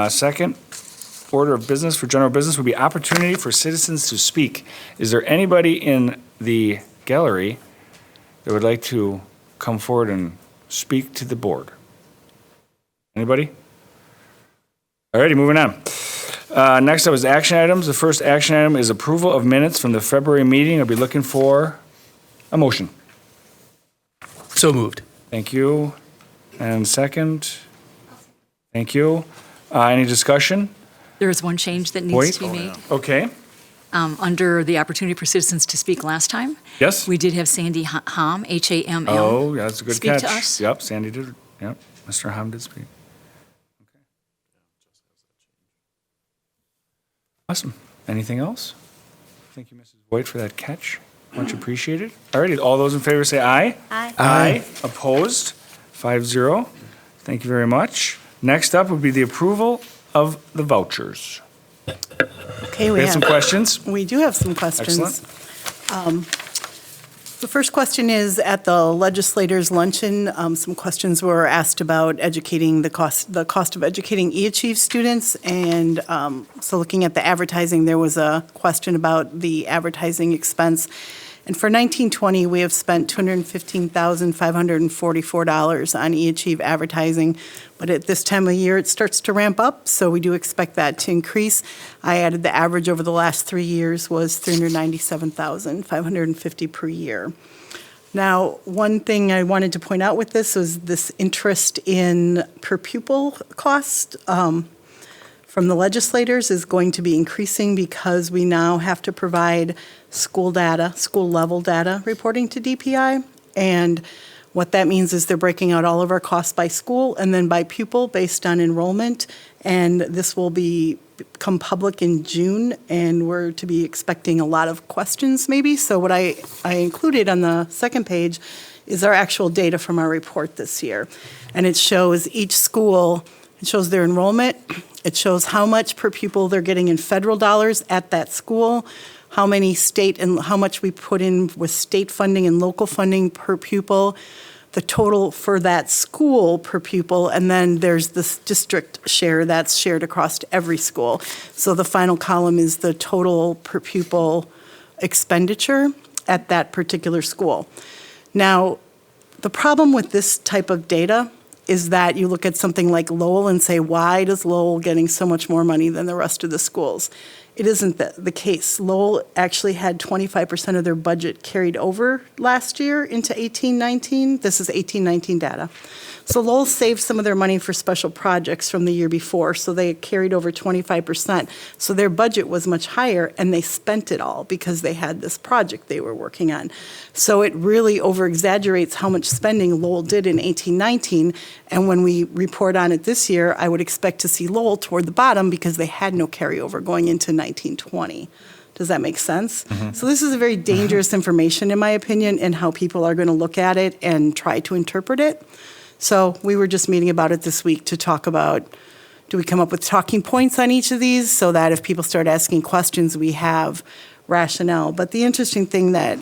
Second order of business for general business would be opportunity for citizens to speak. Is there anybody in the gallery that would like to come forward and speak to the board? Anybody? All righty, moving on. Next up is action items. The first action item is approval of minutes from the February meeting. I'll be looking for a motion. So moved. Thank you. And second? Thank you. Any discussion? There is one change that needs to be made. Okay. Under the opportunity for citizens to speak last time, Yes? we did have Sandy Ham, H-A-M-M. Oh, yeah, that's a good Speak catch. to us. Yep, Sandy did. Yep, Mr. Ham did speak. Okay. Awesome. Anything else? Thank you, Mrs. White, for that catch. Much appreciated. All righty, all those in favor say aye. Aye. Aye. Opposed? 5-0. Thank you very much. Next up would be the approval of the vouchers. Okay, We have some questions. We do have some questions. Excellent. The first question is, at the legislators' luncheon, some questions were asked about educating the cost of educating eAchieve students. And so looking at the advertising, there was a question about the advertising expense. And for 1920, we have spent $215,544 on eAchieve advertising. But at this time of year, it starts to ramp up, so we do expect that to increase. I added the average over the last 3 years was $397,550 per year. Now, one thing I wanted to point out with this was this interest in per pupil cost from the legislators is going to be increasing because we now have to provide school data, school level data reporting to DPI. And what that means is they're breaking out all of our costs by school and then by pupil based on enrollment. And this will become public in June, and we're to be expecting a lot of questions maybe. So what I included on the second page is our actual data from our report this year. And it shows each school, it shows their enrollment, it shows how much per pupil they're getting in federal dollars at that school, how many state and how much we put in with state funding and local funding per pupil, the total for that school per pupil, and then there's this district share that's shared across every school. So the final column is the total per pupil expenditure at that particular school. Now, the problem with this type of data is that you look at something like Lowell and say, why does Lowell getting so much more money than the rest of the schools? It isn't the case. Lowell actually had 25% of their budget carried over last year into 18-19. This is 18-19 data. So Lowell saved some of their money for special projects from the year before, so they carried over 25%. So their budget was much higher, and they spent it all because they had this project they were working on. So it really over-exaggerates how much spending Lowell did in 18-19, and when we report on it this year, I would expect to see Lowell toward the bottom because they had no carryover going into 19-20. Does that make sense? Mm-hmm. So this is a very dangerous information, in my opinion, and how people are going to look at it and try to interpret it. So we were just meeting about it this week to talk about, do we come up with talking points on each of these so that if people start asking questions, we have rationale. But the interesting thing that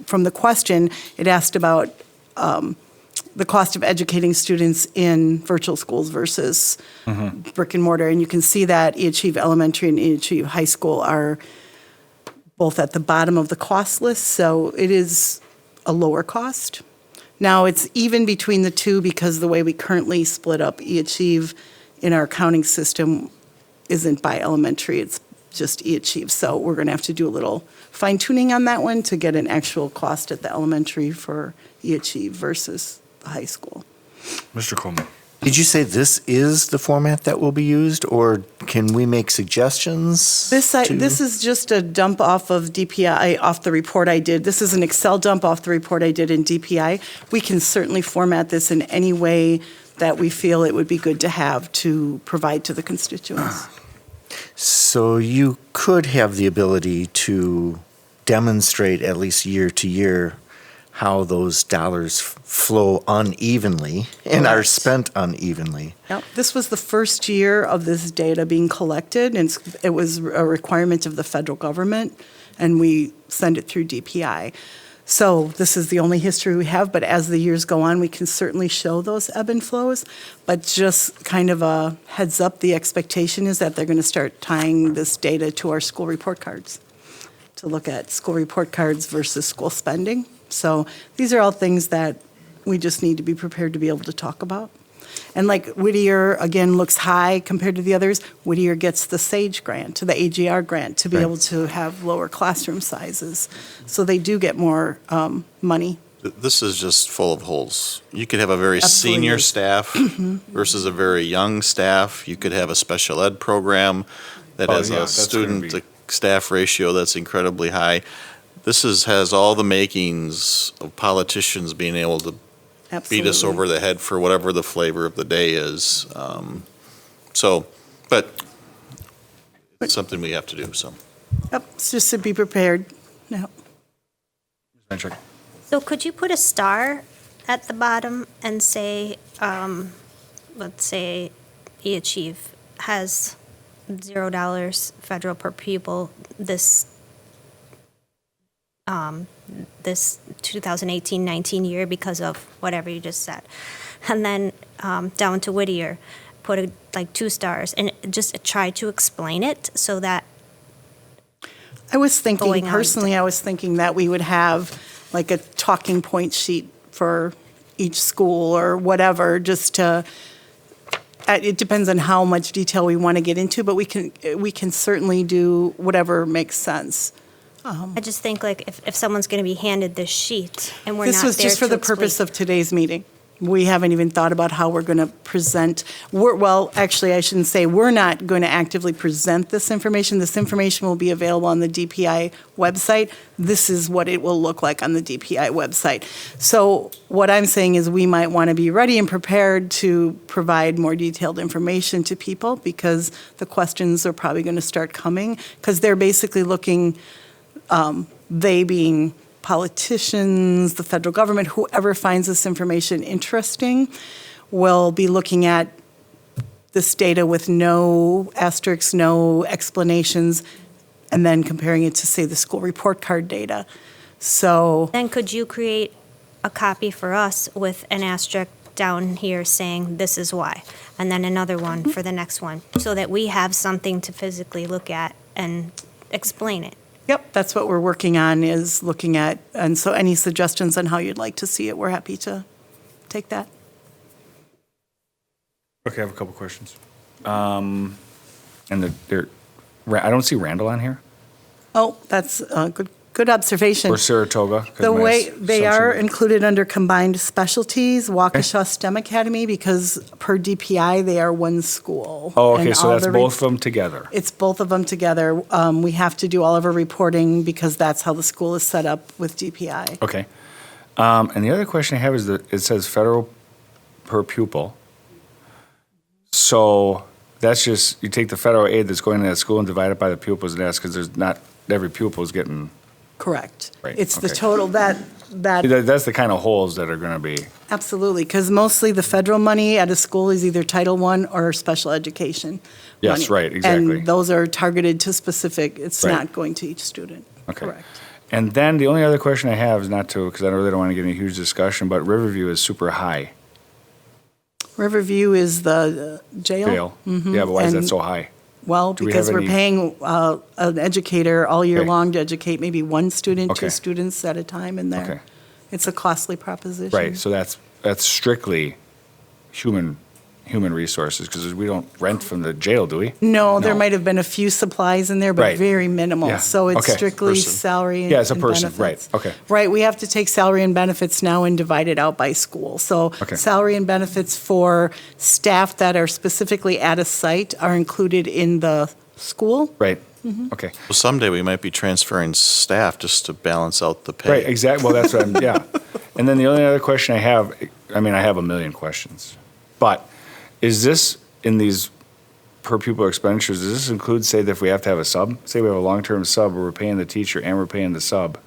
from the question, it asked about the cost of educating students in virtual schools versus brick and mortar. And you can see that eAchieve Elementary and eAchieve High School are both at the bottom of the cost list. So it is a lower cost. Now, it's even between the two because the way we currently split up eAchieve in our accounting system isn't by elementary, it's just eAchieve. So we're going to have to do a little fine tuning on that one to get an actual cost at the elementary for eAchieve versus the high school. Mr. Coleman. Did you say this is the format that will be used, or can we make suggestions? This is just a dump off of DPI, off the report I did. This is an Excel dump off the report I did in DPI. We can certainly format this in any way that we feel it would be good to have to provide to the constituents. So you could have the ability to demonstrate, at least year to year, how those dollars flow unevenly and are spent unevenly. Yep. This was the first year of this data being collected, and it was a requirement of the federal government, and we send it through DPI. So this is the only history we have, but as the years go on, we can certainly show those ebb and flows. But just kind of a heads up, the expectation is that they're going to start tying this data to our school report cards, to look at school report cards versus school spending. So these are all things that we just need to be prepared to be able to talk about. And like Whittier, again, looks high compared to the others. Whittier gets the SAGE grant, the AGR grant, to be Right. able to have lower classroom sizes. So they do get more money. This is just full of holes. You could have a very senior Absolutely. staff versus a very young staff. You could have a special ed program that Oh, has yeah, a that's gonna student be- to staff ratio that's incredibly high. Has all the makings of politicians being able to Absolutely. beat us over the head for whatever the flavor of the day is. But it's something we have to do, so. Yep, it's just to be prepared. Yeah. Venture. So could you put a star at the bottom and say, let's say eAchieve has $0 federal per pupil this 2018-19 year because of whatever you just said. And then down to Whittier, put like 2 stars and just try to explain it so that I was thinking, Going on. personally, I was thinking that we would have like a talking point sheet for each school or whatever, just to, it depends on how much detail we want to get into, but we can certainly do whatever makes sense. I just think like if someone's going to be handed this sheet and we're not This was just for there the to purpose explain- of today's meeting. We haven't even thought about how we're going to present. Well, actually, I shouldn't say, we're not going to actively present this information. This information will be available on the DPI website. This is what it will look like on the DPI website. So what I'm saying is we might want to be ready and prepared to provide more detailed information to people, because the questions are probably going to start coming, because they're basically looking, they being politicians, the federal government, whoever finds this information interesting, will be looking at this data with no asterisks, no explanations, and then comparing it to, say, the school report card data. So, Then could you create a copy for us with an asterisk down here saying this is why? And then another one for the next one, so that we have something to physically look at and explain it. yep, that's what we're working on, is looking at, and so any suggestions on how you'd like to see it, we're happy to take that. Okay, I have a couple questions. And I don't see Randall on here, Oh, that's a good observation. or Saratoga. 'cause The my way they are assumption- included under combined specialties, Waukesha STEM Academy, because per DPI, they are one school. Oh, okay, And so all that's the both of them together. It's both of them together. We have to do all of our reporting because that's how the school is set up with DPI. Okay. And the other question I have is that it says federal per pupil. So that's just, you take the federal aid that's going to that school and divide it by the pupils, and that's because there's not, every pupil is getting, Correct. Right, It's the okay. total, that's that's the kind of holes that are going to be, absolutely, because mostly the federal money at a school is either Title I or special education. Yes, money. right, exactly. And those are targeted to specific, it's Right. not going to each student. okay. Correct. And then the only other question I have is not to, because I really don't want to get into a huge discussion, but Riverview is super high. Riverview is the jail? Jail. Yeah, but why is that And- so high? Well, Do we because have we're any- paying an educator all year Okay. long to educate maybe one student, Okay. two students at a time in Okay. there. It's a costly proposition. Right, so that's strictly human resources, because we don't rent from the jail, do we? No, there No. might have been a few supplies in there, but Right. very minimal. Yeah. So it's Okay. strictly Person. salary and Yeah, it's a benefits. person, right, okay. Right, we have to take salary and benefits now and divide it out by school. So Okay. salary and benefits for staff that are specifically at a site are included in the school. Right, Mm-hmm. okay. Well, someday we might be transferring staff just to balance out the pay. Right, exactly, well, that's what I'm, yeah. And then the only other question I have, I mean, I have a million questions, but is this, in these per pupil expenditures, does this include, say, that if we have to have a sub? Say we have a long-term sub where we're paying the teacher and we're paying the sub,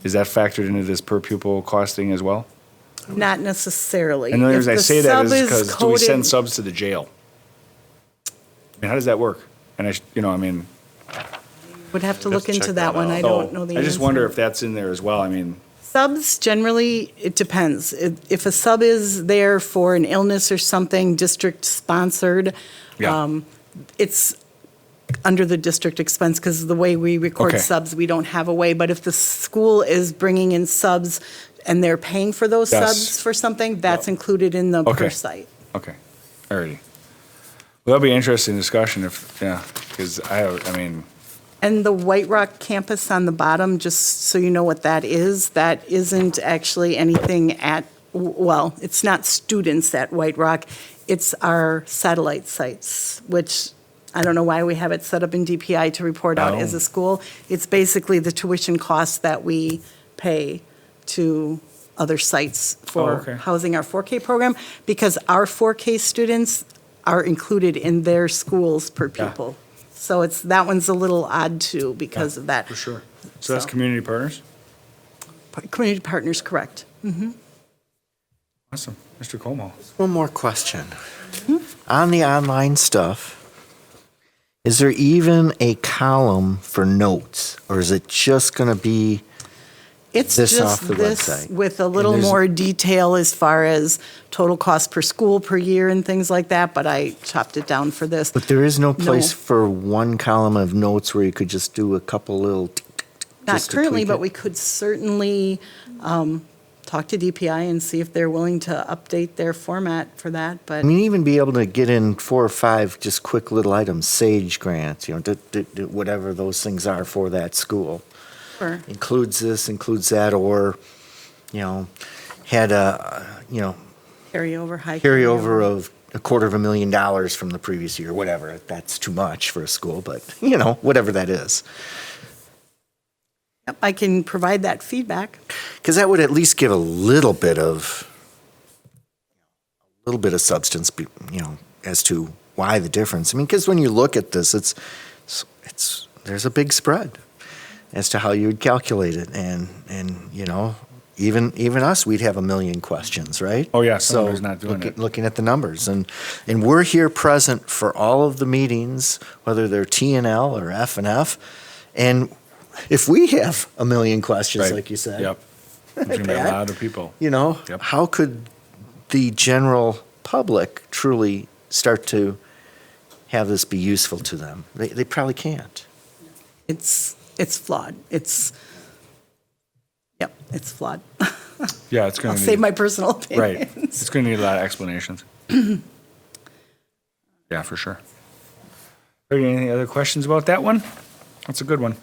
is that factored into this per pupil costing as well? Not necessarily. And the reason I If the say that sub is because do we coded- send subs to the jail? I mean, how does that work? And I mean. Would have to We'd have look to into check that that one. I out. don't know the answer. I just wonder if that's in there as well, I mean, Subs, generally, it depends. If a sub is there for an illness or something, district-sponsored, Yeah. it's under the district expense, because the way we record Okay. subs, we don't have a way. But if the school is bringing in subs and they're paying for those Yes. subs for something, that's Yep. included in the Okay. per site. Okay, alrighty. Well, that'll be interesting discussion if, yeah, because I mean, And the White Rock campus on the bottom, just so you know what that isn't actually anything at, well, it's not students at White Rock, it's our satellite sites, which I don't know why we have it set up in DPI to report out as Oh. a school. It's basically the tuition costs that we pay to other sites Oh, for okay. housing our 4K program, because our 4K students are included in their schools per Yeah. pupil. So that one's a little odd too because of that. for sure. So that's So- community partners? Community partners, correct. Awesome. Mr. Como? One more question. On the online stuff, is there even a column for notes, or is it just going to be, It's This just off the this website. with a little there's- more detail as far as total cost per school per year and things like that, but I chopped it down for this. but there is no place No. for one column of notes where you could just do a couple little, Not just to currently, tweak but it? we could certainly talk to DPI and see if they're willing to update their format for that, but I mean, even be able to get in 4 or 5 just quick little items, SAGE grants, whatever those things are for that school. sure. Includes this, includes that, or, had a, Carryover, high carryover of $250,000 from the previous year, whatever. That's too much for a school, but, whatever that is. Yep, I can provide that feedback. Because that would at least give a little bit of substance, as to why the difference. I mean, because when you look at this, there's a big spread as to how you would calculate it, and even us, we'd have a million questions, right? Oh, yeah, somebody's not doing it. Looking at the numbers, and we're here present for all of the meetings, whether they're T&L or F&F, and if we have a million questions, Right. like you said, Yep. There's going to be a Pat? lot of people. Yep. how could the general public truly start to have this be useful to them? They probably can't. It's flawed. It's flawed. Yeah, it's I'll going to save my personal opinion. Right. It's going to need a lot of explanations. Yeah, for sure. Any other questions about that one? That's a good one.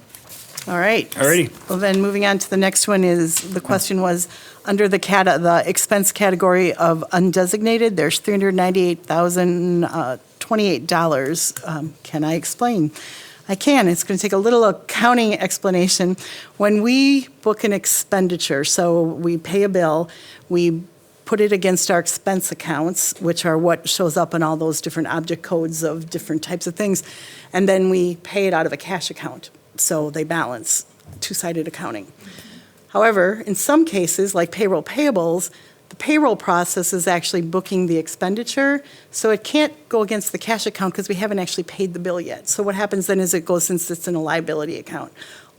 All right. Alrighty. Well, then, moving on to the next one is, the question was, under the expense category of undesignated, there's $398,028. Can I explain? I can. It's going to take a little accounting explanation. When we book an expenditure, so we pay a bill, we put it against our expense accounts, which are what shows up in all those different object codes of different types of things, and then we pay it out of a cash account. So they balance, two-sided accounting. However, in some cases, like payroll payables, the payroll process is actually booking the expenditure, so it can't go against the cash account because we haven't actually paid the bill yet. So what happens then is it goes, since it's in a liability account.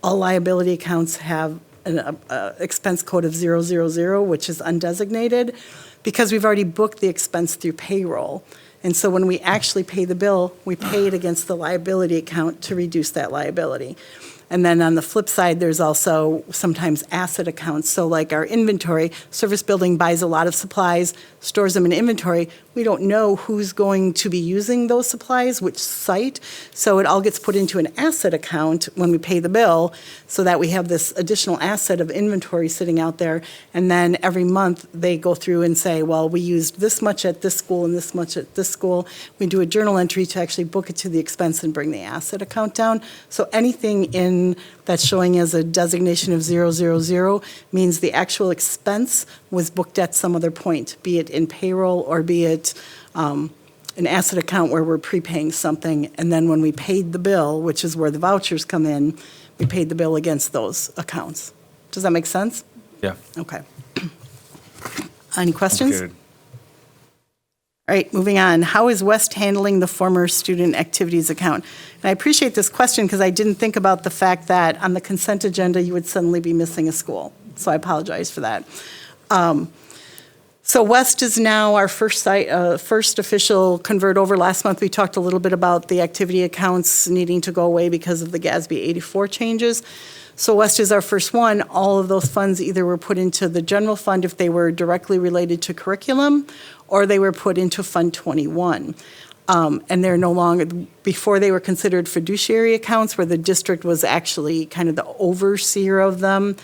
All liability accounts have an expense code of 000, which is undesignated, because we've already booked the expense through payroll. And so when we actually pay the bill, we pay it against the liability account to reduce that liability. And then on the flip side, there's also sometimes asset accounts. So like our inventory, service building buys a lot of supplies, stores them in inventory. We don't know who's going to be using those supplies, which site. So it all gets put into an asset account when we pay the bill, so that we have this additional asset of inventory sitting out there. And then every month, they go through and say, well, we used this much at this school and this much at this school. We do a journal entry to actually book it to the expense and bring the asset account down. So anything that's showing as a designation of 000 means the actual expense was booked at some other point, be it in payroll or be it an asset account where we're prepaying something. And then when we paid the bill, which is where the vouchers come in, we paid the bill against those accounts. Does that make sense? Yeah. Okay. Any questions? Good. All right, moving on. How is West handling the former student activities account? And I appreciate this question because I didn't think about the fact that on the consent agenda, you would suddenly be missing a school. so I apologize for that. So West is now our first site, first official convert over. Last month, we talked a little bit about the activity accounts needing to go away because of the GASB 84 changes. So West is our first one. All of those funds either were put into the general fund if they were directly related to curriculum, or they were put into Fund 21. And they're no longer, before they were considered fiduciary accounts where the district was actually kind of the overseer of them.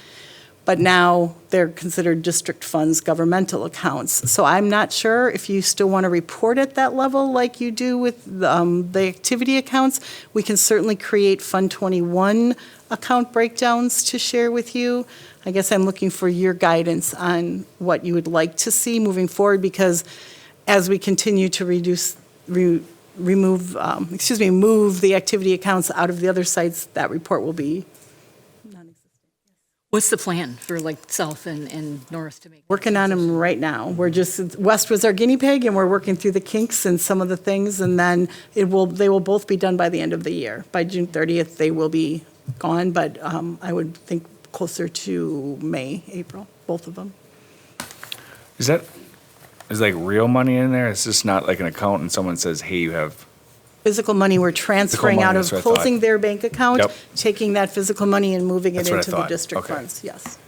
But now they're considered district funds, governmental accounts. So I'm not sure if you still want to report at that level like you do with the activity accounts. We can certainly create Fund 21 account breakdowns to share with you. I guess I'm looking for your guidance on what you would like to see moving forward, because as we continue to move the activity accounts out of the other sites, that report will be What's the plan for like south and north to make? working on them right now. We're just, West was our guinea pig, and we're working through the kinks and some of the things, and then they will both be done by the end of the year. By June 30th, they will be gone, but I would think closer to May, April, both of them. Is like real money in there? It's just not like an account and someone says, hey, you have, Physical money we're transferring money, out of that's what I thought. closing their bank account, Yep. taking that physical money and moving it That's what I into the thought. district Okay. funds, yes.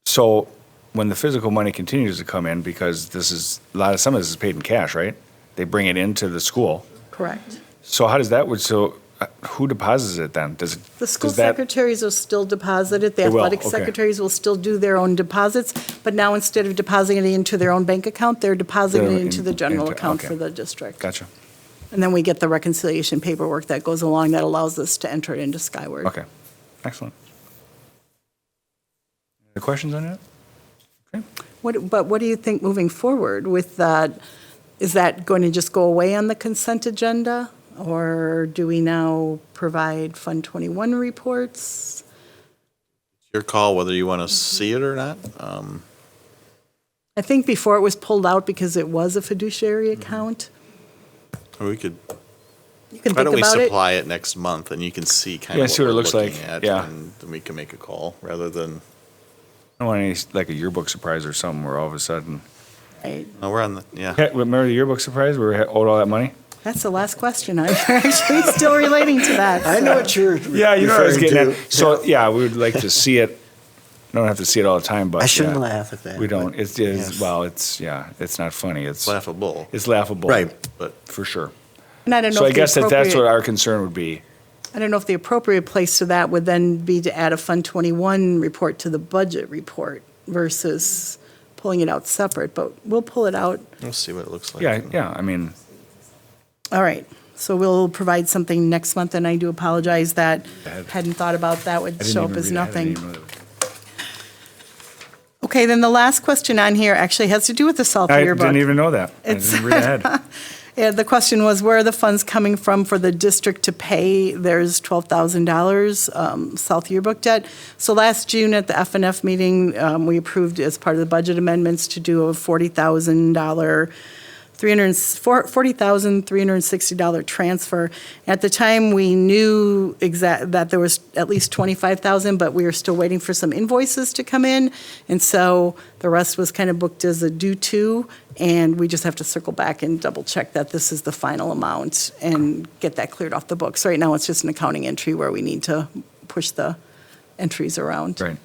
so when the physical money continues to come in, because some of this is paid in cash, right? They bring it into the school. Correct. So how does that work? So who deposits it then? The school does that- secretaries will still deposit it. The They will, athletic okay. secretaries will still do their own deposits, but now instead of depositing it into their own bank account, they're depositing it into the general account okay. for the district. Gotcha. And then we get the reconciliation paperwork that goes along that allows us to enter it into Skyward. Okay. Excellent. Any questions on that? Okay. But what do you think moving forward with that? Is that going to just go away on the consent agenda? Or do we now provide Fund 21 reports? Your call whether you want to see it or not. I think before it was pulled out because it was a fiduciary account. Or we could, You can why think don't we about it. supply it next month and you can see kind Yeah, of see what what it we're looks looking like. at. Yeah. And then we can make a call rather than, I don't want any, like a yearbook surprise or something where all of a sudden, Right. no, we're on the, yeah. yeah, remember the yearbook surprise where we owed all that money? That's the last question. I'm actually still relating to that. I know what you're Yeah, you know what I was referring getting to. at. So, yeah, we would like to see it. Don't have to see it all the time, but. I shouldn't yeah, laugh at that. We don't. but It's, yes. well, it's not funny. It's laughable, It's laughable. Right. but For sure. And I don't know So I if the guess that's what appropriate- our concern would be. I don't know if the appropriate place to that would then be to add a Fund 21 report to the budget report versus pulling it out separate, but we'll pull it out. we'll see what it looks like. Yeah, I mean, All right, so we'll provide something next month, and I do apologize that Ahead. hadn't thought about that, I would didn't show up even as read ahead. I didn't nothing. even know that. Okay, then the last question on here actually has to do with the South I yearbook. didn't even know that. I It's- didn't read ahead. Yeah, the question was, where are the funds coming from for the district to pay? There's $12,000 South yearbook debt. So last June at the FNF meeting, we approved as part of the budget amendments to do a $40,360 transfer. At the time, we knew that there was at least $25,000, but we were still waiting for some invoices to come in. And so the rest was kind of booked as a due to, and we just have to circle back and double check that this is the final amount and get that cleared off the books. Right now, it's just an accounting entry where we need to push the entries around. Right.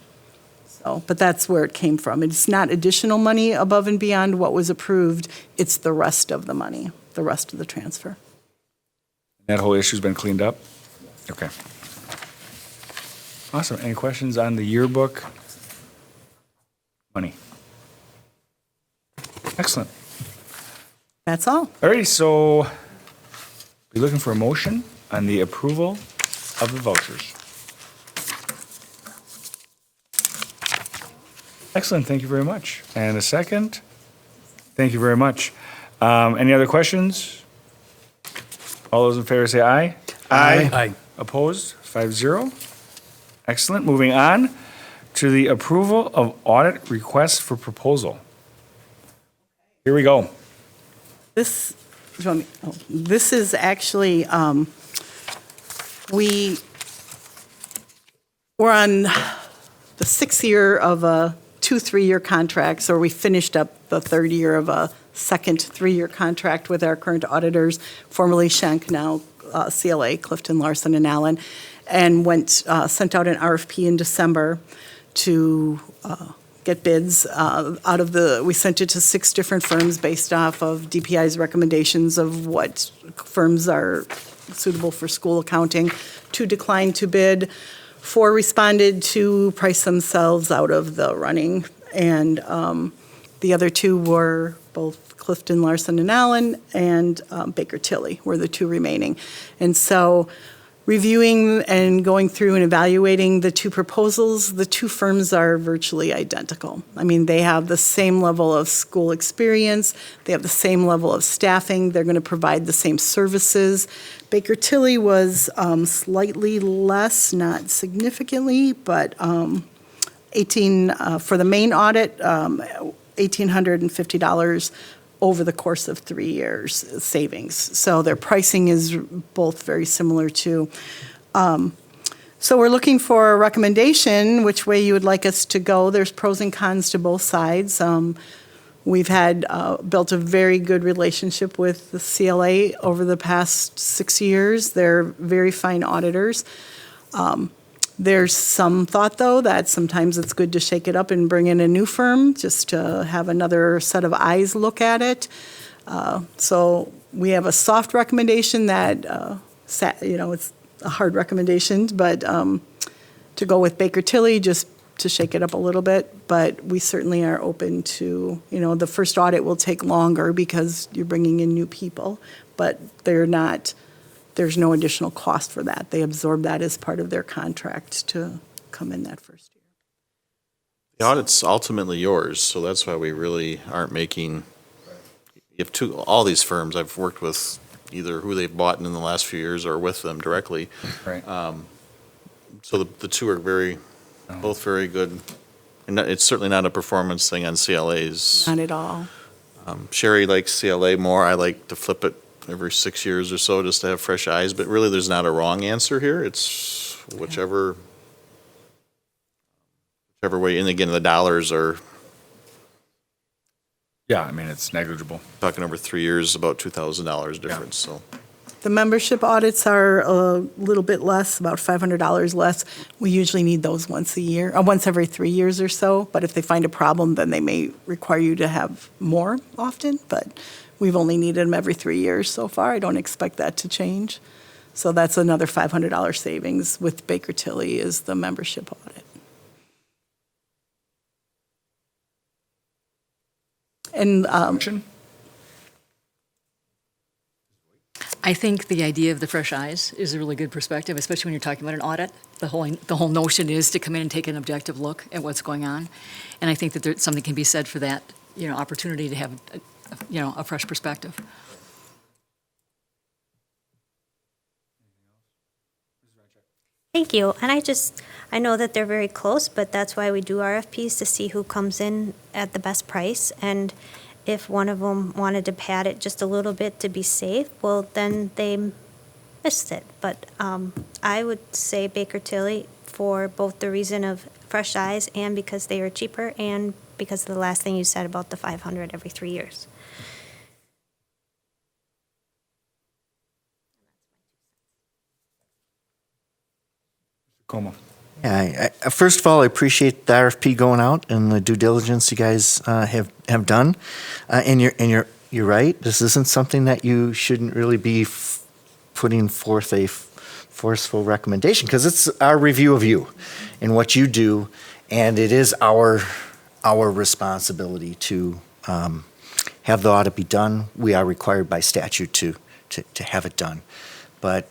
So, but that's where it came from. It's not additional money above and beyond what was approved. It's the rest of the money, the rest of the transfer. That whole issue's been cleaned up? Okay. Awesome. Any questions on the yearbook? Money. Excellent. That's all. All righty, so we're looking for a motion on the approval of the vouchers. Excellent, thank you very much. And a second? Thank you very much. Any other questions? All those in favor say aye. Aye. Opposed? 5-0. Excellent. Moving on to the approval of audit requests for proposal. Here we go. This, do you want me- oh, this is actually, we're on the 6th year of a 2 3-year contracts, or we finished up the 3rd year of a second 3-year contract with our current auditors, formerly Schenck, now CLA, Clifton, Larson, and Allen, and sent out an RFP in December to get bids. We sent it to 6 different firms based off of DPI's recommendations of what firms are suitable for school accounting. 2 declined to bid, 4 responded to price themselves out of the running, and the other 2 were both Clifton, Larson, and Allen, and Baker Tilly were the 2 remaining. And so reviewing and going through and evaluating the 2 proposals, the 2 firms are virtually identical. I mean, they have the same level of school experience, they have the same level of staffing, they're going to provide the same services. Baker Tilly was slightly less, not significantly, but for the main audit, $1,850 over the course of 3 years savings. So their pricing is both very similar too. So we're looking for a recommendation, which way you would like us to go. There's pros and cons to both sides. We've built a very good relationship with the CLA over the past 6 years. They're very fine auditors. There's some thought, though, that sometimes it's good to shake it up and bring in a new firm just to have another set of eyes look at it. So we have a soft recommendation that, it's a hard recommendation, but to go with Baker Tilly just to shake it up a little bit. But we certainly are open to, the first audit will take longer because you're bringing in new people, but there's no additional cost for that. They absorb that as part of their contract to come in that first year. The audit's ultimately yours, so that's why we really aren't making, you have all these firms I've worked with, either who they've bought in the last few years or with them directly. Right. So the 2 are both very good. And it's certainly not a performance thing on CLAs. Not at all. Sherry likes CLA more. I like to flip it every 6 years or so just to have fresh eyes, but really there's not a wrong answer here. It's whichever way, and again, the dollars are Yeah, I mean, it's negligible. talking over 3 years, about $2,000 difference, so. The membership audits are a little bit less, about $500 less. We usually need those once every 3 years or so, but if they find a problem, then they may require you to have more often, but we've only needed them every 3 years so far. I don't expect that to change. So that's another $500 savings with Baker Tilly is the membership audit. And Motion? I think the idea of the fresh eyes is a really good perspective, especially when you're talking about an audit. The whole notion is to come in and take an objective look at what's going on. And I think that something can be said for that, opportunity to have, a fresh perspective. Thank you. And I know that they're very close, but that's why we do RFPs to see who comes in at the best price. And if one of them wanted to pad it just a little bit to be safe, well, then they missed it. But I would say Baker Tilly for both the reason of fresh eyes and because they are cheaper and because of the last thing you said about the 500 every 3 years. Como. Yeah, first of all, I appreciate the RFP going out and the due diligence you guys have done. And you're right. This isn't something that you shouldn't really be putting forth a forceful recommendation because it's our review of you and what you do, and it is our responsibility to have the audit be done. We are required by statute to have it done, but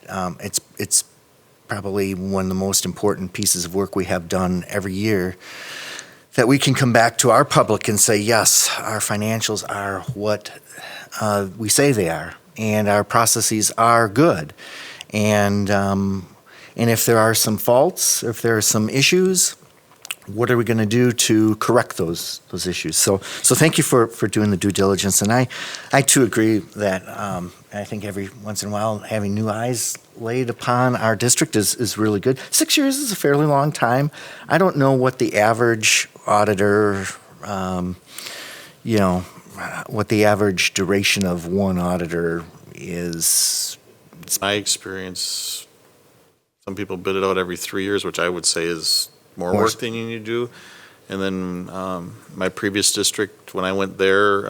it's probably one of the most important pieces of work we have done every year, that we can come back to our public and say, yes, our financials are what we say they are, and our processes are good. And if there are some faults, if there are some issues, what are we going to do to correct those issues? So thank you for doing the due diligence. And I too agree that I think every once in a while having new eyes laid upon our district is really good. 6 years is a fairly long time. I don't know what the average auditor, what the average duration of one auditor is. My experience, some people bid it out every 3 years, which I would say is more work than you need to do. And then my previous district, when I went there,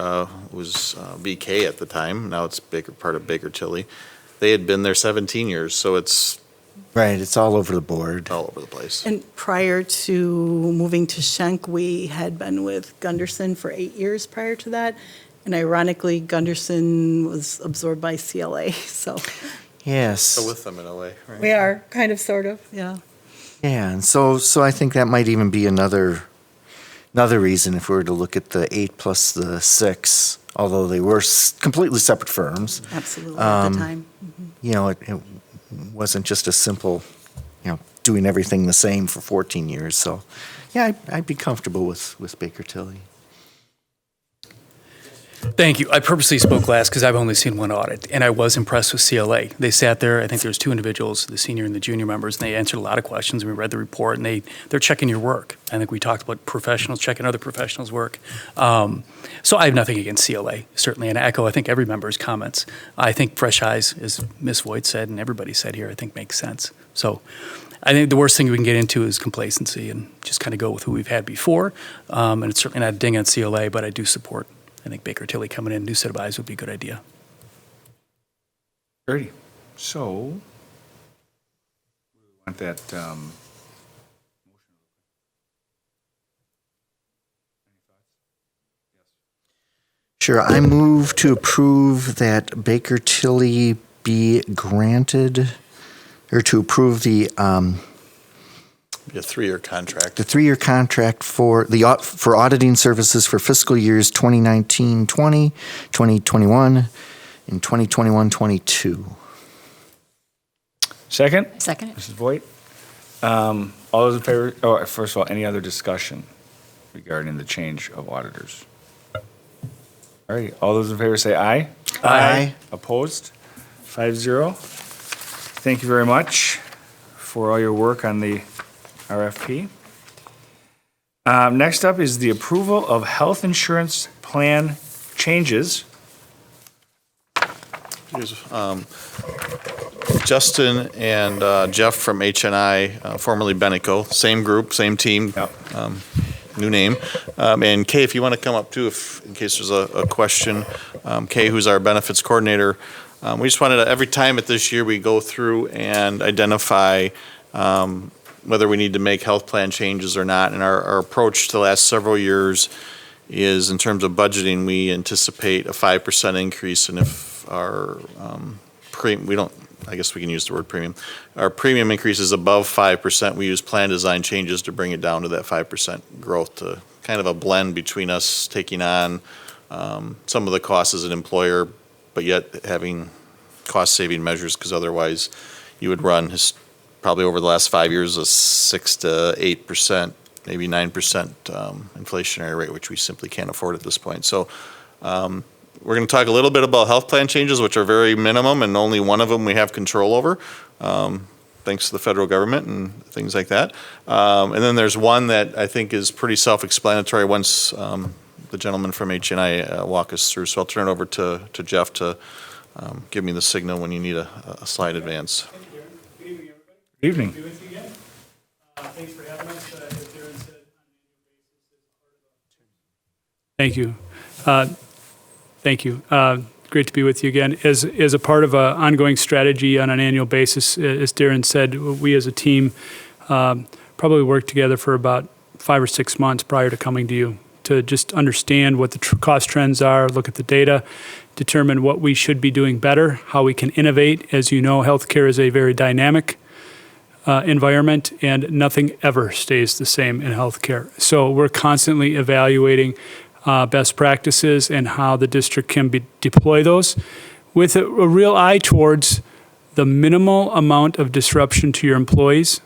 was BK at the time. Now it's part of Baker Tilly. They had been there 17 years, so it's Right, it's all over the board. all over the place. And prior to moving to Schenck, we had been with Gunderson for 8 years prior to that. And ironically, Gunderson was absorbed by CLA, so Yes. So with them in a way, right? we are, kind of, sort of, yeah. Yeah, and so I think that might even be another reason if we were to look at the 8 plus the 6, although they were completely separate firms. Absolutely, at the time. It wasn't just a simple, doing everything the same for 14 years. So, yeah, I'd be comfortable with Baker Tilly. Thank you. I purposely spoke last because I've only seen one audit, and I was impressed with CLA. They sat there, I think there was 2 individuals, the senior and the junior members, and they answered a lot of questions. We read the report, and they're checking your work. I think we talked about professionals checking other professionals' work. So I have nothing against CLA, certainly, and I echo, I think, every member's comments. I think fresh eyes, as Ms. Voigt said, and everybody said here, I think makes sense. So I think the worst thing we can get into is complacency and just kind of go with who we've had before. And it's certainly not a ding on CLA, but I do support. I think Baker Tilly coming in, new set of eyes would be a good idea. Ready. So, we want that, Sure, I move to approve that Baker Tilly be granted, or to approve the Be a 3-year contract. 3-year contract for auditing services for fiscal years 2019-20, 2021, and 2021-22. second? Second? Mrs. Voigt? All those in favor, first of all, any other discussion regarding the change of auditors? All right, all those in favor say aye. Aye. Opposed? 5-0. Thank you very much for all your work on the RFP. Next up is the approval of health insurance plan changes. Here's, Justin and Jeff from HNI, formerly Beneco, same group, same team, new name. And Kay, if you want to come up too, in case there's a question. Kay, who's our benefits coordinator. We just wanted to, every time at this year, we go through and identify whether we need to make health plan changes or not. And our approach to the last several years is, in terms of budgeting, we anticipate a 5% increase. And if our I guess we can use the word premium. Our premium increase is above 5%. We use plan design changes to bring it down to that 5% growth, to kind of a blend between us taking on some of the costs as an employer, but yet having cost-saving measures, because otherwise you would run probably over the last 5 years a 6 to 8%, maybe 9% inflationary rate, which we simply can't afford at this point. So we're going to talk a little bit about health plan changes, which are very minimum, and only one of them we have control over, thanks to the federal government and things like that. And then there's one that I think is pretty self-explanatory once the gentleman from HNI walk us through. So I'll turn it over to Jeff to give me the signal when you need a slide advance. Good evening. Be with you again. Thanks for having us. As Darren said, thank you. Thank you. Great to be with you again. As a part of an ongoing strategy on an annual basis, as Darren said, we as a team probably worked together for about 5 or 6 months prior to coming to you to just understand what the cost trends are, look at the data, determine what we should be doing better, how we can innovate. As you know, healthcare is a very dynamic environment, and nothing ever stays the same in healthcare. So we're constantly evaluating best practices and how the district can deploy those with a real eye towards the minimal amount of disruption to your employees,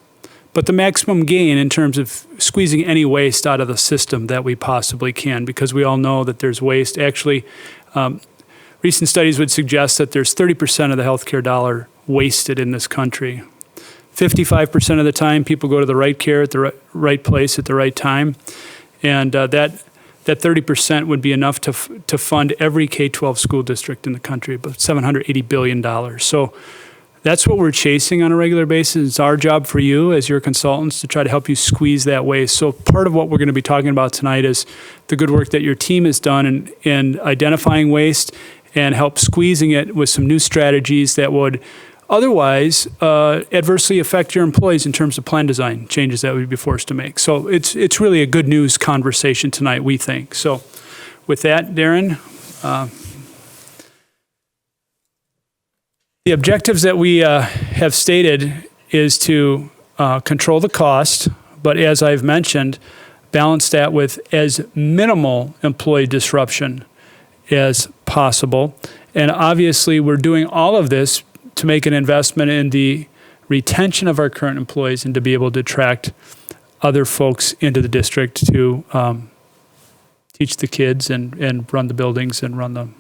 but the maximum gain in terms of squeezing any waste out of the system that we possibly can, because we all know that there's waste. Actually, recent studies would suggest that there's 30% of the healthcare dollar wasted in this country. 55% of the time, people go to the right care at the right place at the right time, and that 30% would be enough to fund every K-12 school district in the country, about $780 billion. So that's what we're chasing on a regular basis. It's our job for you as your consultants to try to help you squeeze that waste. So part of what we're going to be talking about tonight is the good work that your team has done in identifying waste and help squeezing it with some new strategies that would otherwise adversely affect your employees in terms of plan design changes that we'd be forced to make. So it's really a good news conversation tonight, we think. So with that, Darren, the objectives that we have stated is to control the cost, but as I've mentioned, balance that with as minimal employee disruption as possible. And obviously, we're doing all of this to make an investment in the retention of our current employees and to be able to attract other folks into the district to teach the kids and run the buildings and run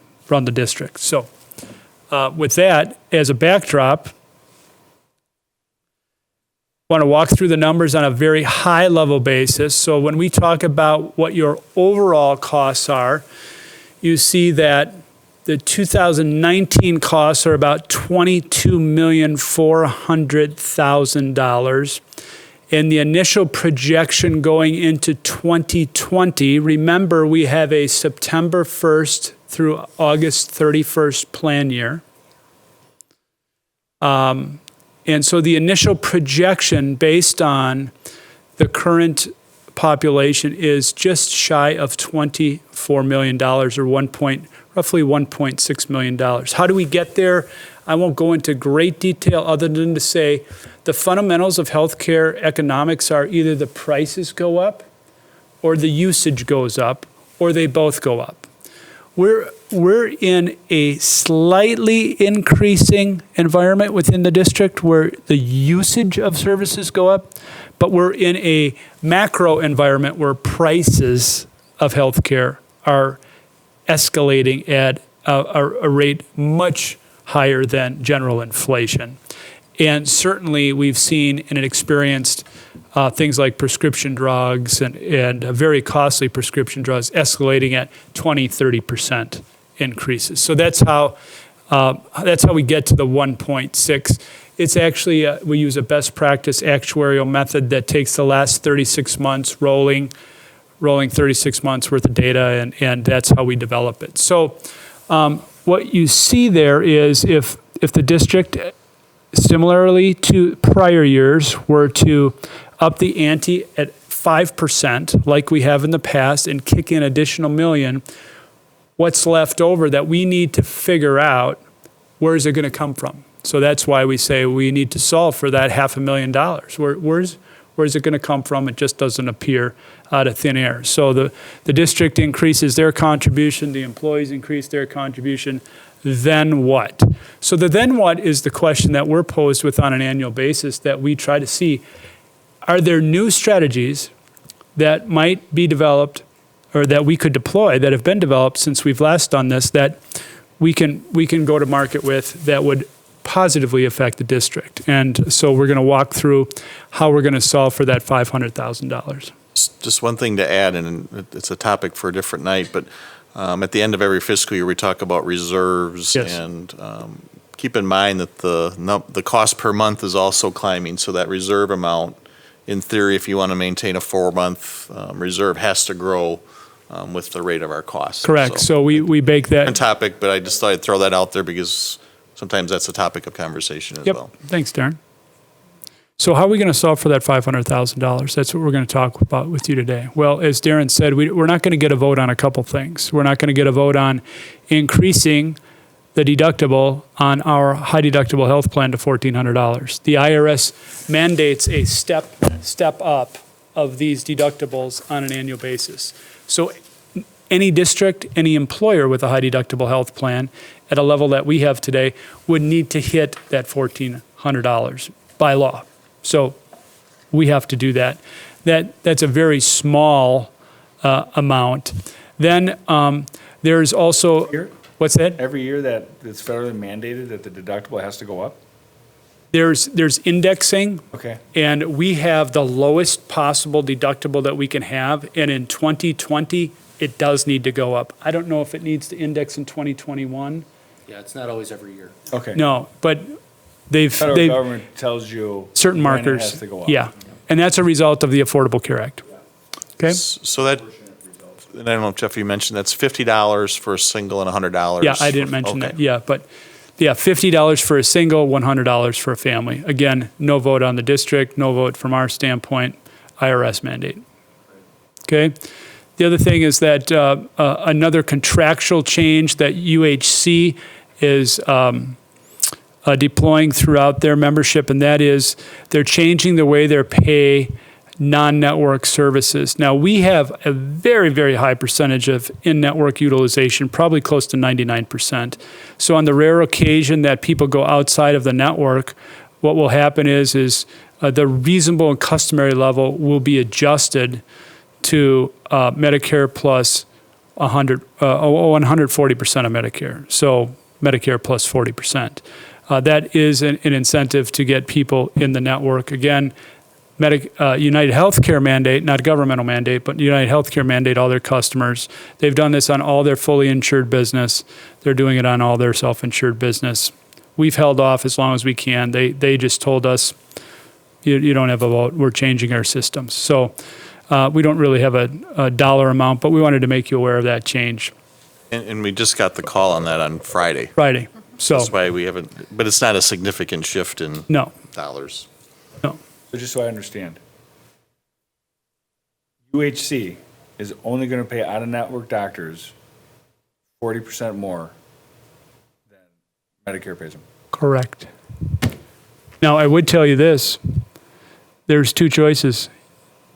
the district. So with that as a backdrop, I want to walk through the numbers on a very high level basis. So when we talk about what your overall costs are, you see that the 2019 costs are about $22,400,000. And the initial projection going into 2020, remember we have a September 1st through August 31st plan year. And so the initial projection based on the current population is just shy of $24 million or roughly $1.6 million. How do we get there? I won't go into great detail other than to say the fundamentals of healthcare economics are either the prices go up or the usage goes up or they both go up. We're in a slightly increasing environment within the district where the usage of services go up, but we're in a macro environment where prices of healthcare are escalating at a rate much higher than general inflation. And certainly we've seen and experienced things like prescription drugs and very costly prescription drugs escalating at 20, 30% increases. So that's how we get to the 1.6. It's actually, we use a best practice actuarial method that takes the last 36 months rolling 36 months worth of data, and that's how we develop it. So what you see there is if the district, similarly to prior years, were to up the ante at 5%, like we have in the past, and kick in additional million, what's left over that we need to figure out, where is it going to come from? So that's why we say we need to solve for that $500,000. Where's it going to come from? It just doesn't appear out of thin air. So the district increases their contribution, the employees increase their contribution, then what? So the then what is the question that we're posed with on an annual basis that we try to see. Are there new strategies that might be developed or that we could deploy that have been developed since we've last done this that we can go to market with that would positively affect the district? And so we're going to walk through how we're going to solve for that $500,000. Just one thing to add, and it's a topic for a different night, but at the end of every fiscal year, we talk about reserves. Yes. And keep in mind that the cost per month is also climbing, so that reserve amount, in theory, if you want to maintain a 4-month reserve, has to grow with the rate of our costs. Correct. So we bake that. Different topic, but I just thought I'd throw that out there because sometimes that's a topic of conversation as well. Thanks, Darren. So how are we going to solve for that $500,000? That's what we're going to talk about with you today. Well, as Darren said, we're not going to get a vote on a couple things. We're not going to get a vote on increasing the deductible on our high deductible health plan to $1,400. The IRS mandates a step up of these deductibles on an annual basis. So any district, any employer with a high deductible health plan at a level that we have today would need to hit that $1,400 by law. So we have to do that. That's a very small amount. Then there's also, Here? what's that? Every year that it's federally mandated that the deductible has to go up? There's indexing. Okay. And we have the lowest possible deductible that we can have. And in 2020, it does need to go up. I don't know if it needs to index in 2021. Yeah, it's not always every year. Okay. No, but they've Federal government tells you. certain when markers. It has to go up. Yeah. And that's a result of the Affordable Care Act. Okay? So that, and I don't know if Jeff, you mentioned that's $50 for a single and $100. Yeah, I didn't mention that. Okay. Yeah, but yeah, $50 for a single, $100 for a family. Again, no vote on the district, no vote from our standpoint, IRS mandate. Okay? The other thing is that another contractual change that UHC is deploying throughout their membership, and that is they're changing the way they pay non-network services. Now, we have a very, very high percentage of in-network utilization, probably close to 99%. So on the rare occasion that people go outside of the network, what will happen is the reasonable and customary level will be adjusted to Medicare plus 140% of Medicare. So Medicare plus 40%. That is an incentive to get people in the network. Again, United Healthcare mandate, not a governmental mandate, but United Healthcare mandate all their customers. They've done this on all their fully insured business. They're doing it on all their self-insured business. We've held off as long as we can. They just told us, you don't have a vote. We're changing our systems. So we don't really have a dollar amount, but we wanted to make you aware of that change. And we just got the call on that on Friday. Friday. So That's why we haven't, but it's not a significant shift in no, dollars. no. So just so I understand, UHC is only going to pay out-of-network doctors 40% more than Medicare pays them. Correct. Now, I would tell you this. There's two choices.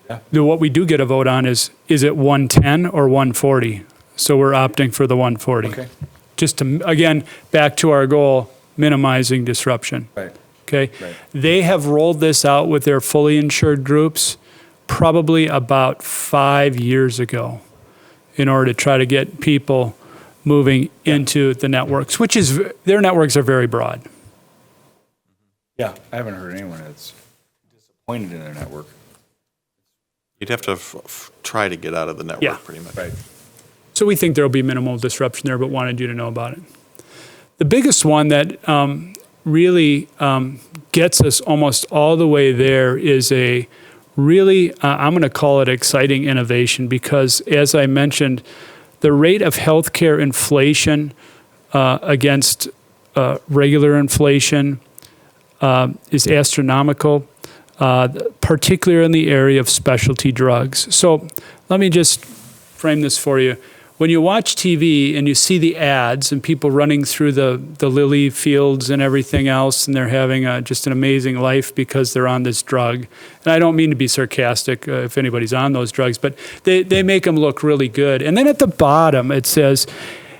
Yeah. What we do get a vote on is it 110 or 140? So we're opting for the 140. Okay. Just to, again, back to our goal, minimizing disruption. Right. Okay? Right. They have rolled this out with their fully insured groups probably about 5 years ago in order to try to get people moving into the networks, which is, their networks are very broad. Yeah, I haven't heard anyone that's disappointed in their network. You'd have to try to get out of the network, Yeah. pretty much. Right. So we think there'll be minimal disruption there, but wanted you to know about it. The biggest one that really gets us almost all the way there is a really, I'm going to call it exciting innovation, because as I mentioned, the rate of healthcare inflation against regular inflation is astronomical, particularly in the area of specialty drugs. So let me just frame this for you. When you watch TV and you see the ads and people running through the lily fields and everything else, and they're having just an amazing life because they're on this drug. And I don't mean to be sarcastic if anybody's on those drugs, but they make them look really good. And then at the bottom it says,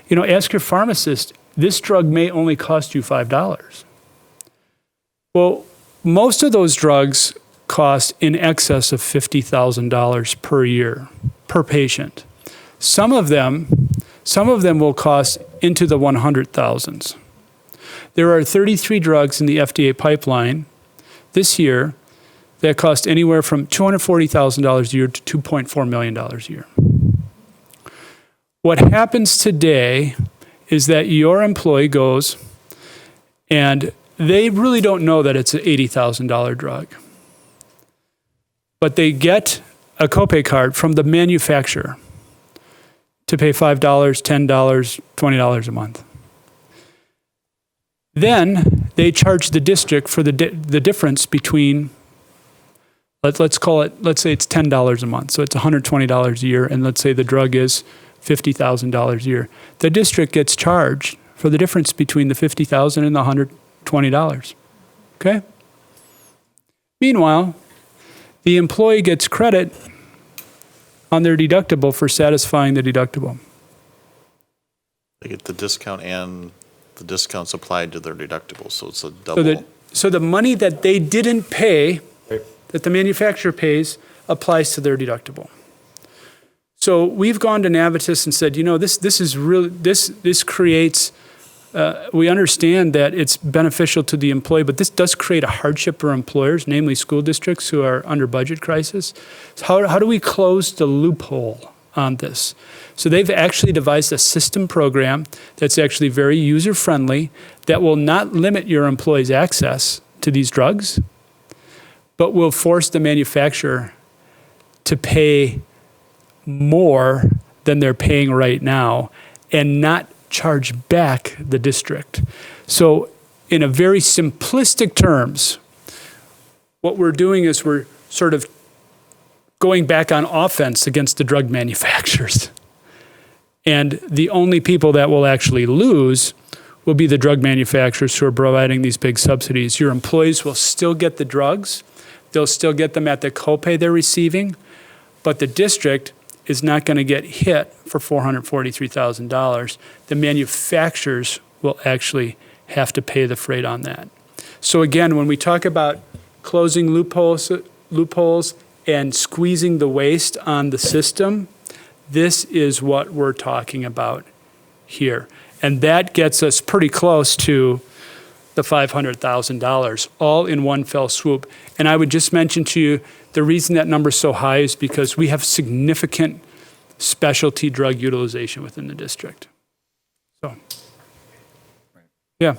ask your pharmacist, this drug may only cost you $5. Well, most of those drugs cost in excess of $50,000 per year, per patient. Some of them will cost into the 100,000s. There are 33 drugs in the FDA pipeline this year that cost anywhere from $240,000 a year to $2.4 million a year. What happens today is that your employee goes and they really don't know that it's an $80,000 drug, but they get a copay card from the manufacturer to pay $5, $10, $20 a month. Then they charge the district for the difference between, let's say it's $10 a month, so it's $120 a year, and let's say the drug is $50,000 a year. The district gets charged for the difference between the $50,000 and the $120. Okay? Meanwhile, the employee gets credit on their deductible for satisfying the deductible. They get the discount and the discounts applied to their deductible, so it's a double. So the money that they didn't pay that the manufacturer pays applies to their deductible. So we've gone to Navitas and said, this is really, this creates, we understand that it's beneficial to the employee, but this does create a hardship for employers, namely school districts who are under budget crisis. So how do we close the loophole on this? So they've actually devised a system program that's actually very user-friendly that will not limit your employees' access to these drugs, but will force the manufacturer to pay more than they're paying right now and not charge back the district. So in a very simplistic terms, what we're doing is we're sort of going back on offense against the drug manufacturers. And the only people that will actually lose will be the drug manufacturers who are providing these big subsidies. Your employees will still get the drugs. They'll still get them at the copay they're receiving, but the district is not going to get hit for $443,000. The manufacturers will actually have to pay the freight on that. So again, when we talk about closing loopholes and squeezing the waste on the system, this is what we're talking about here. And that gets us pretty close to the $500,000, all in one fell swoop. And I would just mention to you, the reason that number's so high is because we have significant specialty drug utilization within the district. So, yeah,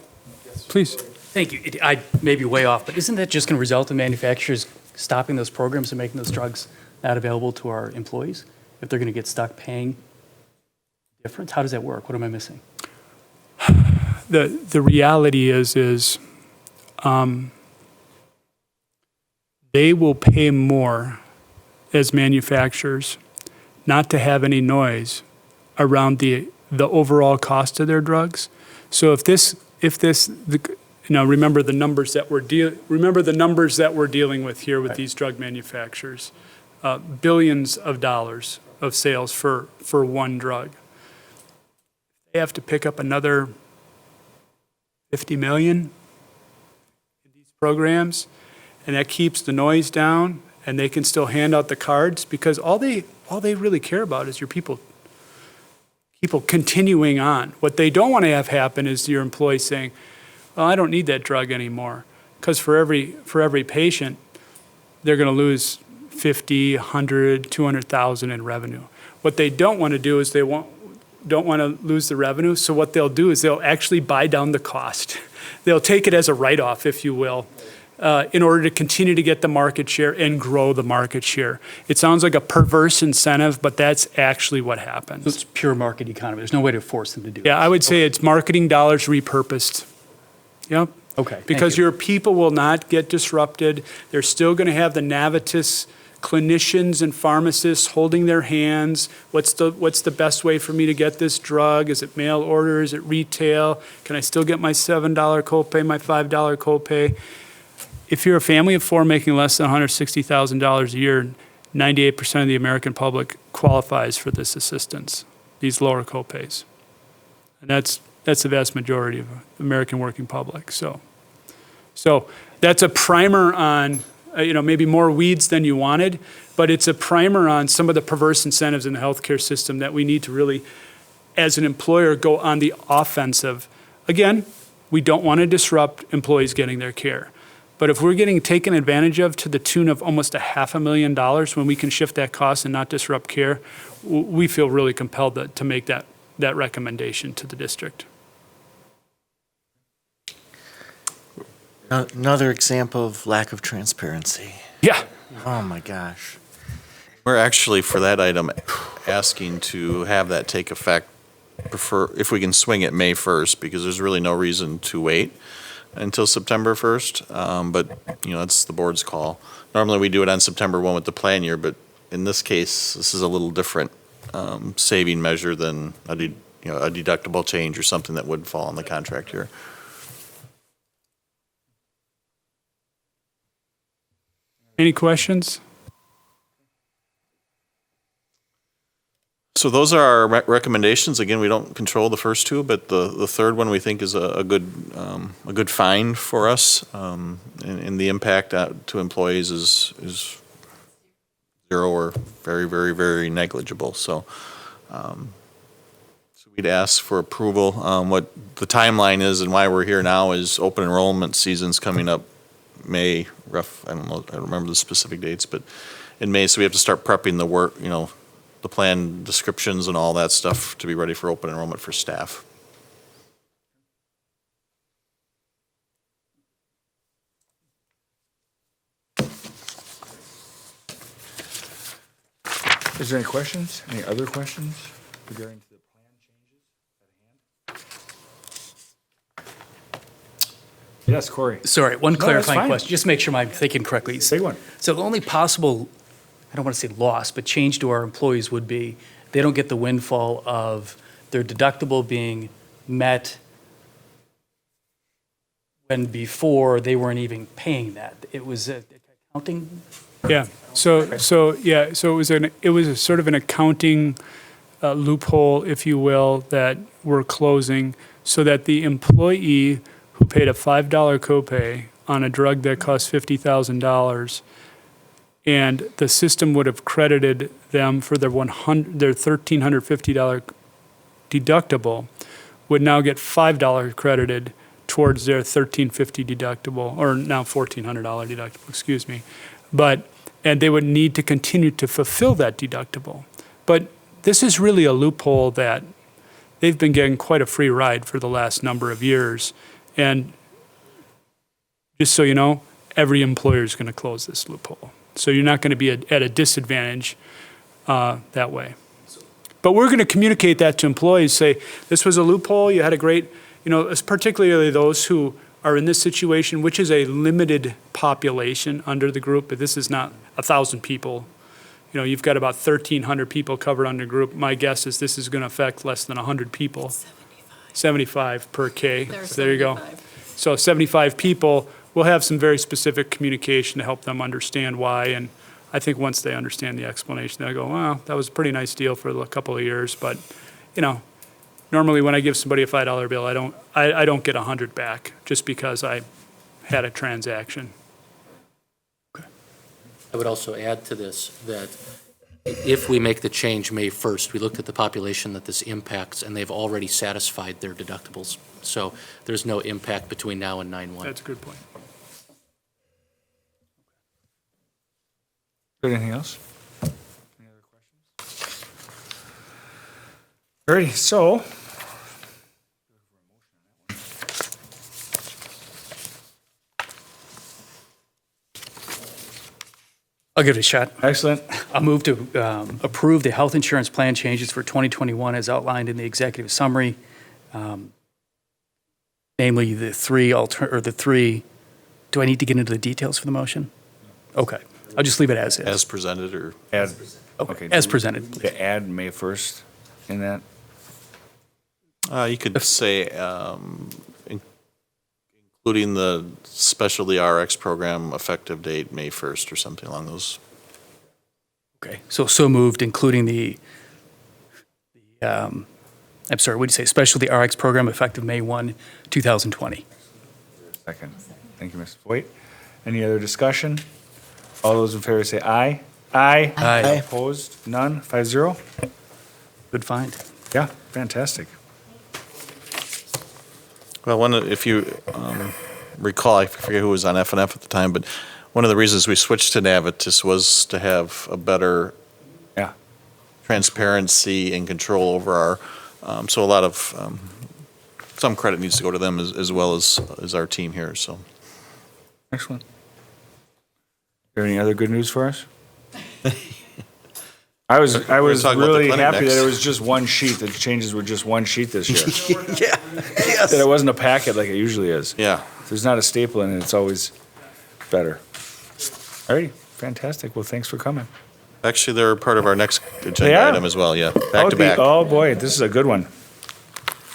please. Thank you. I may be way off, but isn't that just going to result in manufacturers stopping those programs and making those drugs not available to our employees if they're going to get stuck paying difference? How does that work? What am I missing? The reality is they will pay more as manufacturers not to have any noise around the overall cost of their drugs. So remember the numbers that we're dealing with here with these drug manufacturers, billions of dollars of sales for one drug. They have to pick up another 50 million in these programs, and that keeps the noise down, and they can still hand out the cards because all they really care about is your people continuing on. What they don't want to have happen is your employee saying, well, I don't need that drug anymore, because for every patient, they're going to lose 50, 100, 200,000 in revenue. What they don't want to do is don't want to lose the revenue, so what they'll do is they'll actually buy down the cost. They'll take it as a write-off, if you will, in order to continue to get the market share and grow the market share. It sounds like a perverse incentive, but that's actually what happens. It's pure market economy. There's no way to force them to do it. Yeah, I would say it's marketing dollars repurposed. Yep. Okay. Because your people will not get disrupted. They're still going to have the Navitas clinicians and pharmacists holding their hands. What's the best way for me to get this drug? Is it mail order? Is it retail? Can I still get my $7 copay, my $5 copay? If you're a family of four making less than $160,000 a year, 98% of the American public qualifies for this assistance, these lower copays. And that's the vast majority of the American working public. So that's a primer on maybe more weeds than you wanted, but it's a primer on some of the perverse incentives in the healthcare system that we need to really, as an employer, go on the offensive. Again, we don't want to disrupt employees getting their care. But if we're getting taken advantage of to the tune of almost $500,000 when we can shift that cost and not disrupt care, we feel really compelled to make that recommendation to the district. Another example of lack of transparency. Yeah. Oh my gosh. We're actually, for that item, asking to have that take effect, if we can swing it May 1st, because there's really no reason to wait until September 1st. But, that's the board's call. Normally, we do it on September 1 with the plan year, but in this case, this is a little different saving measure than a deductible change or something that would fall on the contract year. Any questions? So those are our recommendations. Again, we don't control the first two, but the third one we think is a good find for us. And the impact to employees is zero or very, very, very negligible. So we'd ask for approval. What the timeline is and why we're here now is open enrollment season's coming up May, I don't remember the specific dates, but in May, so we have to start prepping the work, the plan descriptions and all that stuff to be ready for open enrollment for staff. Is there any questions? Any other questions regarding the plan changes at hand? Yes, Corey. Sorry, one that's clarifying fine. question, just to make sure I'm thinking correctly. Big one. So the only possible, I don't want to say loss, but change to our employees would be they don't get the windfall of their deductible being met when before they weren't even paying that. It was accounting? Yeah, so it was a sort of an accounting loophole, if you will, that we're closing so that the employee who paid a $5 copay on a drug that cost $50,000 and the system would have credited them for their $1,350 deductible would now get $5 credited towards their $1,350 deductible, or now $1,400 deductible, excuse me. And they would need to continue to fulfill that deductible. But this is really a loophole that they've been getting quite a free ride for the last number of years. And just so you know, every employer is going to close this loophole. So you're not going to be at a disadvantage that way. But we're going to communicate that to employees, say, this was a loophole, you had a great, particularly those who are in this situation, which is a limited population under the group, but this is not 1,000 people. You've got about 1,300 people covered under group. My guess is this is going to affect less than 100 people. 75 per K. So there you go. So 75 people, we'll have some very specific communication to help them understand why. And I think once they understand the explanation, they'll go, wow, that was a pretty nice deal for a couple of years. But, normally when I give somebody a $5 bill, I don't get 100 back just because I had a transaction. I would also add to this that if we make the change May 1st, we looked at the population that this impacts, and they've already satisfied their deductibles. So there's no impact between now and 9/1. That's a good point. Anything else? Any other questions? Alrighty, so. I'll give it a shot. Excellent. I'll move to approve the health insurance plan changes for 2021 as outlined in the executive summary. Namely, the three, do I need to get into the details for the motion? Okay, I'll just leave it as is. As presented or? Add, Okay, as presented. to add May 1st in that. You could say, including the specialty RX program effective date, May 1st or something along those. Okay, so moved, including I'm sorry, what did you say? Specialty RX program effective May 1, 2020. Second. Thank you, Ms. Voigt. Any other discussion? All those in favor say aye. Aye. Aye. Opposed? None? 5-0? Good find. Yeah, fantastic. Well, if you recall, I forget who was on F&F at the time, but one of the reasons we switched to Navitus was to have a better Yeah. transparency and control over our, so a lot of, some credit needs to go to them as well as our team here, so. Excellent. There any other good news for us? I was talk about the really clinic happy next. that it was just one sheet, that the changes were just one sheet this year. Yeah, yes. That it wasn't a packet like it usually is. Yeah. If there's not a staple in it, it's always better. All right, fantastic. Well, thanks for coming. Actually, they're part of our next They agenda are? item as well, yeah, back to back. Oh, boy, this is a good one.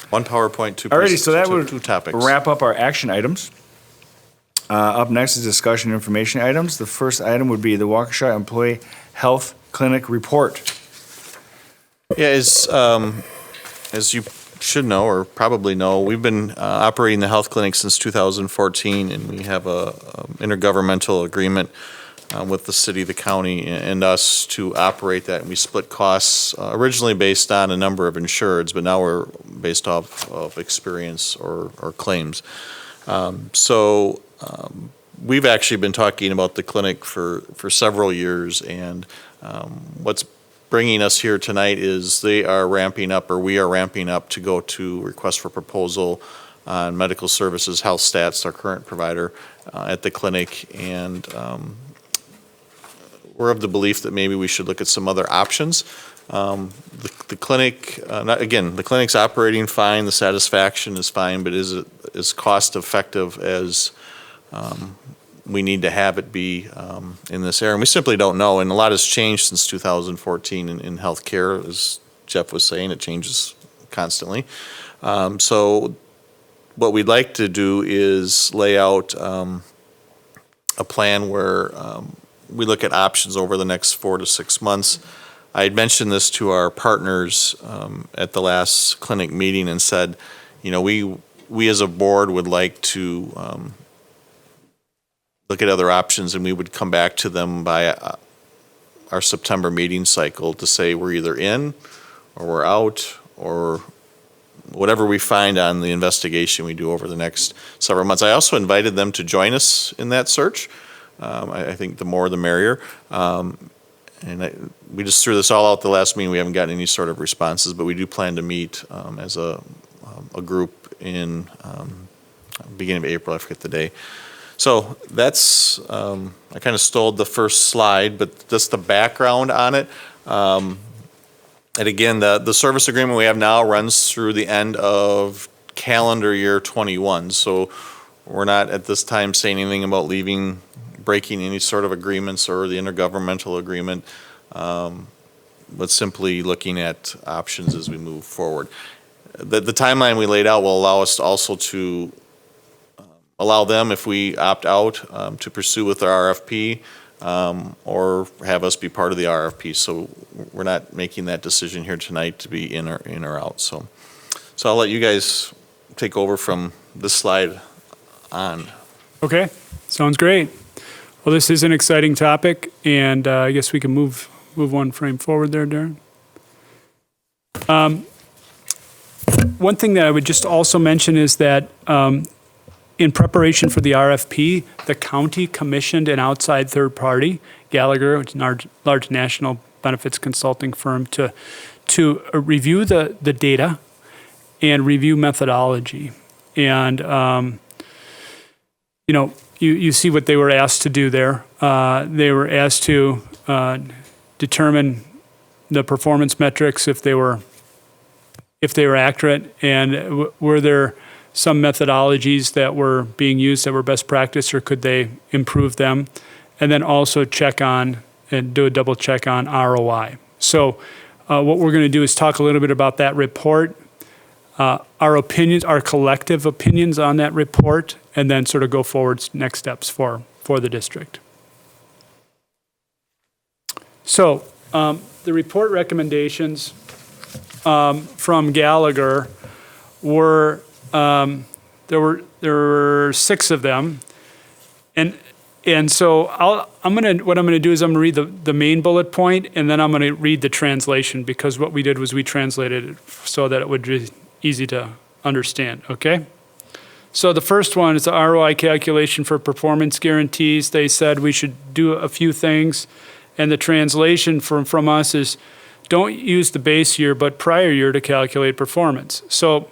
One PowerPoint, two Alrighty, so that would two topics. wrap up our action items. Up next is discussion information items. The first item would be the Waukesha Employee Health Clinic Report. Yeah, as you should know, or probably know, we've been operating the health clinic since 2014, and we have a intergovernmental agreement with the city, the county, and us to operate that. And we split costs originally based on a number of insureds, but now we're based off of experience or claims. We've actually been talking about the clinic for several years, and what's bringing us here tonight is they are ramping up, or we are ramping up to go to request for proposal on medical services, Health Stats, our current provider at the clinic, and we're of the belief that maybe we should look at some other options. The clinic, the clinic's operating fine, the satisfaction is fine, but is it as cost effective as we need to have it be in this area? And we simply don't know, and a lot has changed since 2014 in healthcare. As Jeff was saying, it changes constantly. So what we'd like to do is lay out a plan where we look at options over the next 4 to 6 months. I had mentioned this to our partners at the last clinic meeting and said, we as a board would like to look at other options, and we would come back to them by our September meeting cycle to say we're either in or we're out, or whatever we find on the investigation we do over the next several months. I also invited them to join us in that search. I think the more the merrier. We just threw this all out the last meeting. We haven't gotten any sort of responses, but we do plan to meet as a group in beginning of April. I forget the day. So that's, I kind of stole the first slide, but just the background on it. And again, the service agreement we have now runs through the end of calendar year 21. So we're not at this time saying anything about breaking any sort of agreements or the intergovernmental agreement, but simply looking at options as we move forward. The timeline we laid out will allow us also to allow them, if we opt out, to pursue with our RFP, or have us be part of the RFP. So we're not making that decision here tonight to be in or out. So I'll let you guys take over from this slide on. Okay, sounds great. Well, this is an exciting topic, and I guess we can move one frame forward there, Darren. One thing that I would just also mention is that in preparation for the RFP, the county commissioned an outside third party, Gallagher, which is a large national benefits consulting firm, to review the data and review methodology. And you see what they were asked to do there. They were asked to determine the performance metrics if they were accurate, and were there some methodologies that were being used that were best practice, or could they improve them? And then also check on and do a double check on ROI. So what we're going to do is talk a little bit about that report, our opinions, our collective opinions on that report, and then sort of go forward next steps for the district. So the report recommendations from Gallagher were, there were 6 of them, and so what I'm gonna do is I'm gonna read the main bullet point, and then I'm gonna read the translation, because what we did was we translated it so that it would be easy to understand. Okay. So the first one is the ROI calculation for performance guarantees. They said we should do a few things, and the translation from us is, don't use the base year but prior year to calculate performance. So,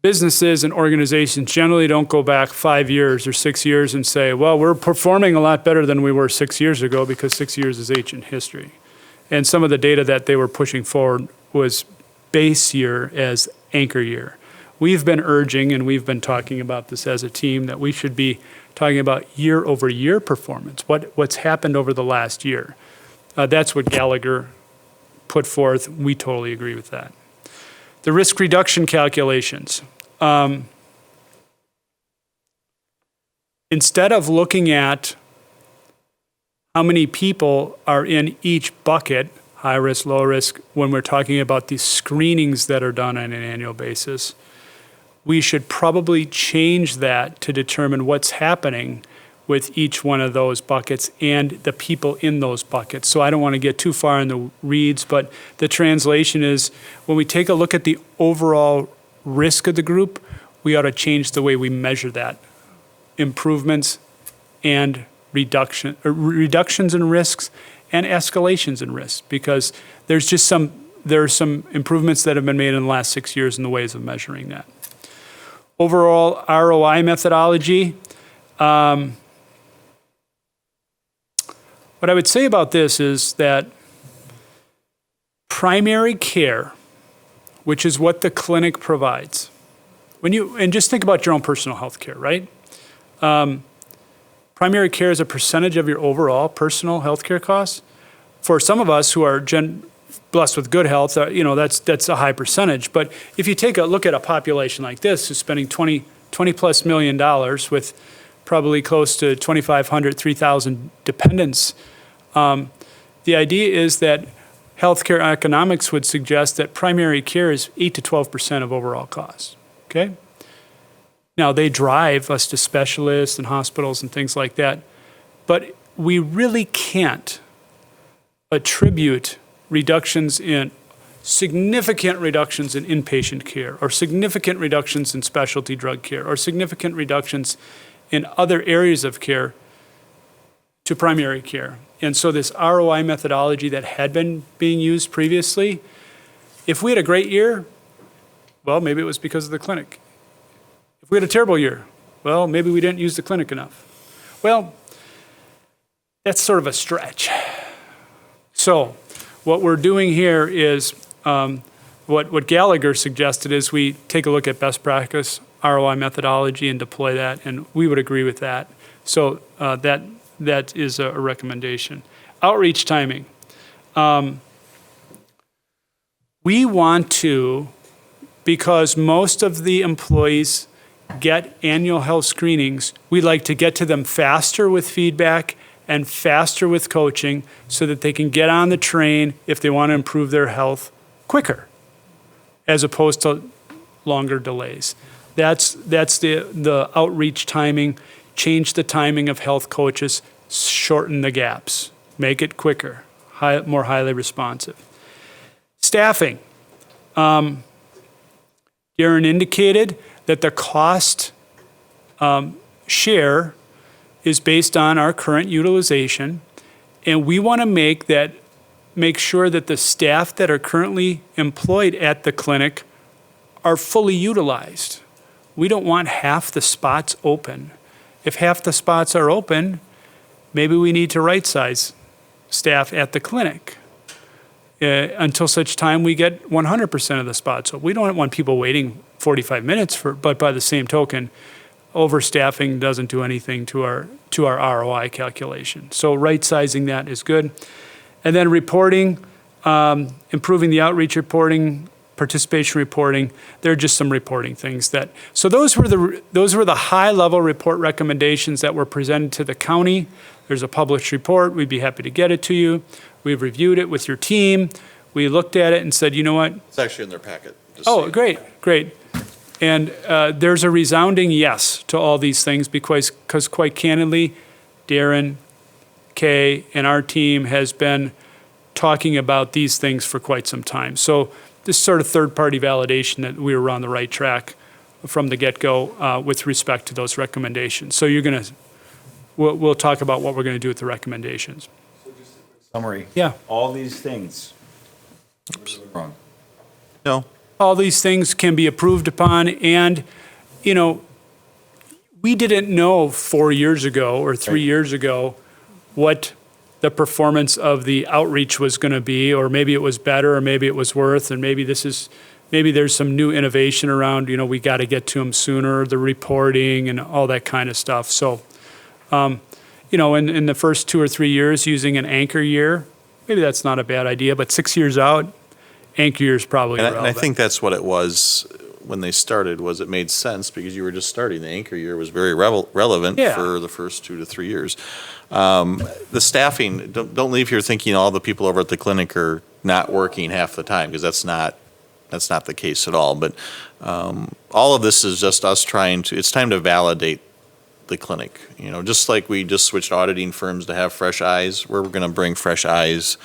businesses and organizations generally don't go back 5 years or 6 years and say, well, we're performing a lot better than we were 6 years ago, because 6 years is ancient history. And some of the data that they were pushing forward was base year as anchor year. We've been urging, and we've been talking about this as a team, that we should be talking about year over year performance, what's happened over the last year. That's what Gallagher put forth. We totally agree with that. The risk reduction calculations. Instead of looking at how many people are in each bucket, high risk, low risk, when we're talking about these screenings that are done on an annual basis, we should probably change that to determine what's happening with each one of those buckets and the people in those buckets. So I don't want to get too far in the weeds, but the translation is when we take a look at the overall risk of the group, we ought to change the way we measure that. Improvements and reductions in risks and escalations in risks, because there are some improvements that have been made in the last 6 years in the ways of measuring that. Overall ROI methodology, what I would say about this is that primary care, which is what the clinic provides, and just think about your own personal health care, right? Primary care is a percentage of your overall personal health care costs. For some of us who are blessed with good health, that's a high percentage. But if you take a look at a population like this who's spending $20+ million with probably close to 2,500, 3,000 dependents, the idea is that healthcare economics would suggest that primary care is 8 to 12% of overall costs, okay? Now, they drive us to specialists and hospitals and things like that, but we really can't attribute significant reductions in inpatient care, or significant reductions in specialty drug care, or significant reductions in other areas of care to primary care. And so this ROI methodology that had been being used previously, if we had a great year, well, maybe it was because of the clinic. If we had a terrible year, well, maybe we didn't use the clinic enough. Well, that's sort of a stretch. So what we're doing here is what Gallagher suggested is we take a look at best practice ROI methodology and deploy that, and we would agree with that. So that is a recommendation. Outreach timing. We want to, because most of the employees get annual health screenings, we like to get to them faster with feedback and faster with coaching so that they can get on the train if they want to improve their health quicker, as opposed to longer delays. That's the outreach timing. Change the timing of health coaches, shorten the gaps, make it quicker, more highly responsive. Staffing. Darren indicated that the cost share is based on our current utilization, and we want to make sure that the staff that are currently employed at the clinic are fully utilized. We don't want half the spots open. If half the spots are open, maybe we need to right-size staff at the clinic until such time we get 100% of the spots. So we don't want people waiting 45 minutes but by the same token, overstaffing doesn't do anything to our ROI calculation. So right-sizing that is good. And then reporting, improving the outreach reporting, participation reporting. There are just some reporting things so those were the high-level report recommendations that were presented to the county. There's a published report. We'd be happy to get it to you. We've reviewed it with your team. We looked at it and said, you know what? It's actually in their packet. Oh, great. And there's a resounding yes to all these things because quite candidly, Darren, Kay, and our team has been talking about these things for quite some time. So this sort of third-party validation that we were on the right track from the get-go with respect to those recommendations. So we'll talk about what we're going to do with the recommendations. So just a quick summary. Yeah. All these things. Wrong. No. All these things can be approved upon, and, we didn't know 4 years ago or 3 years ago what the performance of the outreach was going to be, or maybe it was better, or maybe it was worth, and maybe there's some new innovation around, we got to get to them sooner, the reporting and all that kind of stuff. So, in the first 2 or 3 years using an anchor year, maybe that's not a bad idea, but 6 years out, anchor year is probably relevant. And I think that's what it was when they started was it made sense because you were just starting. The anchor year was very relevant Yeah. for the first 2 to 3 years. The staffing, don't leave here thinking all the people over at the clinic are not working half the time, because that's not the case at all. But all of this is just us it's time to validate the clinic. You know, just like we just switched auditing firms to have fresh eyes, we're going to bring fresh eyes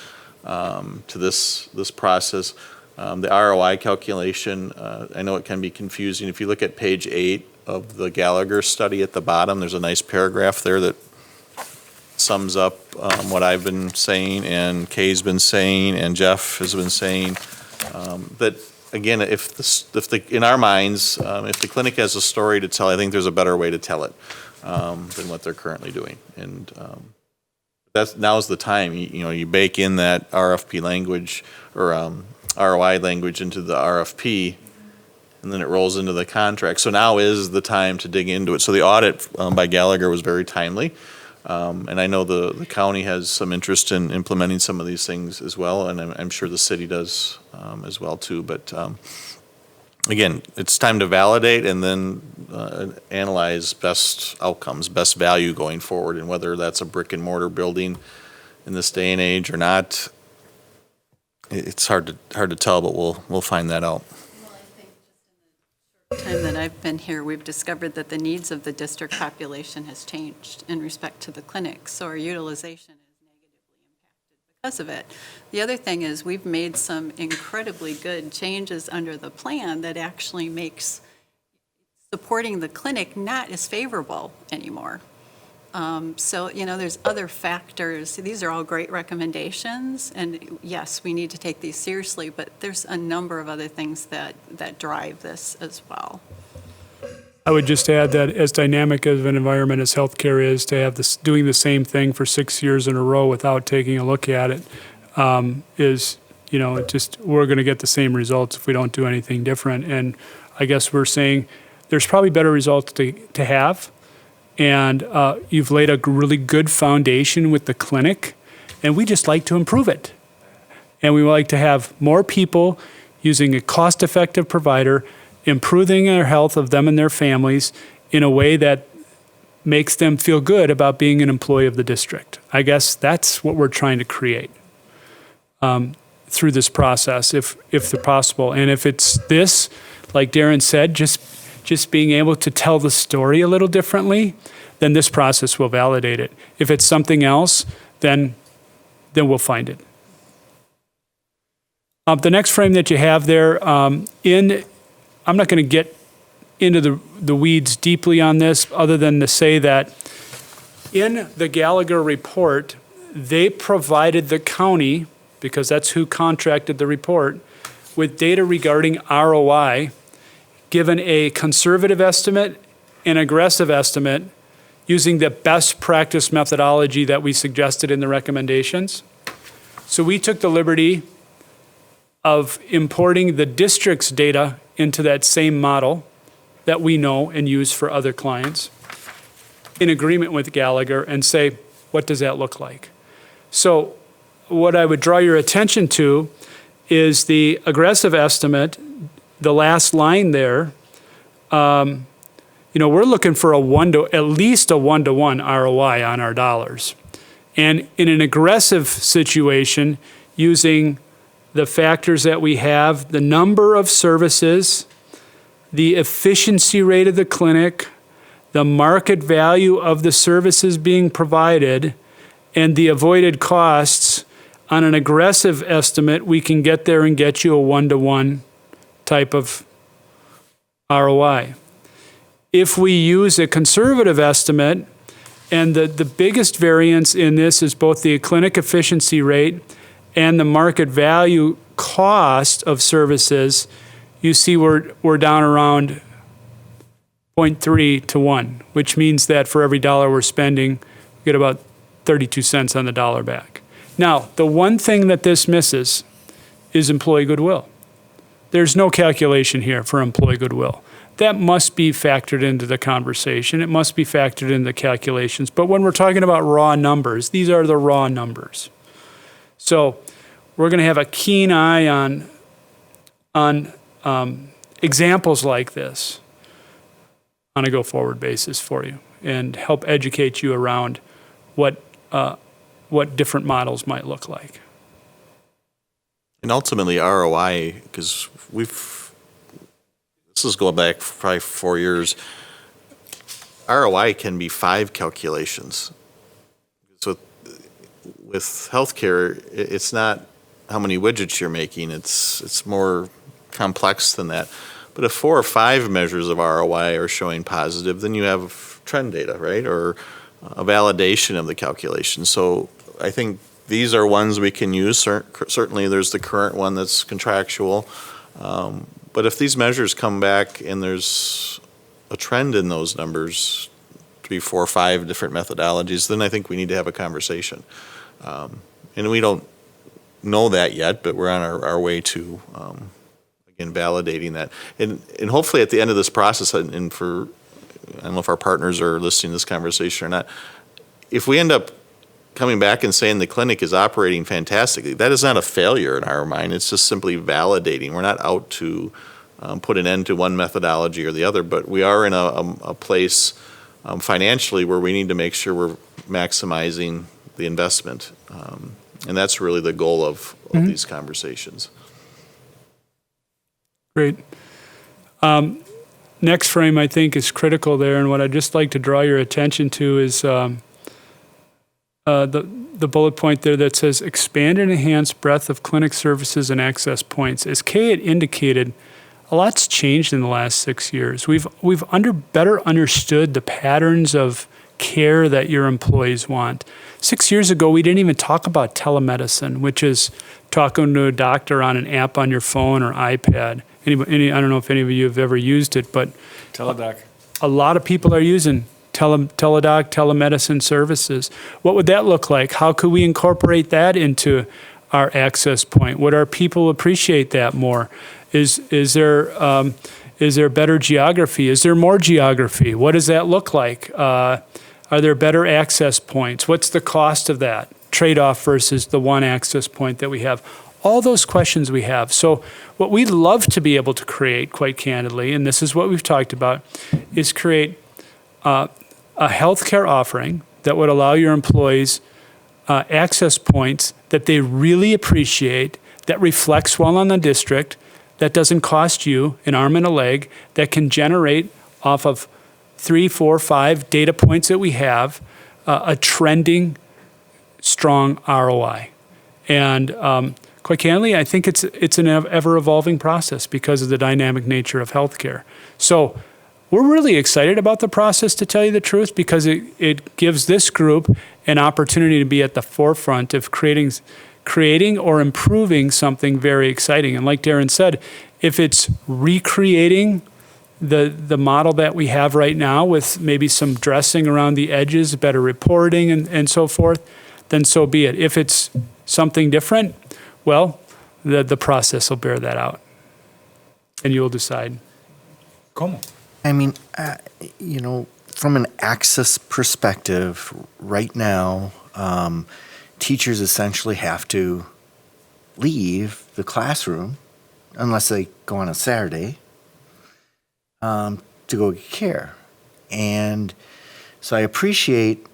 to this process. The ROI calculation, I know it can be confusing. If you look at page 8 of the Gallagher study at the bottom, there's a nice paragraph there that sums up what I've been saying and Kay's been saying and Jeff has been saying. That again, in our minds, if the clinic has a story to tell, I think there's a better way to tell it than what they're currently doing. And now's the time. You bake in that RFP language or ROI language into the RFP, and then it rolls into the contract. So now is the time to dig into it. So the audit by Gallagher was very timely. And I know the county has some interest in implementing some of these things as well, and I'm sure the city does as well too. But again, it's time to validate and then analyze best outcomes, best value going forward, and whether that's a brick and mortar building in this day and age or not. It's hard to tell, but we'll find that out. Time that I've been here, we've discovered that the needs of the district population has changed in respect to the clinics, so our utilization is negatively impacted because of it. The other thing is we've made some incredibly good changes under the plan that actually makes supporting the clinic not as favorable anymore. So, there's other factors. These are all great recommendations, and yes, we need to take these seriously, but there's a number of other things that drive this as well. I would just add that as dynamic of an environment as healthcare is, to have this doing the same thing for 6 years in a row without taking a look at it is, we're going to get the same results if we don't do anything different. And I guess we're saying there's probably better results to have. And you've laid a really good foundation with the clinic, and we just like to improve it. And we would like to have more people using a cost-effective provider, improving the health of them and their families in a way that makes them feel good about being an employee of the district. I guess that's what we're trying to create through this process, if possible. And if it's this, like Darren said, just being able to tell the story a little differently, then this process will validate it. If it's something else, then we'll find it. The next frame that you have there, I'm not going to get into the weeds deeply on this, other than to say that in the Gallagher report, they provided the county, because that's who contracted the report, with data regarding ROI, given a conservative estimate, an aggressive estimate, using the best practice methodology that we suggested in the recommendations. So we took the liberty of importing the district's data into that same model that we know and use for other clients in agreement with Gallagher and say, what does that look like? So what I would draw your attention to is the aggressive estimate, the last line there. We're looking for at least a 1-to-1 ROI on our dollars. And in an aggressive situation, using the factors that we have, the number of services, the efficiency rate of the clinic, the market value of the services being provided, and the avoided costs, on an aggressive estimate, we can get there and get you a 1-to-1 type of ROI. If we use a conservative estimate, and the biggest variance in this is both the clinic efficiency rate and the market value cost of services, you see we're down around 0.3 to 1, which means that for every dollar we're spending, we get about 32 cents on the dollar back. Now, the one thing that this misses is employee goodwill. There's no calculation here for employee goodwill. That must be factored into the conversation. It must be factored into the calculations. But when we're talking about raw numbers, these are the raw numbers. So we're going to have a keen eye on examples like this on a go-forward basis for you and help educate you around what different models might look like. And ultimately ROI, because this is going back probably 4 years, ROI can be 5 calculations. So with healthcare, it's not how many widgets you're making, it's more complex than that. But if 4 or 5 measures of ROI are showing positive, then you have trend data, right? Or a validation of the calculation. So I think these are ones we can use. Certainly there's the current one that's contractual. But if these measures come back and there's a trend in those numbers, 3, 4, 5 different methodologies, then I think we need to have a conversation. And we don't know that yet, but we're on our way to, again, validating that. And hopefully at the end of this process, and for, I don't know if our partners are listening to this conversation or not, if we end up coming back and saying the clinic is operating fantastically, that is not a failure in our mind. It's just simply validating. We're not out to put an end to one methodology or the other, but we are in a place financially where we need to make sure we're maximizing the investment. And that's really the goal of these conversations. Great. Next frame, I think, is critical there, and what I'd just like to draw your attention to is the bullet point there that says expand and enhance breadth of clinic services and access points. As Kay had indicated, a lot's changed in the last 6 years. We've better understood the patterns of care that your employees want. 6 years ago, we didn't even talk about telemedicine, which is talking to a doctor on an app on your phone or iPad. I don't know if any of you have ever used it, but Teledoc. a lot of people are using teledoc, telemedicine services. What would that look like? How could we incorporate that into our access point? Would our people appreciate that more? Is there better geography? Is there more geography? What does that look like? Are there better access points? What's the cost of that? Trade-off versus the one access point that we have. All those questions we have. So what we'd love to be able to create, quite candidly, and this is what we've talked about, is create a healthcare offering that would allow your employees access points that they really appreciate, that reflects well on the district, that doesn't cost you an arm and a leg, that can generate off of 3, 4, 5 data points that we have, a trending, strong ROI. And quite candidly, I think it's an ever-evolving process because of the dynamic nature of healthcare. So we're really excited about the process, to tell you the truth, because it gives this group an opportunity to be at the forefront of creating or improving something very exciting. And like Darren said, if it's recreating the model that we have right now with maybe some dressing around the edges, better reporting and so forth, then so be it. If it's something different, well, the process will bear that out. And you'll decide. Como? I mean, from an access perspective, right now, teachers essentially have to leave the classroom, unless they go on a Saturday, to go get care. And so I appreciate,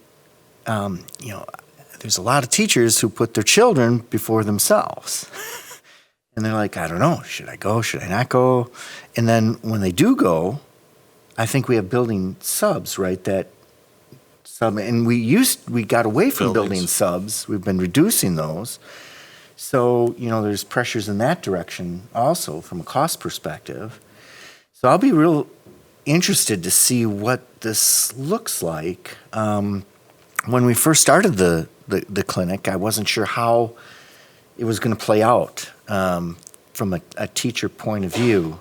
there's a lot of teachers who put their children before themselves. And they're like, I don't know, should I go, should I not go? And then when they do go, I think we have building subs, right? And we got away from building subs. We've been reducing those. So, there's pressures in that direction also from a cost perspective. So I'll be real interested to see what this looks like. When we first started the clinic, I wasn't sure how it was going to play out from a teacher point of view.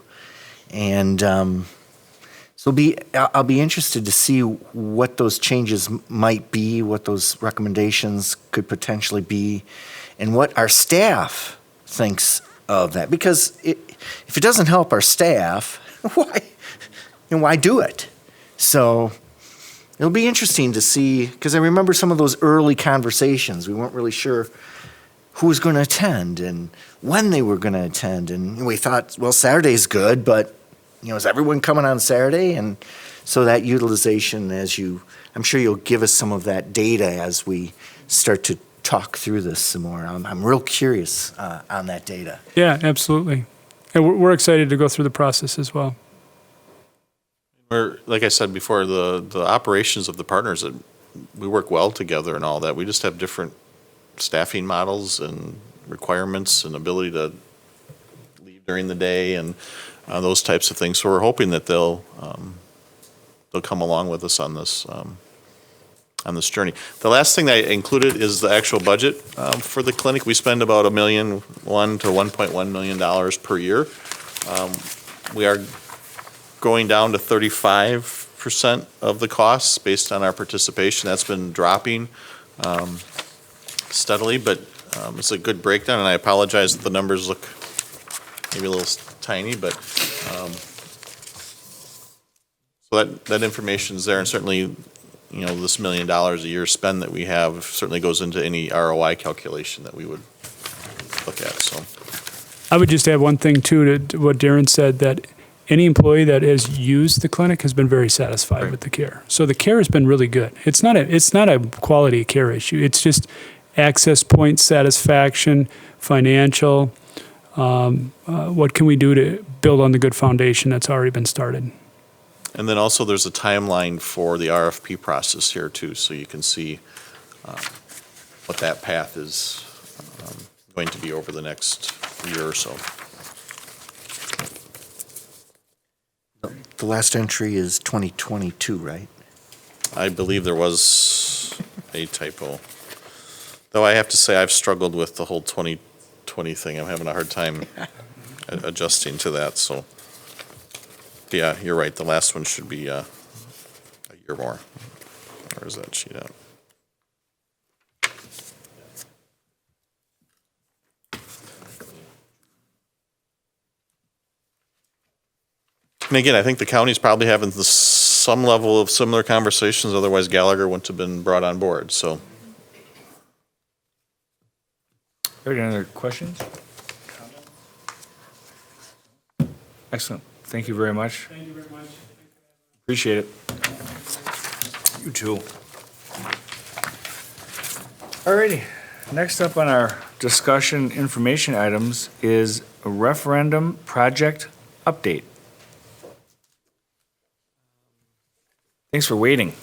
And so I'll be interested to see what those changes might be, what those recommendations could potentially be, and what our staff thinks of that. Because if it doesn't help our staff, why do it? So it'll be interesting to see, because I remember some of those early conversations. We weren't really sure who was going to attend and when they were going to attend. And we thought, well, Saturday's good, but is everyone coming on Saturday? And so that utilization, I'm sure you'll give us some of that data as we start to talk through this some more. I'm real curious on that data. Yeah, absolutely. And we're excited to go through the process as well. Like I said before, the operations of the partners, we work well together and all that. We just have different staffing models and requirements and ability to leave during the day and those types of things. So we're hoping that they'll come along with us on this journey. The last thing I included is the actual budget for the clinic. We spend about $1 million to $1.1 million per year. We are going down to 35% of the costs based on our participation. That's been dropping steadily, but it's a good breakdown, and I apologize that the numbers look maybe a little tiny, but so that information's there, and certainly, this $1 million a year spend that we have certainly goes into any ROI calculation that we would look at, so. I would just add one thing, too, to what Darren said, that any employee that has used the clinic has been very satisfied with the care. So the care has been really good. It's not a quality of care issue. It's just access point satisfaction, financial. What can we do to build on the good foundation that's already been started? And then also there's a timeline for the RFP process here too, so you can see what that path is going to be over the next year or so. The last entry is 2022, right? I believe there was a typo. Though I have to say I've struggled with the whole 2020 thing. I'm having a hard time adjusting to that, so. Yeah, you're right. The last one should be a year more. Where is that sheet out? And again, I think the county's probably having some level of similar conversations, otherwise Gallagher wouldn't have been brought on board, so. Any other questions? Excellent. Thank you very much. Thank you very much. Appreciate it. You too. Alrighty. Next up on our discussion information items is a referendum project update. Thanks for waiting.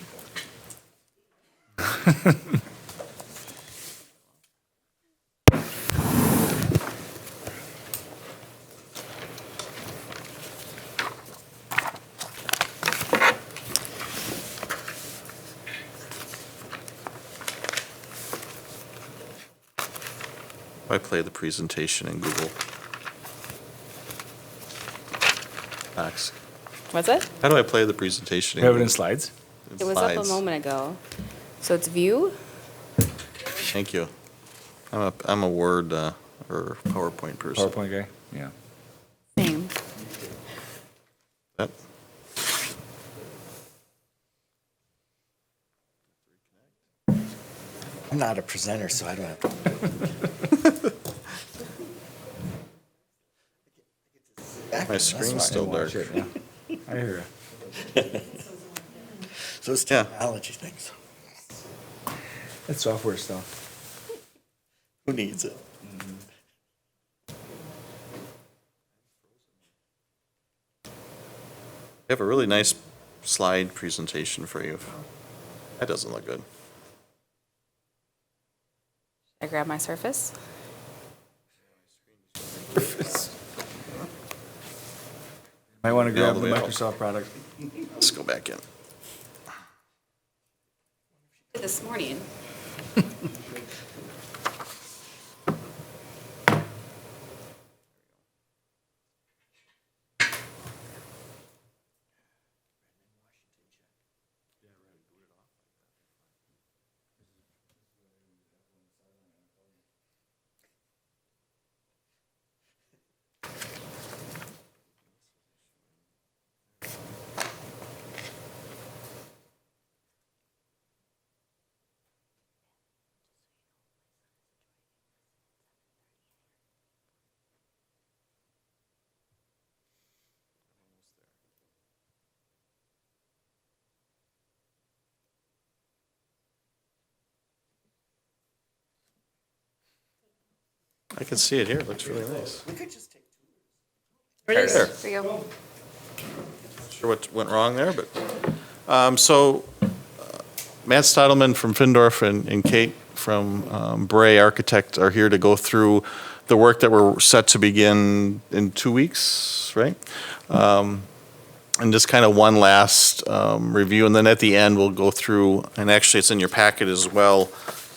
I play the presentation in Google Docs. What's it? How do I play the presentation? You have it in slides? It was up a moment ago. So it's view? Thank you. I'm a Word or PowerPoint person. PowerPoint guy? Yeah. Same. That- I'm not a presenter, so I don't have to. My screen's still dark. I hear So it's Yeah. technology things. you. It's software stuff. Who needs it? I have a really nice slide presentation for you. That doesn't look good. I grab my Surface. Might want to Yeah, grab the the way out. Microsoft product. Let's go back in. This morning. I can see it here. It looks really nice. There it is. There. There you go. Sure what went wrong there, but, Matt Stottleman from Findorf and Kate from Bray Architect are here to go through the work that we're set to begin in 2 weeks, right? And just kind of one last review, and then at the end, we'll go through, and actually it's in your packet as well,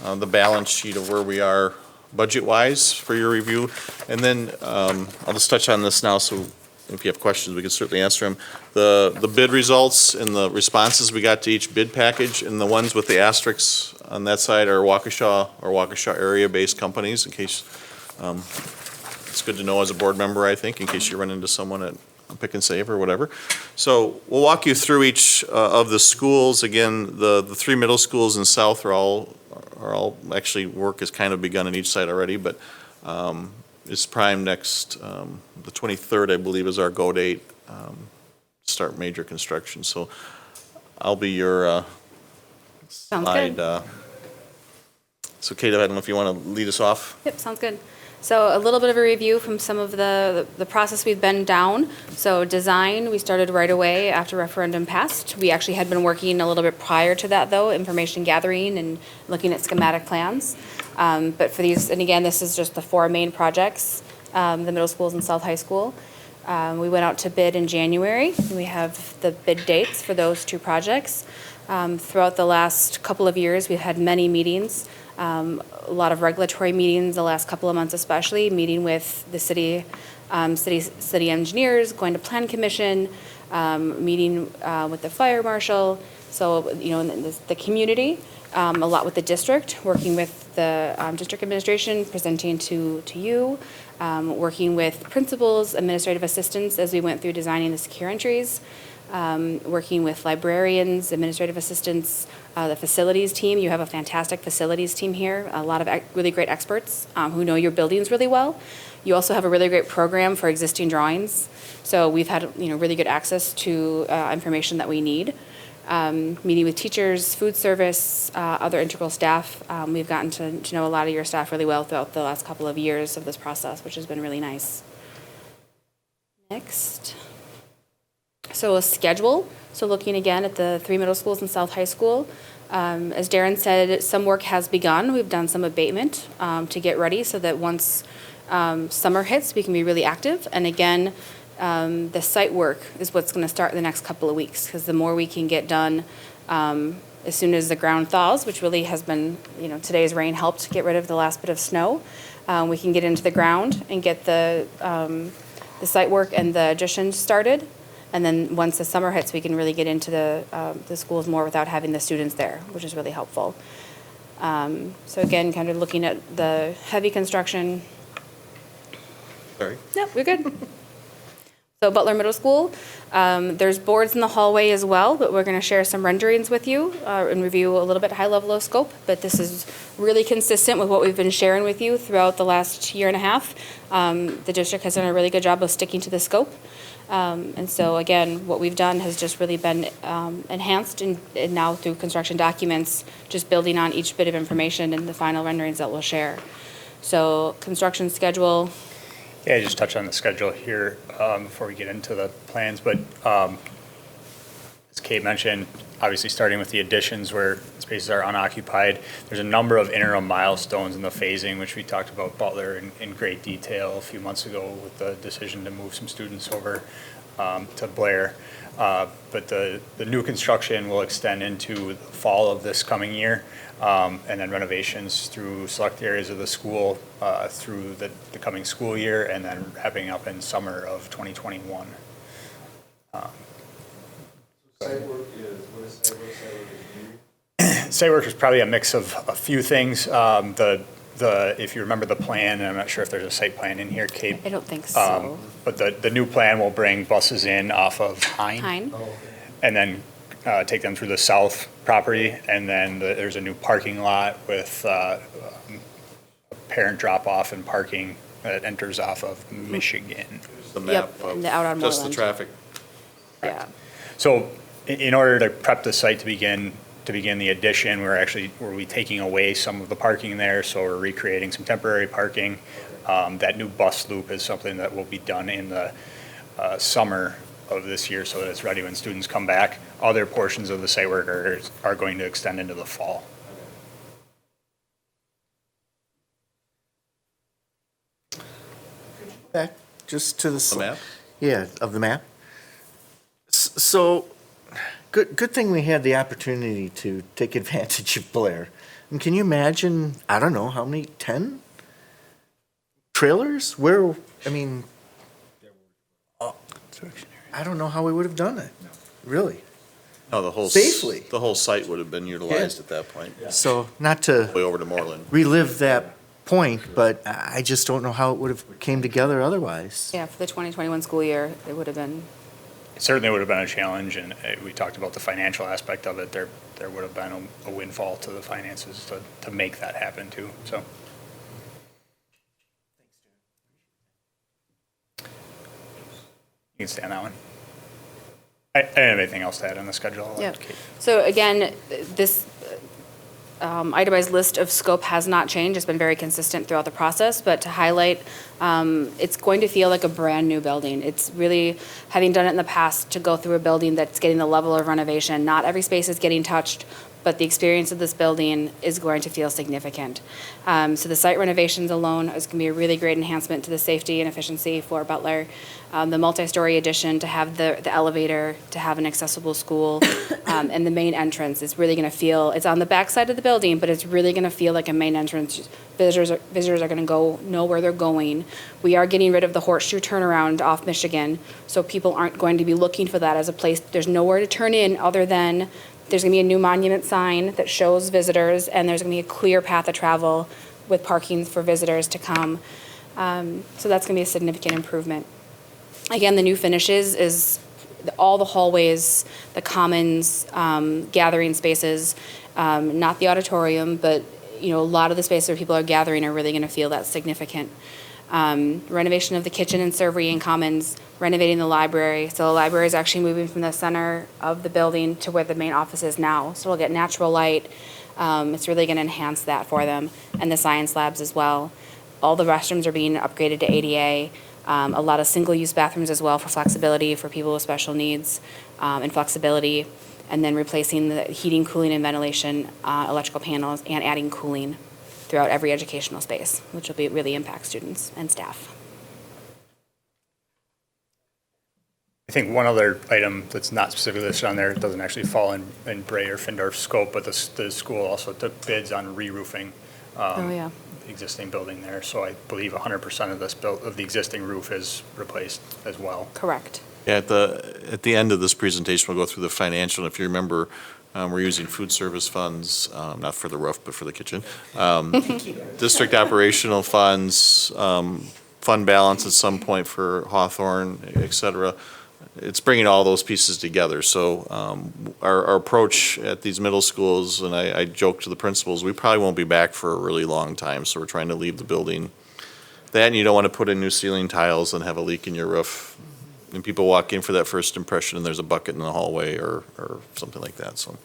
the balance sheet of where we are budget-wise for your review. And then I'll just touch on this now, so if you have questions, we can certainly answer them. The bid results and the responses we got to each bid package, and the ones with the asterisks on that side are Waukesha or Waukesha area-based companies, in case, it's good to know as a board member, I think, in case you run into someone at Pick and Save or whatever. So we'll walk you through each of the schools. Again, the three middle schools in South are all actually, work has kind of begun on each side already, but it's prime next, the 23rd, I believe, is our go date, start major construction. So I'll be your Sounds slide. good. So Kate, I don't know if you want to lead us off? Yep, sounds good. So a little bit of a review from some of the process we've been down. So design, we started right away after referendum passed. We actually had been working a little bit prior to that, though, information gathering and looking at schematic plans. But for these, and again, this is just the four main projects, the middle schools and South High School. We went out to bid in January. We have the bid dates for those two projects. Throughout the last couple of years, we've had many meetings. A lot of regulatory meetings the last couple of months, especially meeting with the city engineers, going to plan commission, meeting with the fire marshal. So, you know, in the community, a lot with the district, working with the district administration, presenting to you, working with principals, administrative assistants as we went through designing the secure entries. Working with librarians, administrative assistants, the facilities team. You have a fantastic facilities team here, a lot of really great experts who know your buildings really well. You also have a really great program for existing drawings. So we've had, you know, really good access to information that we need. Meeting with teachers, food service, other integral staff. We've gotten to know a lot of your staff really well throughout the last couple of years of this process, which has been really nice. Next. So a schedule, so looking again at the three middle schools and South High School. As Darren said, some work has begun. We've done some abatement to get ready so that once summer hits, we can be really active. And again, the site work is what's going to start in the next couple of weeks, because the more we can get done as soon as the ground thaws, which really has been, you know, today's rain helped get rid of the last bit of snow. We can get into the ground and get the site work and the additions started. And then once the summer hits, we can really get into the schools more without having the students there, which is really helpful. So again, kind of looking at the heavy construction. Sorry. No, we're good. So Butler Middle School, there's boards in the hallway as well, but we're going to share some renderings with you and review a little bit high level of scope. But this is really consistent with what we've been sharing with you throughout the last year and a half. The district has done a really good job of sticking to the scope. And so again, what we've done has just really been enhanced and now through construction documents, just building on each bit of information in the final renderings that we'll share. So construction schedule. Yeah, just touch on the schedule here before we get into the plans, but as Kate mentioned, obviously starting with the additions where spaces are unoccupied, there's a number of interim milestones in the phasing, which we talked about Butler in great detail a few months ago with the decision to move some students over to Blair. But the new construction will extend into the fall of this coming year, and then renovations through select areas of the school through the coming school year, and then wrapping up in summer of 2021. Site work is probably a mix of a few things. If you remember the plan, and I'm not sure if there's a site plan in here, Kate. I don't think so. But the new plan will bring buses in off of Hine. And then take them through the south property. And then there's a new parking lot with parent drop-off and parking that enters off of Michigan. The map and out on just the Moreland. traffic. Yeah. So in order to prep the site to begin to begin the addition, we'll be taking away some of the parking there, so we're recreating some temporary parking. That new bus loop is something that will be done in the summer of this year, so that it's ready when students come back. Other portions of the site work are going to extend into the fall. Back just to the The map? Yeah, of the map. So, good thing we had the opportunity to take advantage of Blair. And can you imagine, I don't know, how many, 10 trailers? I mean, I don't know how we would have done it, really. No, the whole. Safely. The whole site would have been utilized Yeah. at that point. So, not to Way over to Moreland. relive that point, but I just don't know how it would have came together otherwise. Yeah, for the 2021 school year, it would have been, It certainly would have been a challenge, and we talked about the financial aspect of it. There would have been a windfall to the finances to make that happen too, so. You can stay on that one. I didn't have anything else to add on the schedule. I'll let yeah. Kate- So again, this itemized list of scope has not changed. It's been very consistent throughout the process, but to highlight, it's going to feel like a brand-new building. It's really, having done it in the past, to go through a building that's getting the level of renovation. Not every space is getting touched, but the experience of this building is going to feel significant. So the site renovations alone is going to be a really great enhancement to the safety and efficiency for Butler. The multi-story addition, to have the elevator, to have an accessible school, and the main entrance is really going to feel, it's on the back side of the building, but it's really going to feel like a main entrance. Visitors are going to know where they're going. We are getting rid of the horseshoe turnaround off Michigan, so people aren't going to be looking for that as a place. There's nowhere to turn in other than there's going to be a new monument sign that shows visitors, and there's going to be a clear path of travel with parking for visitors to come. So that's going to be a significant improvement. Again, the new finishes is all the hallways, the commons, gathering spaces, not the auditorium, but a lot of the spaces where people are gathering are really going to feel that significant. Renovation of the kitchen and servery and commons, renovating the library. So the library is actually moving from the center of the building to where the main office is now. So we'll get natural light. It's really going to enhance that for them. And the science labs as well. All the restrooms are being upgraded to ADA. A lot of single-use bathrooms as well for flexibility for people with special needs and flexibility. And then replacing the heating, cooling, and ventilation electrical panels and adding cooling throughout every educational space, which will really impact students and staff. I think one other item that's not specifically listed on there, it doesn't actually fall in Bray or Findorf's scope, but the school also took bids on re-roofing the existing building there. So I believe 100% of the existing roof is replaced as well. Correct. Yeah, at the end of this presentation, we'll go through the financial. And if you remember, we're using food service funds, not for the roof, but for the kitchen. District operational funds, fund balance at some point for Hawthorne, et cetera. It's bringing all those pieces together. So our approach at these middle schools, and I joke to the principals, we probably won't be back for a really long time. So we're trying to leave the building. That, and you don't want to put in new ceiling tiles and have a leak in your roof. And people walk in for that first impression and there's a bucket in the hallway or something like that, so.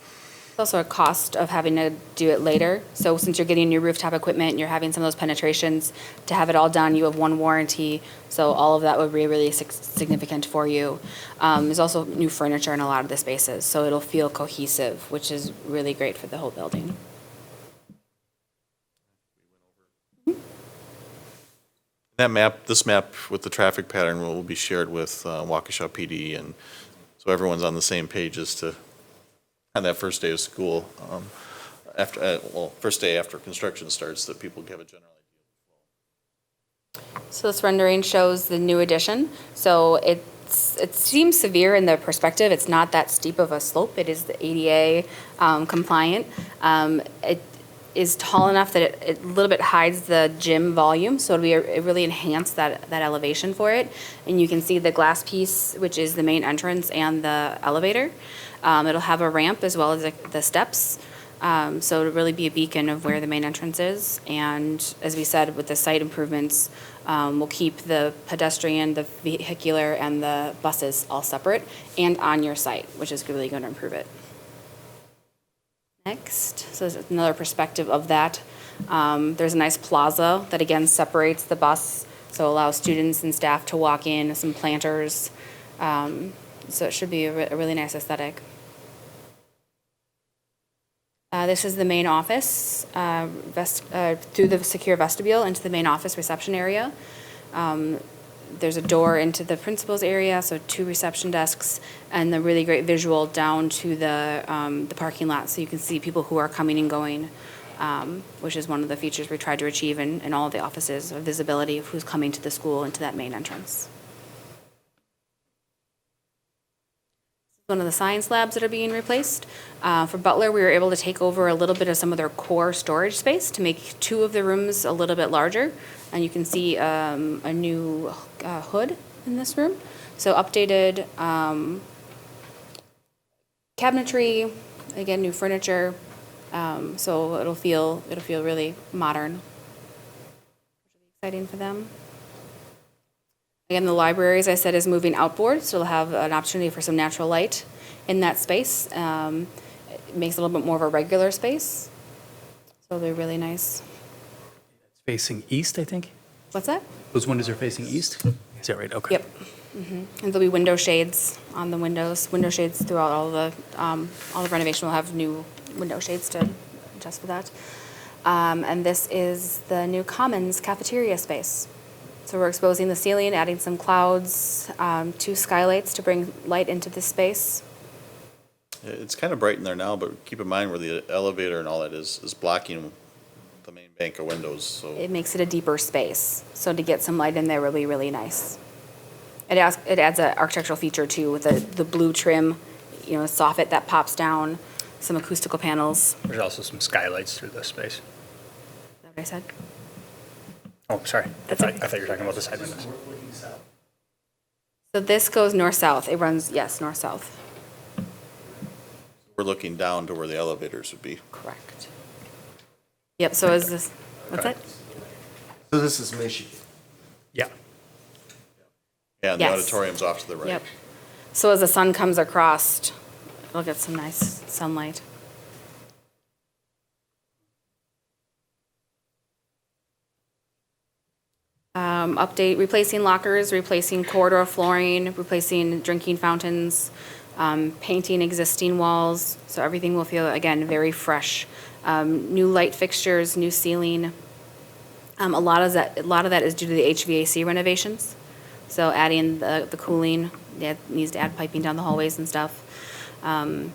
It's also a cost of having to do it later. So since you're getting your rooftop equipment and you're having some of those penetrations, to have it all done, you have one warranty. So all of that would be really significant for you. There's also new furniture in a lot of the spaces, so it'll feel cohesive, which is really great for the whole building. This map with the traffic pattern will be shared with Waukesha PD, and so everyone's on the same page as to, on that first day of school, first day after construction starts, that people have a general idea. So this rendering shows the new addition. So it seems severe in the perspective. It's not that steep of a slope. It is the ADA compliant. It is tall enough that it a little bit hides the gym volume, so it really enhanced that elevation for it. And you can see the glass piece, which is the main entrance and the elevator. It'll have a ramp as well as the steps. So it'll really be a beacon of where the main entrance is. And as we said, with the site improvements, we'll keep the pedestrian, the vehicular, and the buses all separate and on your site, which is really going to improve it. Next, so there's another perspective of that. There's a nice plaza that again separates the bus, so allows students and staff to walk in, some planters. So it should be a really nice aesthetic. This is the main office, through the secure vestibule into the main office reception area. There's a door into the principal's area, so 2 reception desks, and the really great visual down to the parking lot, so you can see people who are coming and going, which is one of the features we tried to achieve in all of the offices, of visibility of who's coming to the school into that main entrance. One of the science labs that are being replaced. For Butler, we were able to take over a little bit of some of their core storage space to make 2 of the rooms a little bit larger. And you can see a new hood in this room. So updated cabinetry, again, new furniture. So it'll feel really modern. Exciting for them. Again, the library, as I said, is moving outboard, so they'll have an opportunity for some natural light in that space. It makes it a little bit more of a regular space, so they're really nice. It's facing east, I think? What's that? Those windows are facing east? Is that right? Okay. Yep. And there'll be window shades on the windows, window shades throughout all the renovation. Will have new window shades to adjust for that. And this is the new Commons cafeteria space. So we're exposing the ceiling, adding some clouds, 2 skylights to bring light into this space. It's kind of bright in there now, but keep in mind where the elevator and all that is blocking the main bank of windows, so. It makes it a deeper space. So to get some light in there will be really nice. It adds an architectural feature too, with the blue trim, a soffit that pops down, some acoustical panels. Is There's also some skylights through this space. that what I said? Oh, sorry. I That's thought okay. you were talking about the side windows. So this goes north-south. It runs, yes, north-south. We're looking down to where the elevators would be. Correct. Yep, so is this, what's that? So this is Michigan. Yeah. Yeah, and the Yes. auditorium's off to the right. Yep. So as the sun comes across, it'll get some nice sunlight. Update, replacing lockers, replacing corridor flooring, replacing drinking fountains, painting existing walls, so everything will feel, again, very fresh. New light fixtures, new ceiling. A lot of that is due to the HVAC renovations. So adding the cooling, it needs to add piping down the hallways and stuff. We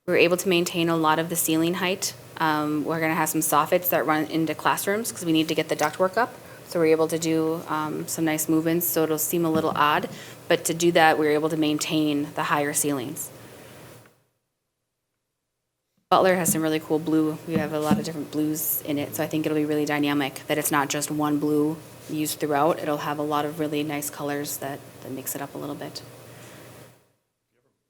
were able to maintain a lot of the ceiling height. We're gonna have some soffits that run into classrooms because we need to get the ductwork up. So we're able to do some nice movements, so it'll seem a little odd, but to do that, we were able to maintain the higher ceilings. Butler has some really cool blue. We have a lot of different blues in it, so I think it'll be really dynamic, that it's not just one blue used throughout. It'll have a lot of really nice colors that mix it up a little bit.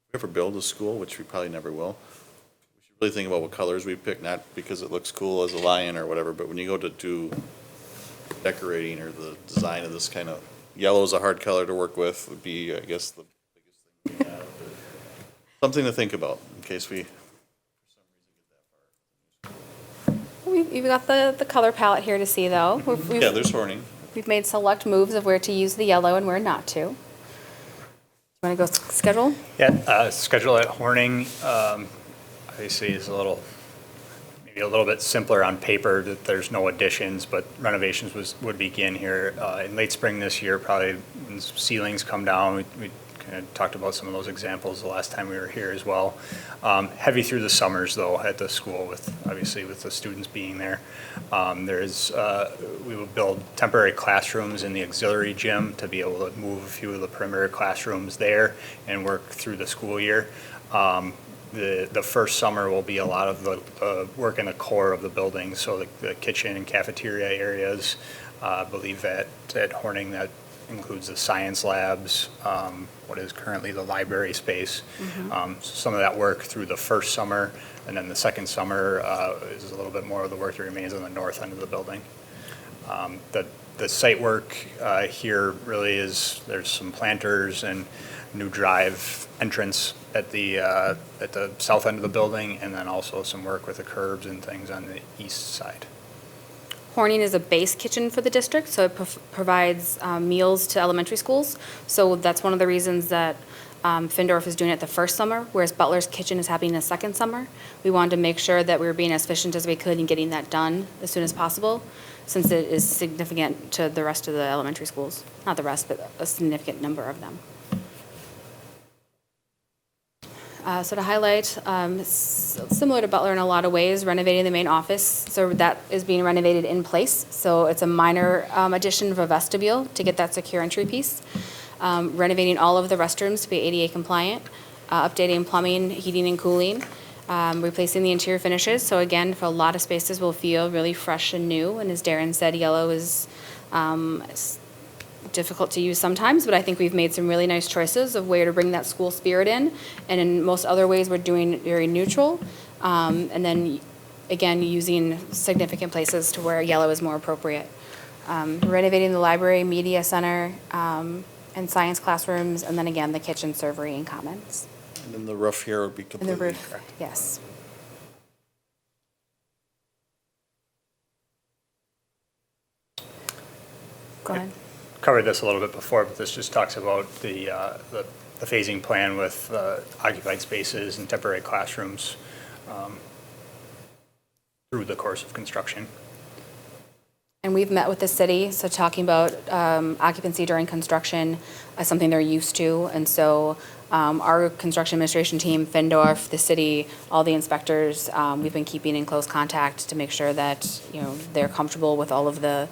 If we ever build a school, which we probably never will, we should really think about what colors we pick, not because it looks cool as a lion or whatever, but when you go to do decorating or the design of this kind of, yellow is a hard color to work with, would be, I guess, the biggest thing we have. Something to think about in case we, for some reason, get that far. We've got the color palette here to see, though. Yeah, there's Horning. We've made select moves of where to use the yellow and where not to. You want to go schedule? Yeah, schedule at Horning, obviously is maybe a little bit simpler on paper, that there's no additions, but renovations would begin here in late spring this year, probably when ceilings come down. We kind of talked about some of those examples the last time we were here as well. Heavy through the summers though at the school, obviously with the students being there. We will build temporary classrooms in the auxiliary gym to be able to move a few of the perimeter classrooms there and work through the school year. The first summer will be a lot of the work in the core of the building, so the kitchen and cafeteria areas. I believe at Horning that includes the science labs, what is currently the library space. Some of that work through the first summer, and then the second summer is a little bit more of the work that remains on the north end of the building. The site work here really is, there's some planters and new drive entrance at the south end of the building, and then also some work with the curbs and things on the east side. Horning is a base kitchen for the district, so it provides meals to elementary schools. So that's one of the reasons that Findorff is doing it the first summer, whereas Butler's Kitchen is happening the second summer. We wanted to make sure that we were being as efficient as we could in getting that done as soon as possible, since it is significant to the rest of the elementary schools. Not the rest, but a significant number of them. So to highlight, it's similar to Butler in a lot of ways, renovating the main office. So that is being renovated in place. So it's a minor addition of a vestibule to get that secure entry piece. Renovating all of the restrooms to be ADA compliant, updating plumbing, heating and cooling, replacing the interior finishes. So again, for a lot of spaces will feel really fresh and new. And as Darren said, yellow is difficult to use sometimes, but I think we've made some really nice choices of where to bring that school spirit in. And in most other ways, we're doing very neutral. And then again, using significant places to where yellow is more appropriate. Renovating the library, media center, and science classrooms, and then again, the kitchen, servery, and commons. And then the roof here would be And the completely roof, correct. yes. Go ahead. Covered this a little bit before, but this just talks about the phasing plan with occupied spaces and temporary classrooms through the course of construction. And we've met with the city, so talking about occupancy during construction is something they're used to. And so our construction administration team, Findorff, the city, all the inspectors, we've been keeping in close contact to make sure that, you know, they're comfortable with all of the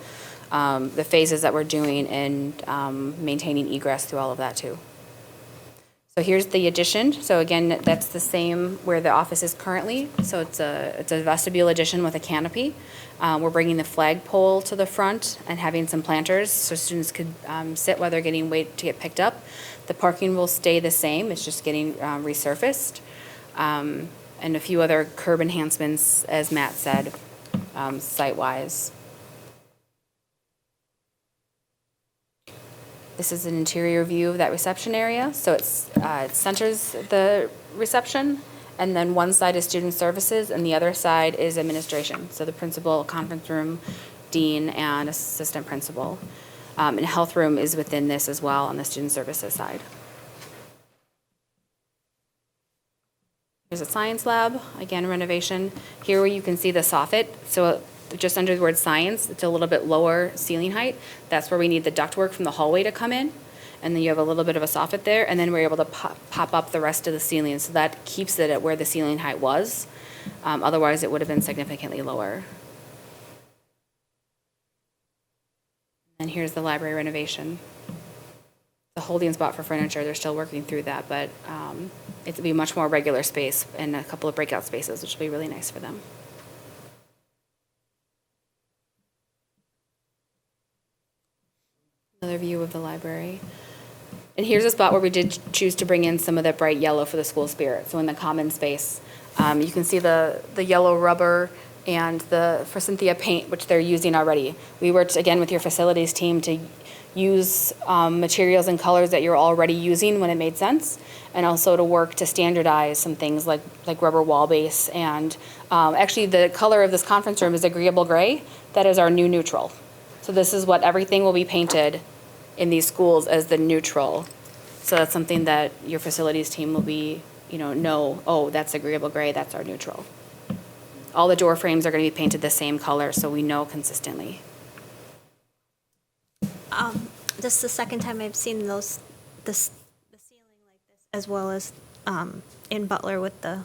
phases that we're doing and maintaining egress through all of that too. So here's the addition. So again, that's the same where the office is currently. So it's a vestibule addition with a canopy. We're bringing the flagpole to the front and having some planters so students could sit while they're getting wait to get picked up. The parking will stay the same. It's just getting resurfaced. And a few other curb enhancements, as Matt said, site-wise. This is an interior view of that reception area. So it centers the reception, and then one side is student services, and the other side is administration. So the principal, conference room, dean, and assistant principal. And health room is within this as well on the student services side. Here's a science lab, again, renovation. Here where you can see the soffit. So just under the word science, it's a little bit lower ceiling height. That's where we need the ductwork from the hallway to come in. And then you have a little bit of a soffit there, and then we're able to pop up the rest of the ceiling. So that keeps it at where the ceiling height was. Otherwise, it would have been significantly lower. And here's the library renovation. The holding spot for furniture, they're still working through that, but it'll be much more regular space and a couple of breakout spaces, which will be really nice for them. Another view of the library. And here's a spot where we did choose to bring in some of that bright yellow for the school spirit. So in the common space, you can see the yellow rubber and the Cynthia paint, which they're using already. We worked, again, with your facilities team to use materials and colors that you're already using when it made sense, and also to work to standardize some things like rubber wall base. And actually, the color of this conference room is agreeable gray. That is our new neutral. So this is what everything will be painted in these schools as the neutral. So that's something that your facilities team will be, know, oh, that's agreeable gray, that's our neutral. All the door frames are going to be painted the same color, so we know consistently. This is the second time I've seen the ceiling like this, as well as in Butler with the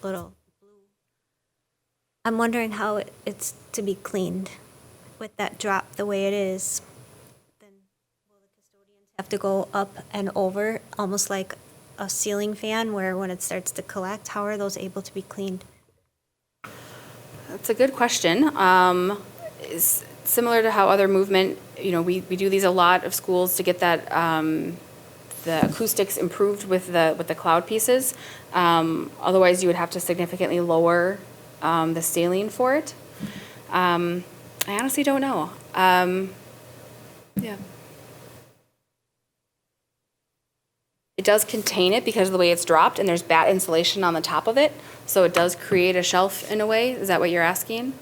little blue. I'm wondering how it's to be cleaned with that drop the way it is. Then will the custodians have to go up and over, almost like a ceiling fan, where when it starts to collect, how are those able to be cleaned? That's a good question. It's similar to how other movement, we do these a lot of schools to get that the acoustics improved with the cloud pieces. Otherwise, you would have to significantly lower the ceiling for it. I honestly don't know. Yeah. It does contain it because of the way it's dropped, and there's bat insulation on the top of it, so it does create a shelf in a way. Is that what you're asking?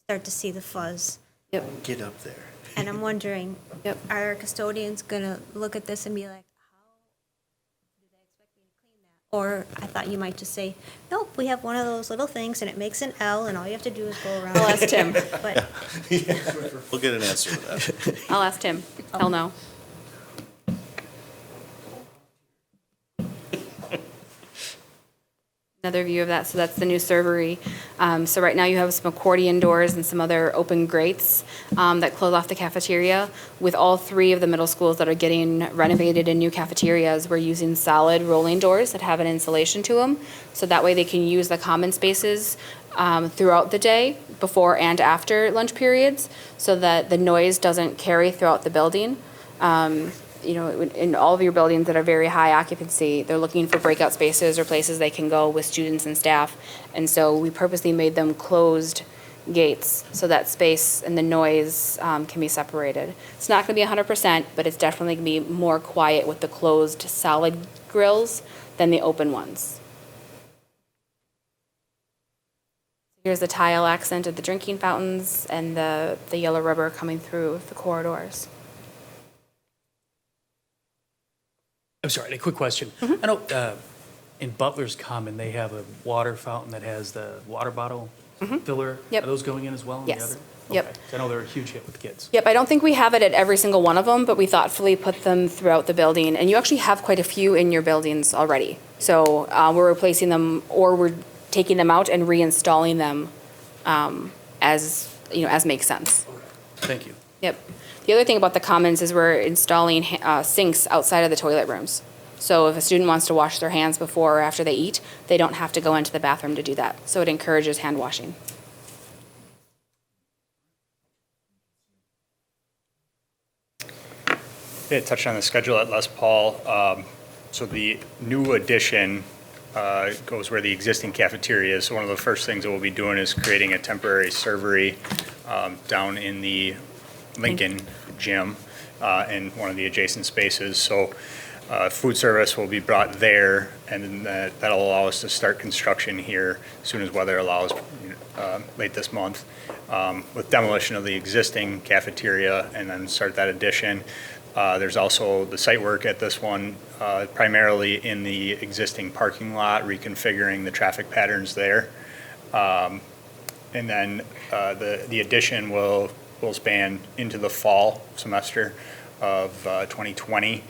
Start to see the fuzz. Yep. Get up there. And I'm wondering, Yep. are our custodians gonna look at this and be like, how do they expect me to clean that? Or I thought you might just say, nope, we have one of those little things and it makes an L and all you have to do is go around. I'll ask Tim. But We'll get an answer to that. I'll ask Tim. He'll know. Another view of that, so that's the new servery. So right now you have some accordion doors and some other open grates that close off the cafeteria. With all three of the middle schools that are getting renovated in new cafeterias, we're using solid rolling doors that have an insulation to them. So that way they can use the common spaces throughout the day, before and after lunch periods, so that the noise doesn't carry throughout the building. You know, in all of your buildings that are very high occupancy, they're looking for breakout spaces or places they can go with students and staff. And so we purposely made them closed gates so that space and the noise can be separated. It's not going to be 100%, but it's definitely going to be more quiet with the closed solid grills than the open ones. Here's the tile accent of the drinking fountains and the yellow rubber coming through the corridors. I'm sorry, a quick question. I know in Butler's Common, they have a water fountain that has the water bottle filler. Yep. Are those going in as well in Yes. the other? Yep. Okay. I know they're a huge hit with kids. Yep, I don't think we have it at every single one of them, but we thoughtfully put them throughout the building. And you actually have quite a few in your buildings already. So we're replacing them, or we're taking them out and reinstalling them as, you know, as makes sense. Thank you. Yep. The other thing about the commons is we're installing sinks outside of the toilet rooms. So if a student wants to wash their hands before or after they eat, they don't have to go into the bathroom to do that. So it encourages hand washing. Yeah, touched on the schedule at Les Paul. So the new addition goes where the existing cafeteria is. So one of the first things that we'll be doing is creating a temporary servery down in the Lincoln gym in one of the adjacent spaces. So food service will be brought there, and then that'll allow us to start construction here as soon as weather allows late this month, with demolition of the existing cafeteria and then start that addition. There's also the site work at this one, primarily in the existing parking lot, reconfiguring the traffic patterns there. And then the addition will span into the fall semester of 2020.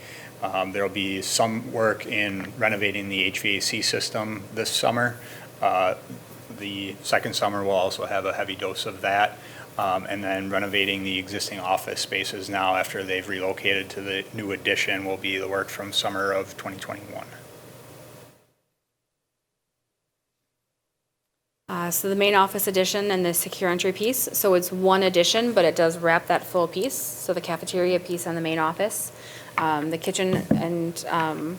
There'll be some work in renovating the HVAC system this summer. The second summer will also have a heavy dose of that. And then renovating the existing office spaces now after they've relocated to the new addition will be the work from summer of 2021. So the main office addition and the secure entry piece, so it's one addition, but it does wrap that full piece. So the cafeteria piece and the main office. The kitchen and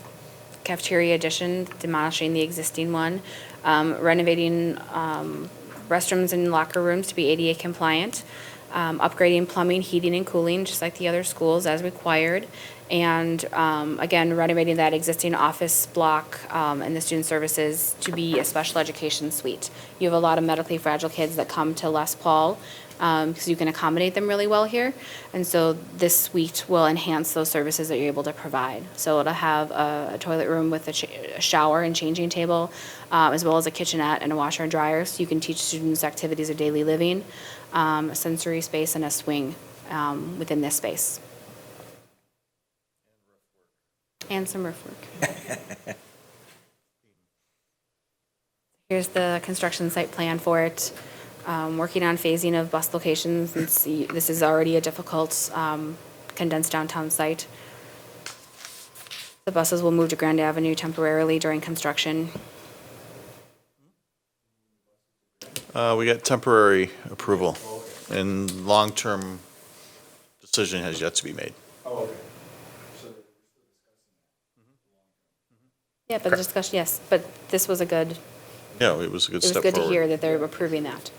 cafeteria addition, demolishing the existing one, renovating restrooms and locker rooms to be ADA compliant, upgrading plumbing, heating, and cooling, just like the other schools as required, and again, renovating that existing office block and the student services to be a special education suite. You have a lot of medically fragile kids that come to Les Paul because you can accommodate them really well here, and so this suite will enhance those services that you're able to provide. So it'll have a toilet room with a shower and changing table, as well as a kitchenette and a washer and dryer, so you can teach students activities of daily living, a sensory space, and a swing within this space. And some roof work. Here's the construction site plan for it. Working on phasing of bus locations, and this is already a difficult condensed downtown site. The buses will move to Grand Avenue temporarily during construction. We got temporary approval, and long-term decision has yet to be made. Yeah, but the discussion, yes, but this was a good, Yeah, it was a good it was step good to forward. hear that they're approving that.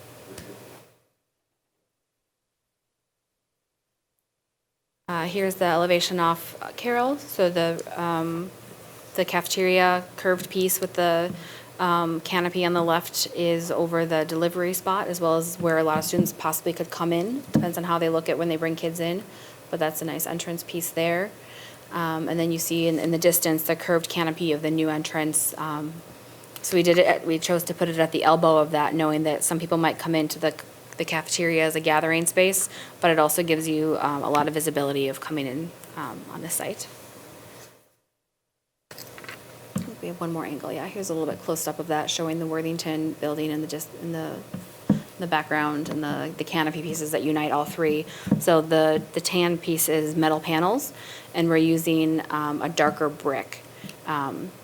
Here's the elevation off Carroll, so the cafeteria curved piece with the canopy on the left is over the delivery spot, as well as where a lot of students possibly could come in. Depends on how they look at when they bring kids in, but that's a nice entrance piece there. And then you see in the distance, the curved canopy of the new entrance. So we chose to put it at the elbow of that, knowing that some people might come into the cafeteria as a gathering space, but it also gives you a lot of visibility of coming in on the site. We have one more angle, yeah. Here's a little bit close up of that, showing the Worthington building in the background and the canopy pieces that unite all three. So the tan piece is metal panels, and we're using a darker brick.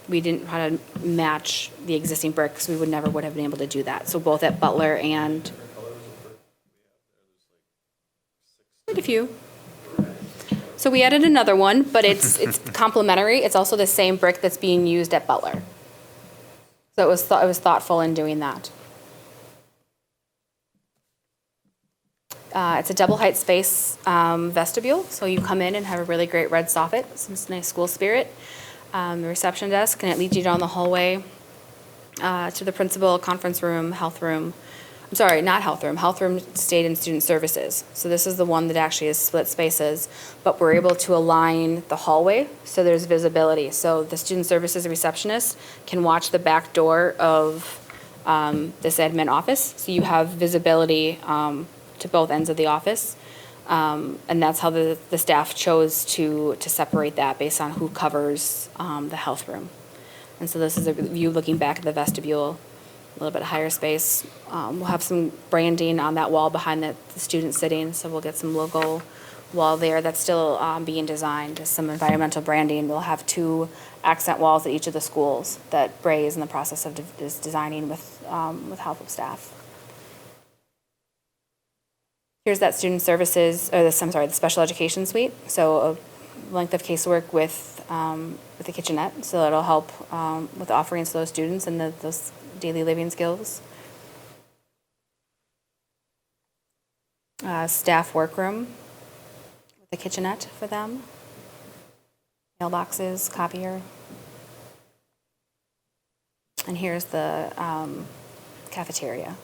We didn't try to match the existing brick because we would have been able to do that. So both at Butler and quite a few. So we added another one, but it's complementary. It's also the same brick that's being used at Butler. So it was thoughtful in doing that. It's a double height space vestibule, so you come in and have a really great red soffit, some nice school spirit. The reception desk, and it leads you down the hallway to the principal, conference room, health room. I'm sorry, not health room. Health room stayed in student services. So this is the one that actually is split spaces, but we're able to align the hallway so there's visibility. So the student services receptionist can watch the back door of this admin office. So you have visibility to both ends of the office. And that's how the staff chose to separate that based on who covers the health room. And so this is a view looking back at the vestibule, a little bit higher space. We'll have some branding on that wall behind the student sitting, so we'll get some logo wall there that's still being designed, some environmental branding. We'll have 2 accent walls at each of the schools that Bray is in the process of designing with help of staff. Here's that student services, or the special education suite. So a length of casework with the kitchenette, so it'll help with offerings to those students and those daily living skills. Staff workroom with a kitchenette for them. Mailboxes, copier. And here's the cafeteria.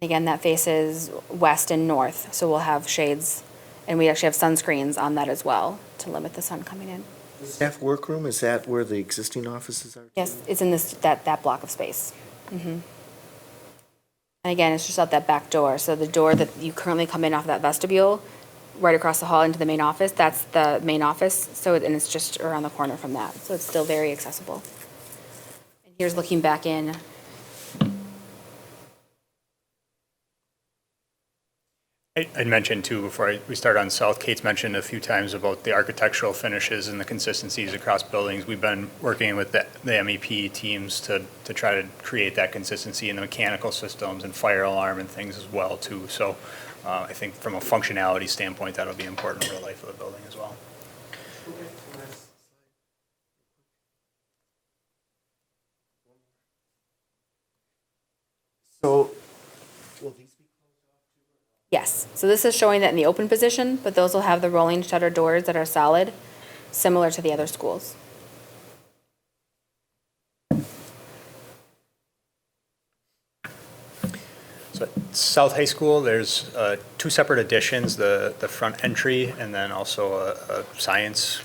Again, that faces west and north, so we'll have shades, and we actually have sunscreens on that as well to limit the sun coming in. The staff workroom, is that where the existing offices are? Yes, it's in that block of space. Mm-hmm. And again, it's just out that back door. So the door that you currently come in off that vestibule, right across the hall into the main office, that's the main office. So, and it's just around the corner from that. So it's still very accessible. And here's looking back in. I'd mentioned too, before we start on South, Kate's mentioned a few times about the architectural finishes and the consistencies across buildings. We've been working with the MEP teams to try to create that consistency in the mechanical systems and fire alarm and things as well too. So I think from a functionality standpoint, that'll be important for the life of the building as well. So, will these be Yes, so this is showing that in the open position, but those will have the rolling shutter doors that are solid, similar to the other schools. So at South High School, there's 2 separate additions, the front entry and then also a science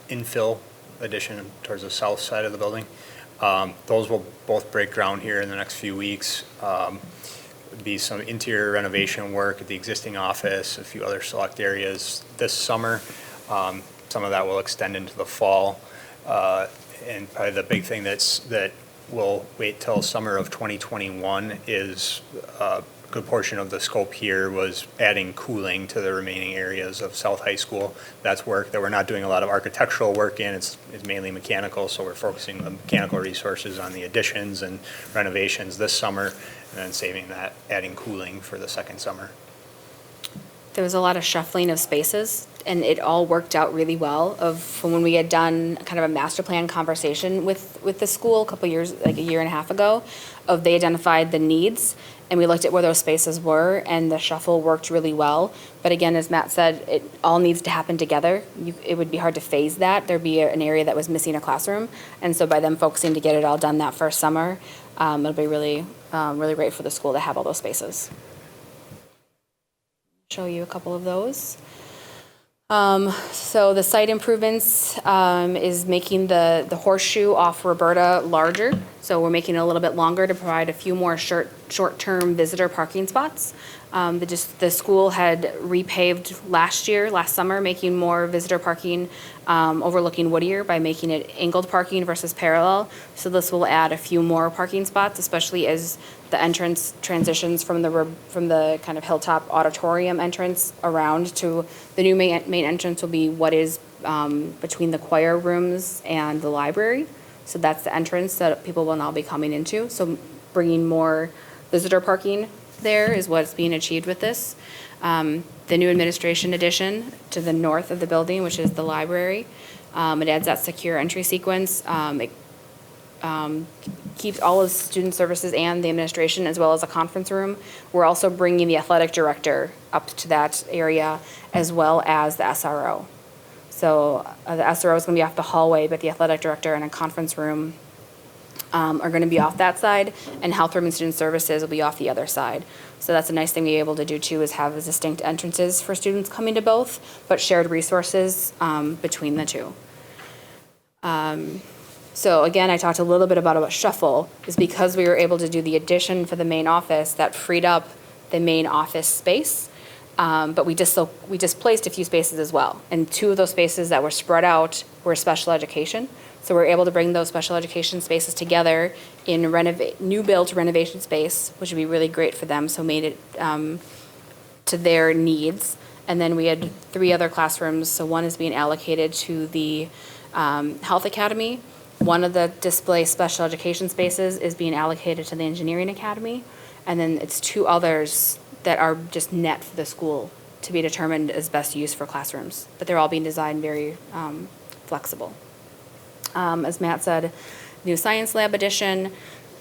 infill addition towards the south side of the building. Those will both break ground here in the next few weeks. Be some interior renovation work at the existing office, a few other select areas this summer. Some of that will extend into the fall. And probably the big thing that will wait till summer of 2021 is a good portion of the scope here was adding cooling to the remaining areas of South High School. That's work that we're not doing a lot of architectural work in. It's mainly mechanical, so we're focusing the mechanical resources on the additions and renovations this summer, and then saving that, adding cooling for the second summer. There was a lot of shuffling of spaces, and it all worked out really well from when we had done kind of a master plan conversation with the school a couple years, like a year and a half ago, they identified the needs, and we looked at where those spaces were, and the shuffle worked really well. But again, as Matt said, it all needs to happen together. It would be hard to phase that. There'd be an area that was missing a classroom, and so by them focusing to get it all done that first summer, it'll be really, really great for the school to have all those spaces. Show you a couple of those. So the site improvements is making the horseshoe off Roberta larger. So we're making it a little bit longer to provide a few more short-term visitor parking spots. The school had repaved last summer, making more visitor parking overlooking Whittier by making it angled parking versus parallel. So this will add a few more parking spots, especially as the entrance transitions from the kind of Hilltop Auditorium entrance around to the new main entrance will be what is between the choir rooms and the library. So that's the entrance that people will now be coming into. So bringing more visitor parking there is what's being achieved with this. The new administration addition to the north of the building, which is the library, it adds that secure entry sequence. It keeps all of student services and the administration as well as a conference room. We're also bringing the athletic director up to that area as well as the SRO. So the SRO is going to be off the hallway, but the athletic director and a conference room are going to be off that side, and health room and student services will be off the other side. So that's a nice thing to be able to do too, is have distinct entrances for students coming to both, but shared resources between the two. So again, I talked a little bit about shuffle, is because we were able to do the addition for the main office that freed up the main office space. But we displaced a few spaces as well. And two of those spaces that were spread out were special education. So we're able to bring those special education spaces together in new built renovation space, which would be really great for them. So made it to their needs. And then we had 3 other classrooms. So one is being allocated to the Health Academy. One of the display special education spaces is being allocated to the Engineering Academy. And then it's 2 others that are just net for the school to be determined as best use for classrooms. But they're all being designed very flexible. As Matt said, new science lab addition,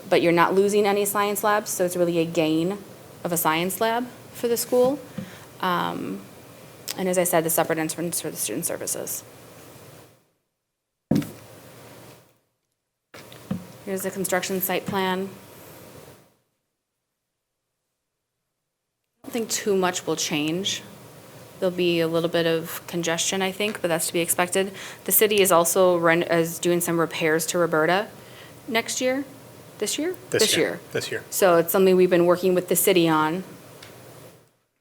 but you're not losing any science labs, so it's really a gain of a science lab for the school. And as I said, the separate entrance for the student services. Here's the construction site plan. I don't think too much will change. There'll be a little bit of congestion, I think, but that's to be expected. The city is also doing some repairs to Roberta next year. This year? This year. So it's something we've been working with the city on.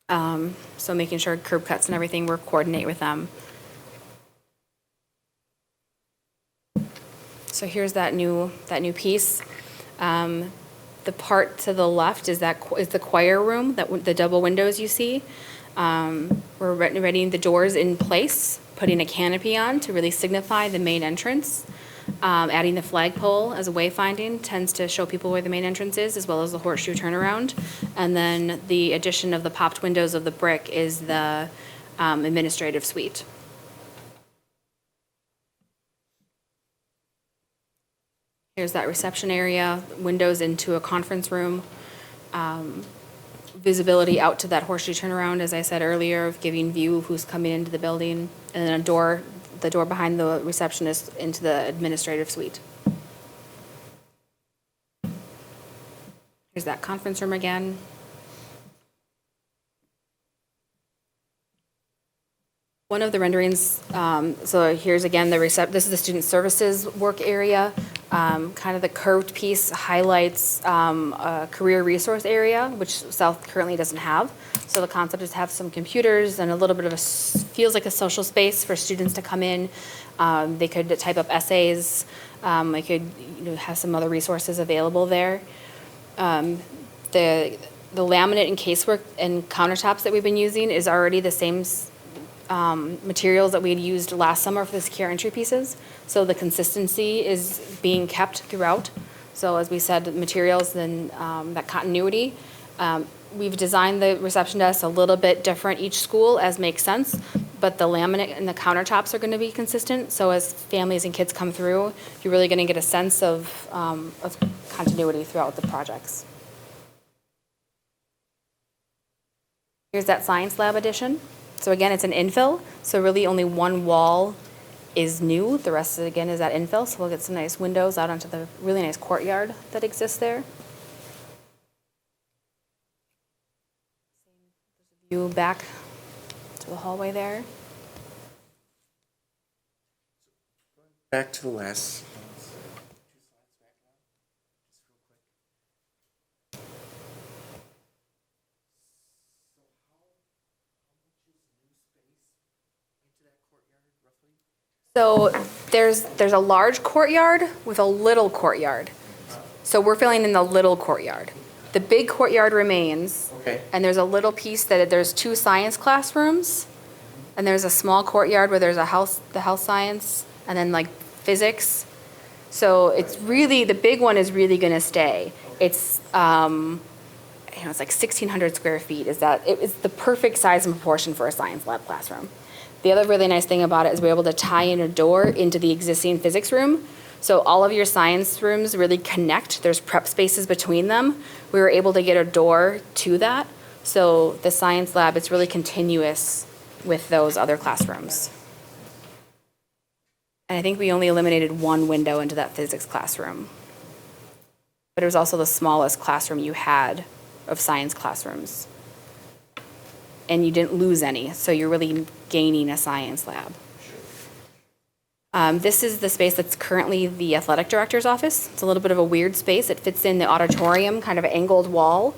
So making sure curb cuts and everything, we're coordinate with them. So here's that new piece. The part to the left is the choir room, the double windows you see. We're readying the doors in place, putting a canopy on to really signify the main entrance. Adding the flagpole as a wayfinding tends to show people where the main entrance is, as well as the horseshoe turnaround. And then the addition of the popped windows of the brick is the administrative suite. Here's that reception area, windows into a conference room. Visibility out to that horseshoe turnaround, as I said earlier, of giving view of who's coming into the building, and then the door behind the receptionist into the administrative suite. Here's that conference room again. One of the renderings, so here's again this is the student services work area. Kind of the curved piece highlights a career resource area, which South currently doesn't have. So the concept is to have some computers and a little bit of feels like a social space for students to come in. They could type up essays. They could have some other resources available there. The laminate and casework and countertops that we've been using is already the same materials that we had used last summer for the secure entry pieces. So the consistency is being kept throughout. So as we said, the materials and that continuity. We've designed the reception desk a little bit different each school as makes sense, but the laminate and the countertops are going to be consistent. So as families and kids come through, you're really going to get a sense of continuity throughout the projects. Here's that science lab addition. So again, it's an infill, so really only one wall is new. The rest, again, is that infill, so we'll get some nice windows out onto the really nice courtyard that exists there. View back to the hallway there. Back to the last. So there's a large courtyard with a little courtyard. So we're filling in the little courtyard. The big courtyard remains. Okay. And there's a little piece that there's 2 science classrooms, and there's a small courtyard where there's the health science, and then like physics. So it's really, the big one is really going to stay. It's it's like 1,600 square feet. It's the perfect size and proportion for a science lab classroom. The other really nice thing about it is we're able to tie in a door into the existing physics room. So all of your science rooms really connect. There's prep spaces between them. We were able to get a door to that. So the science lab, it's really continuous with those other classrooms. And I think we only eliminated one window into that physics classroom. But it was also the smallest classroom you had of science classrooms. And you didn't lose any, so you're really gaining a science lab. This is the space that's currently the athletic director's office. It's a little bit of a weird space. It fits in the auditorium, kind of angled wall.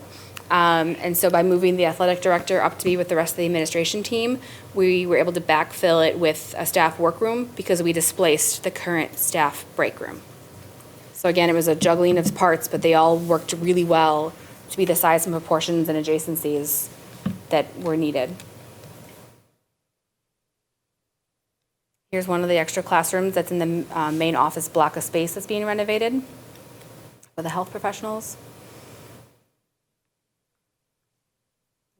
And so by moving the athletic director up to be with the rest of the administration team, we were able to backfill it with a staff workroom because we displaced the current staff break room. So again, it was a juggling of parts, but they all worked really well to be the size and proportions and adjacencies that were needed. Here's one of the extra classrooms that's in the main office block of space that's being renovated for the health professionals.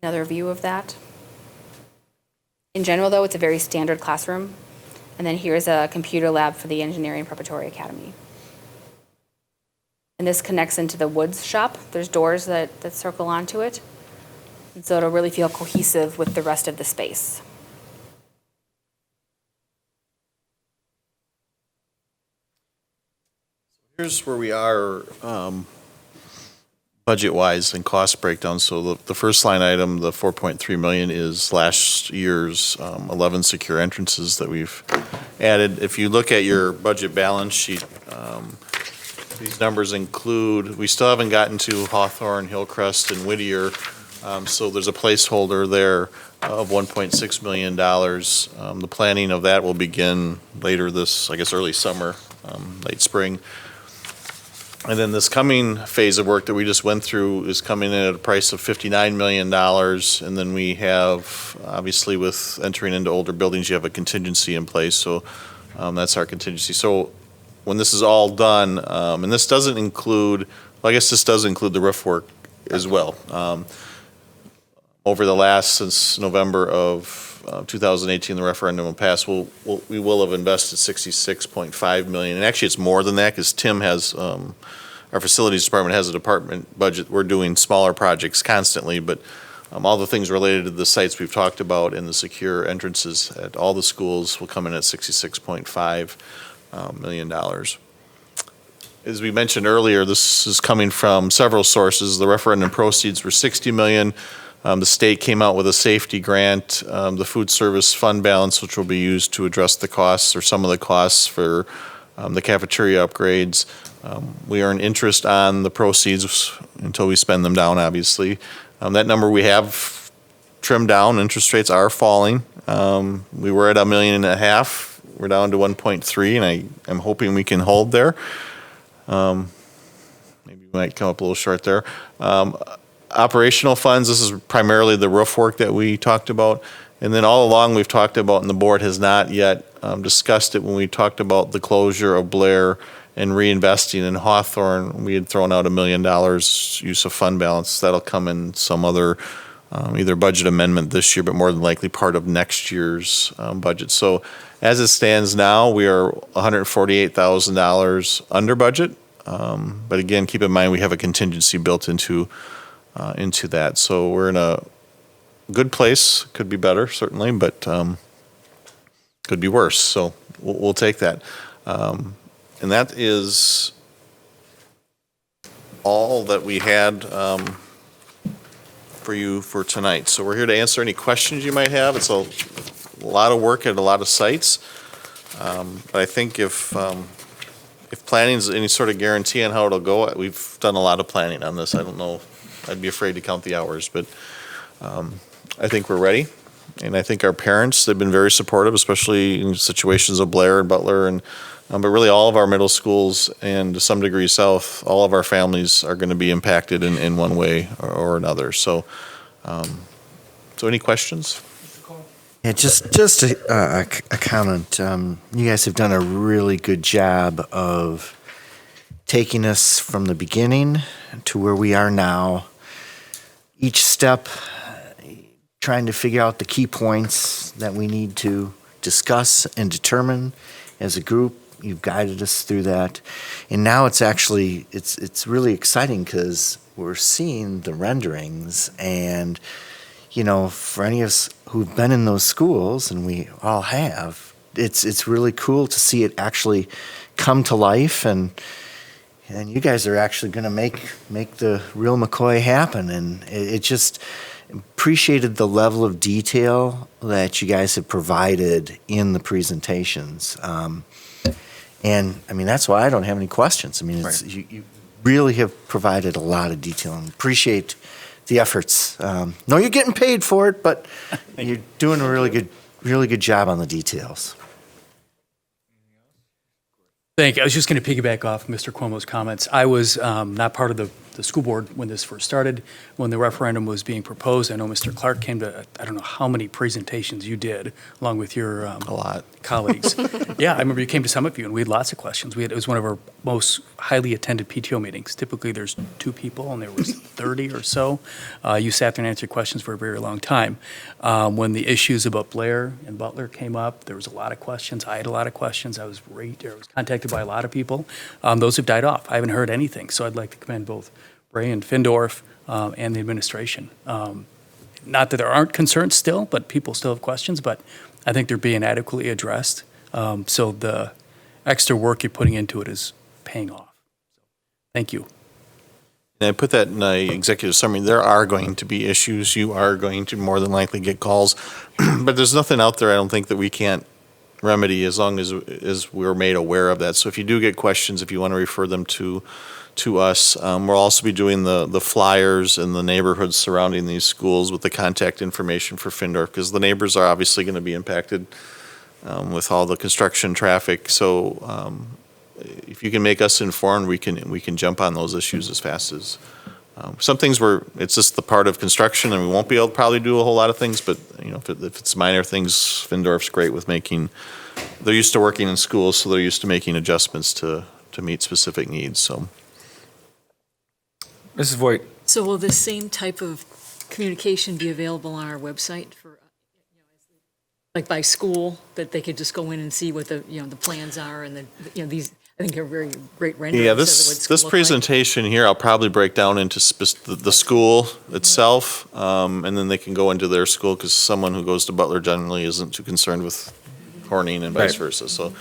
Another view of that. In general, though, it's a very standard classroom. And then here's a computer lab for the Engineering Preparatory Academy. And this connects into the woods shop. There's doors that circle onto it. And so it'll really feel cohesive with the rest of the space. Here's where we are budget-wise and cost breakdown. So the first line item, the 4.3 million, is last year's 11 secure entrances that we've added. If you look at your budget balance sheet, these numbers include, we still haven't gotten to Hawthorne, Hillcrest, and Whittier. So there's a placeholder there of $1.6 million. The planning of that will begin later this, I guess, early summer, late spring. And then this coming phase of work that we just went through is coming in at a price of $59 million. And then we have, obviously, with entering into older buildings, you have a contingency in place. So that's our contingency. So when this is all done, and this doesn't include, well, I guess this does include the roof work as well. Over the last, since November of 2018, the referendum will pass, we will have invested $66.5 million. And actually, it's more than that because Tim has, our facilities department has a department budget. We're doing smaller projects constantly, but all the things related to the sites we've talked about and the secure entrances at all the schools will come in at $66.5 million. As we mentioned earlier, this is coming from several sources. The referendum proceeds were $60 million. The state came out with a safety grant, the food service fund balance, which will be used to address the costs or some of the costs for the cafeteria upgrades. We earn interest on the proceeds until we spend them down, obviously. That number we have trimmed down. Interest rates are falling. We were at $1.5 million. We're down to 1.3, and I'm hoping we can hold there. Maybe we might come up a little short there. Operational funds, this is primarily the roof work that we talked about. And then all along we've talked about, and the board has not yet discussed it when we talked about the closure of Blair and reinvesting in Hawthorne. We had thrown out $1 million use of fund balance. That'll come in some other either budget amendment this year, but more than likely part of next year's budget. So as it stands now, we are $148,000 under budget. But again, keep in mind we have a contingency built into that. So we're in a good place, could be better, certainly, but could be worse, so we'll take that. And that is all that we had for you for tonight. So we're here to answer any questions you might have. It's a lot of work at a lot of sites. But I think if planning is any sort of guarantee on how it'll go, we've done a lot of planning on this. I don't know, I'd be afraid to count the hours, but I think we're ready. And I think our parents, they've been very supportive, especially in situations of Blair and Butler, and but really all of our middle schools and to some degree South, all of our families are going to be impacted in one way or another. So, so any questions? Yeah, just a comment. You guys have done a really good job of taking us from the beginning to where we are now. Each step, trying to figure out the key points that we need to discuss and determine as a group. You've guided us through that. And now it's actually, it's really exciting because we're seeing the renderings. And, you know, for any of us who've been in those schools, and we all have, it's really cool to see it actually come to life. And you guys are actually going to make the real McCoy happen. And it just appreciated the level of detail that you guys have provided in the presentations. And I mean, that's why I don't have any questions. I mean, it's, you really have provided a lot of detail and appreciate the efforts. No, you're getting paid for it, but you're doing a really good job on the details. Thank you. I was just going to piggyback off Mr. Cuomo's comments. I was not part of the school board when this first started, when the referendum was being proposed. I know Mr. Clark came to, I don't know how many presentations you did, along with your a lot. Colleagues. Yeah, I remember you came to some of you, and we had lots of questions. It was one of our most highly attended PTO meetings. Typically, there's 2 people, and there was 30 or so. You sat there and answered questions for a very long time. When the issues about Blair and Butler came up, there was a lot of questions. I had a lot of questions. I was contacted by a lot of people. Those have died off. I haven't heard anything, so I'd like to commend both Bray and Findorf and the administration. Not that there aren't concerns still, but people still have questions, but I think they're being adequately addressed. So the extra work you're putting into it is paying off. Thank you. And I put that in the executive summary. There are going to be issues. You are going to more than likely get calls. But there's nothing out there, I don't think, that we can't remedy as long as we're made aware of that. So if you do get questions, if you want to refer them to us, we'll also be doing the flyers in the neighborhoods surrounding these schools with the contact information for Findorf, because the neighbors are obviously going to be impacted with all the construction traffic. So if you can make us informed, we can jump on those issues as fast as. Some things it's just the part of construction, and we won't be able to probably do a whole lot of things. But you know, if it's minor things, Findorf's great with making. They're used to working in schools, so they're used to making adjustments to meet specific needs. So, Mrs. Voigt. So will this same type of communication be available on our website for, like by school, that they could just go in and see what the plans are and these, I think, are very great renderings. Yeah, of what it's gonna this look presentation here, I'll probably break down into the school itself, and then they can go into their school, because someone who goes to Butler generally isn't too concerned with Corning and vice versa. So,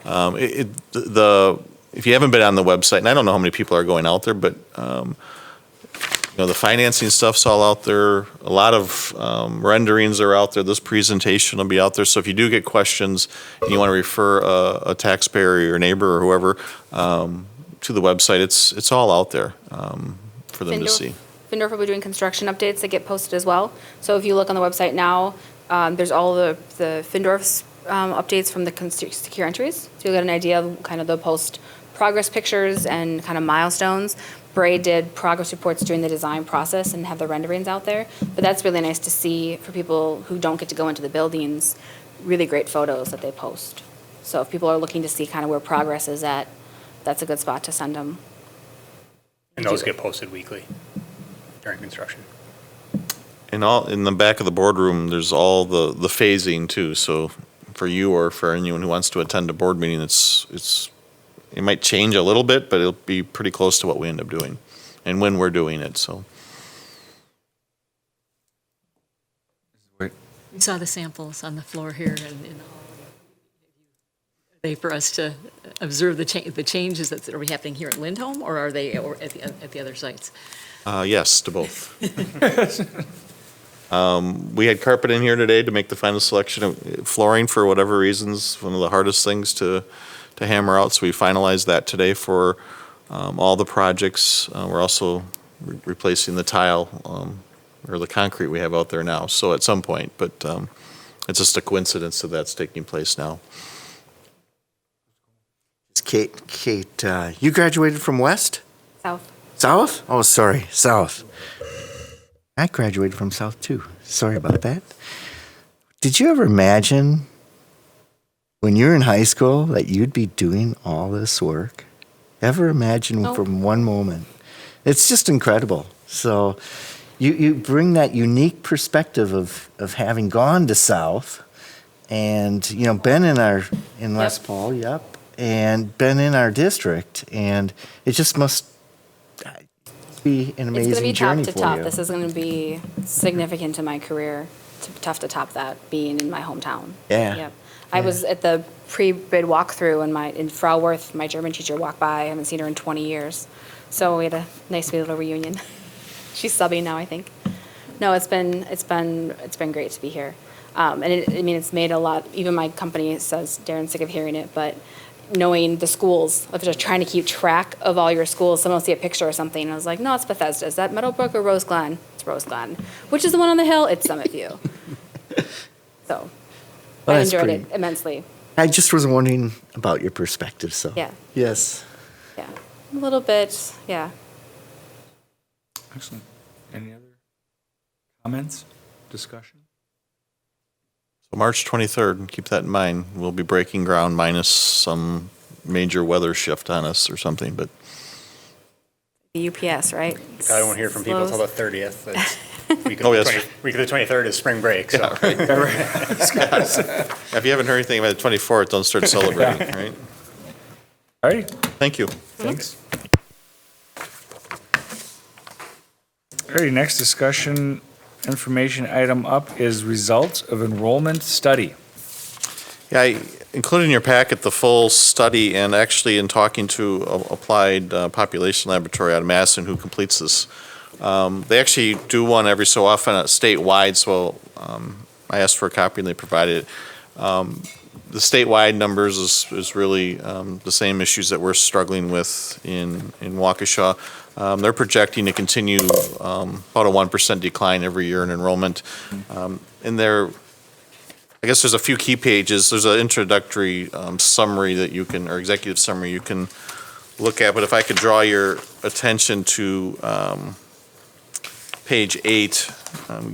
if you haven't been on the website, and I don't know how many people are going out there, but the financing stuff's all out there. A lot of renderings are out there. This presentation will be out there. So if you do get questions and you want to refer a taxpayer or your neighbor or whoever to the website, it's all out there for them to see. Findorf will be doing construction updates that get posted as well. So if you look on the website now, there's all the Findorf's updates from the secure entries. So you'll get an idea of kind of the post progress pictures and kind of milestones. Bray did progress reports during the design process and have the renderings out there. But that's really nice to see for people who don't get to go into the buildings, really great photos that they post. So if people are looking to see kind of where progress is at, that's a good spot to send them. And those get posted weekly during construction. And in the back of the boardroom, there's all the phasing too. So for you or for anyone who wants to attend a board meeting, it might change a little bit, but it'll be pretty close to what we end up doing and when we're doing it. So. We saw the samples on the floor here and in the hall. Are they for us to observe the changes that are happening here at Lindholm, or are they at the other sites? Yes, to both. We had carpet in here today to make the final selection of flooring for whatever reasons, one of the hardest things to hammer out, so we finalized that today for all the projects. We're also replacing the tile, or the concrete we have out there now, so at some point, but it's just a coincidence that that's taking place now. Kate, you graduated from West? South. South? Oh, sorry, South. I graduated from South too. Sorry about that. Did you ever imagine when you were in high school that you'd be doing all this work? Ever imagine No. from one moment? It's just incredible. So you bring that unique perspective of having gone to South and, been in West Paul, and been in our district, and it just must be an It's going to amazing be journey top to for top. you. This is going to be significant in my career. Tough to top that, being in my hometown. Yeah. Yep. I was at the pre-bid walkthrough, and in Frau Worth, my German teacher, walked by. I haven't seen her in 20 years. So we had a nice little reunion. She's subbing now, I think. No, it's been great to be here. It's made a lot, even my company says, Darren's sick of hearing it, but knowing the schools, of just trying to keep track of all your schools. Someone will see a picture or something, and I was like, no, it's Bethesda. Is that Meadowbrook or Rose Glen? It's Rose Glen. Which is the one on the hill? It's Summit View. So Well, I that's enjoyed pretty- it immensely. I just was wondering about your perspective, so. Yeah. Yes. Yeah. A little bit, yeah. Excellent. Any other comments, discussion? So March 23rd, keep that in mind, we'll be breaking ground minus some major weather shift on us or something, but The UPS, right? You probably won't hear from people till the 30th. It's week of Oh, the yes. 20 week of the 23rd is spring break, so. if you haven't heard anything about the 24th, don't start celebrating, right? All right, Thank you. thanks. All righty, next discussion information item up is results of enrollment study. Yeah, I included in your packet the full study, and actually in talking to Applied Population Laboratory out of Madison who completes this, they actually do one every so often statewide, so I asked for a copy and they provided it. The statewide numbers is really the same issues that we're struggling with in Waukesha. They're projecting to continue about a 1% decline every year in enrollment. In their, I guess there's a few key pages. There's an introductory summary that you can, or executive summary you can look at, but if I could draw your attention to page 8,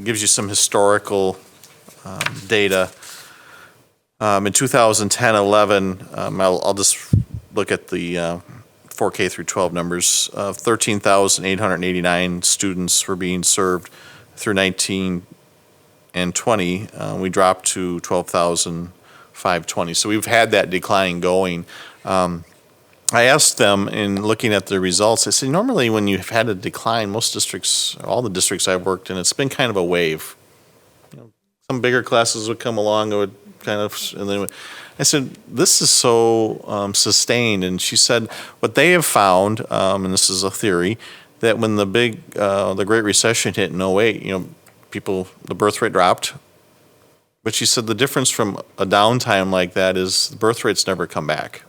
gives you some historical data. In 2010-11, I'll just look at the 4K through 12 numbers. 13,889 students were being served through 19 and 20. We dropped to 12,520. So we've had that decline going. I asked them in looking at the results, I said, normally when you've had a decline, most districts, all the districts I've worked in, it's been kind of a wave. Some bigger classes would come along, it would kind of, and then I said, this is so sustained. And she said, what they have found, and this is a theory, that when the Great Recession hit in 08, the birth rate dropped. But she said the difference from a downtime like that is the birth rates never come back.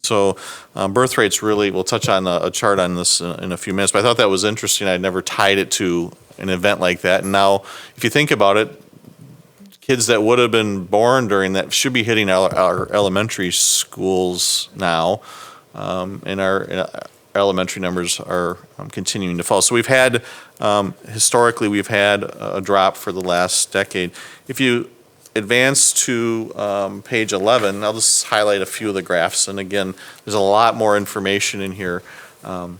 So birth rates really, we'll touch on a chart on this in a few minutes, but I thought that was interesting. I'd never tied it to an event like that. And now, if you think about it, kids that would have been born during that should be hitting our elementary schools now, and our elementary numbers are continuing to fall. So we've had, historically, we've had a drop for the last decade. If you advance to page 11, I'll just highlight a few of the graphs. And again, there's a lot more information in here. On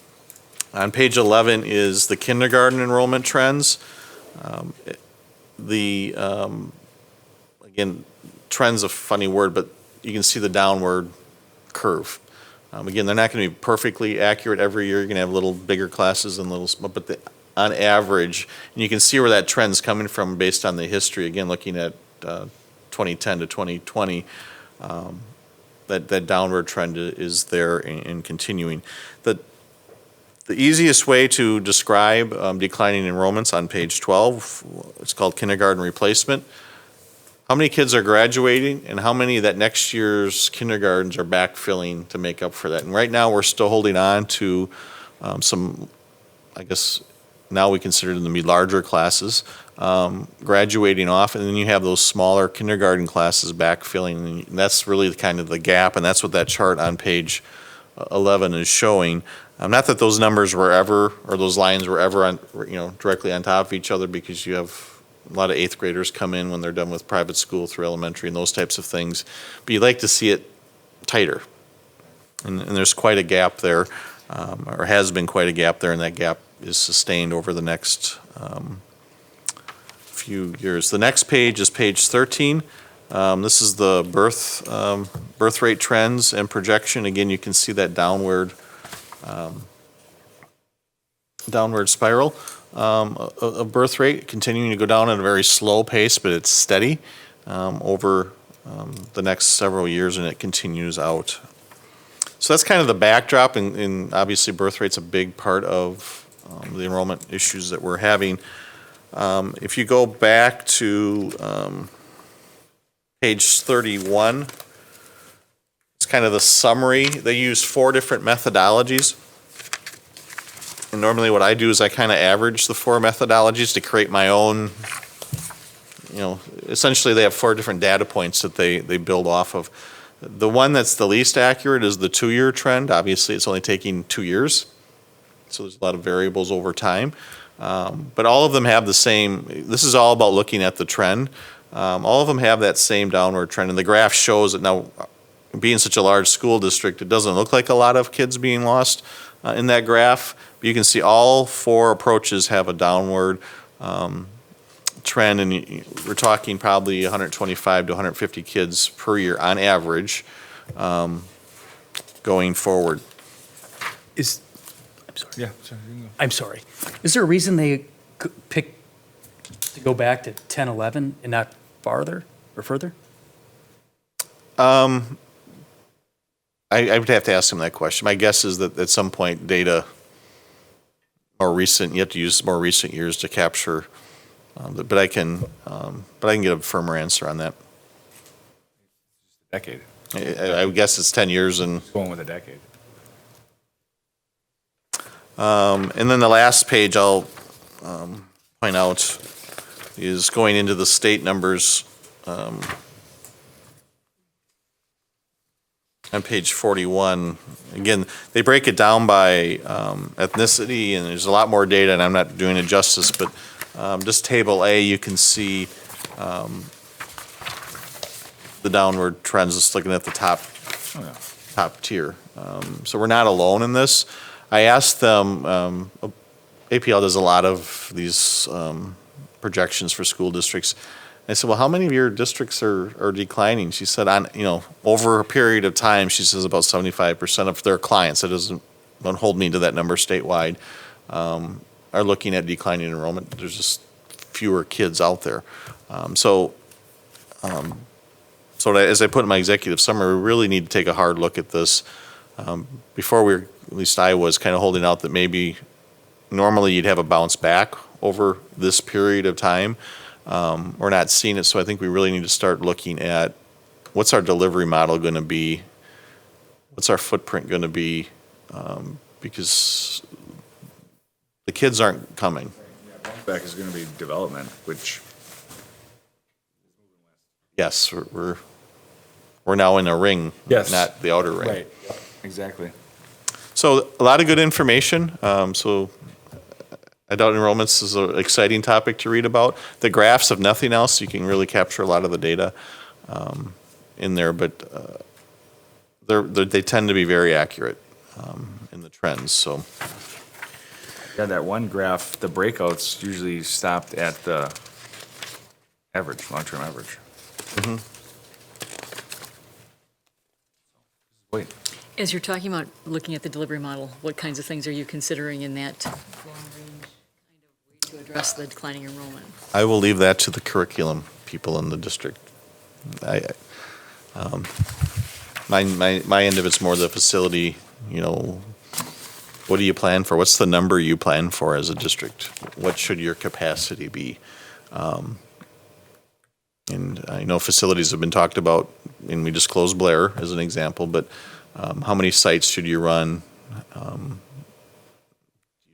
page 11 is the kindergarten enrollment trends. Again, trend's a funny word, but you can see the downward curve. Again, they're not going to be perfectly accurate every year. You're going to have little bigger classes and little, but on average. And you can see where that trend's coming from based on the history, again, looking at 2010 to 2020. That downward trend is there and continuing. The easiest way to describe declining enrollments on page 12, it's called kindergarten replacement. How many kids are graduating and how many that next year's kindergartens are backfilling to make up for that? And right now, we're still holding on to some, I guess, now we consider them to be larger classes, graduating off, and then you have those smaller kindergarten classes backfilling, and that's really kind of the gap, and that's what that chart on page 11 is showing. Not that those numbers were ever, or those lines were ever on, directly on top of each other, because you have a lot of 8th graders come in when they're done with private school through elementary and those types of things. But you'd like to see it tighter. And there's quite a gap there, or has been quite a gap there, and that gap is sustained over the next few years. The next page is page 13. This is the birth rate trends and projection. Again, you can see that downward spiral of birth rate continuing to go down at a very slow pace, but it's steady over the next several years, and it continues out. So that's kind of the backdrop, and obviously birth rate's a big part of the enrollment issues that we're having. If you go back to page 31, it's kind of the summary. They use 4 different methodologies. And normally what I do is I kind of average the 4 methodologies to create my own, essentially they have 4 different data points that they build off of. The one that's the least accurate is the 2-year trend. Obviously, it's only taking 2 years, so there's a lot of variables over time. But all of them have the same, this is all about looking at the trend. All of them have that same downward trend, and the graph shows that now, being such a large school district, it doesn't look like a lot of kids being lost in that graph. But you can see all 4 approaches have a downward trend, and we're talking probably 125 to 150 kids per year on average going forward. I'm sorry. Yeah, sorry, you can go. I'm sorry. Is there a reason they pick to go back to 10, 11 and not farther or further? I would have to ask him that question. My guess is that at some point data more recent, you have to use more recent years to capture, but I can get a firmer answer on that. Decade. I would guess it's 10 years and. Going with a decade. And then the last page I'll point out is going into the state numbers on page 41. Again, they break it down by ethnicity, and there's a lot more data, and I'm not doing it justice, but just table A, you can see the downward trends, just looking at the top tier. So we're not alone in this. I asked them, APL does a lot of these projections for school districts. I said, well, how many of your districts are declining? She said, over a period of time, she says about 75% of their clients, don't hold me to that number statewide, are looking at declining enrollment. There's just fewer kids out there. So as I put in my executive summary, we really need to take a hard look at this. Before at least I was kind of holding out that maybe normally you'd have a bounce back over this period of time. We're not seeing it, so I think we really need to start looking at what's our delivery model going to be, what's our footprint going to be, because the kids aren't coming. Yeah, bounce back is going to be development, which. Yes, we're now in a ring, Yes. not the outer ring. Right, exactly. So a lot of good information. So adult enrollments is an exciting topic to read about. The graphs, if nothing else, you can really capture a lot of the data in there, but they tend to be very accurate in the trends. So Yeah, that one graph, the breakouts usually stopped at the average, long-term average. mm-hmm. Wait. As you're talking about looking at the delivery model, what kinds of things are you considering in that long-range kind of address the declining enrollment. I will leave that to the curriculum people in the district. My end of it's more the facility, what do you plan for? What's the number you plan for as a district? What should your capacity be? And I know facilities have been talked about, and we just closed Blair as an example, but how many sites should you run?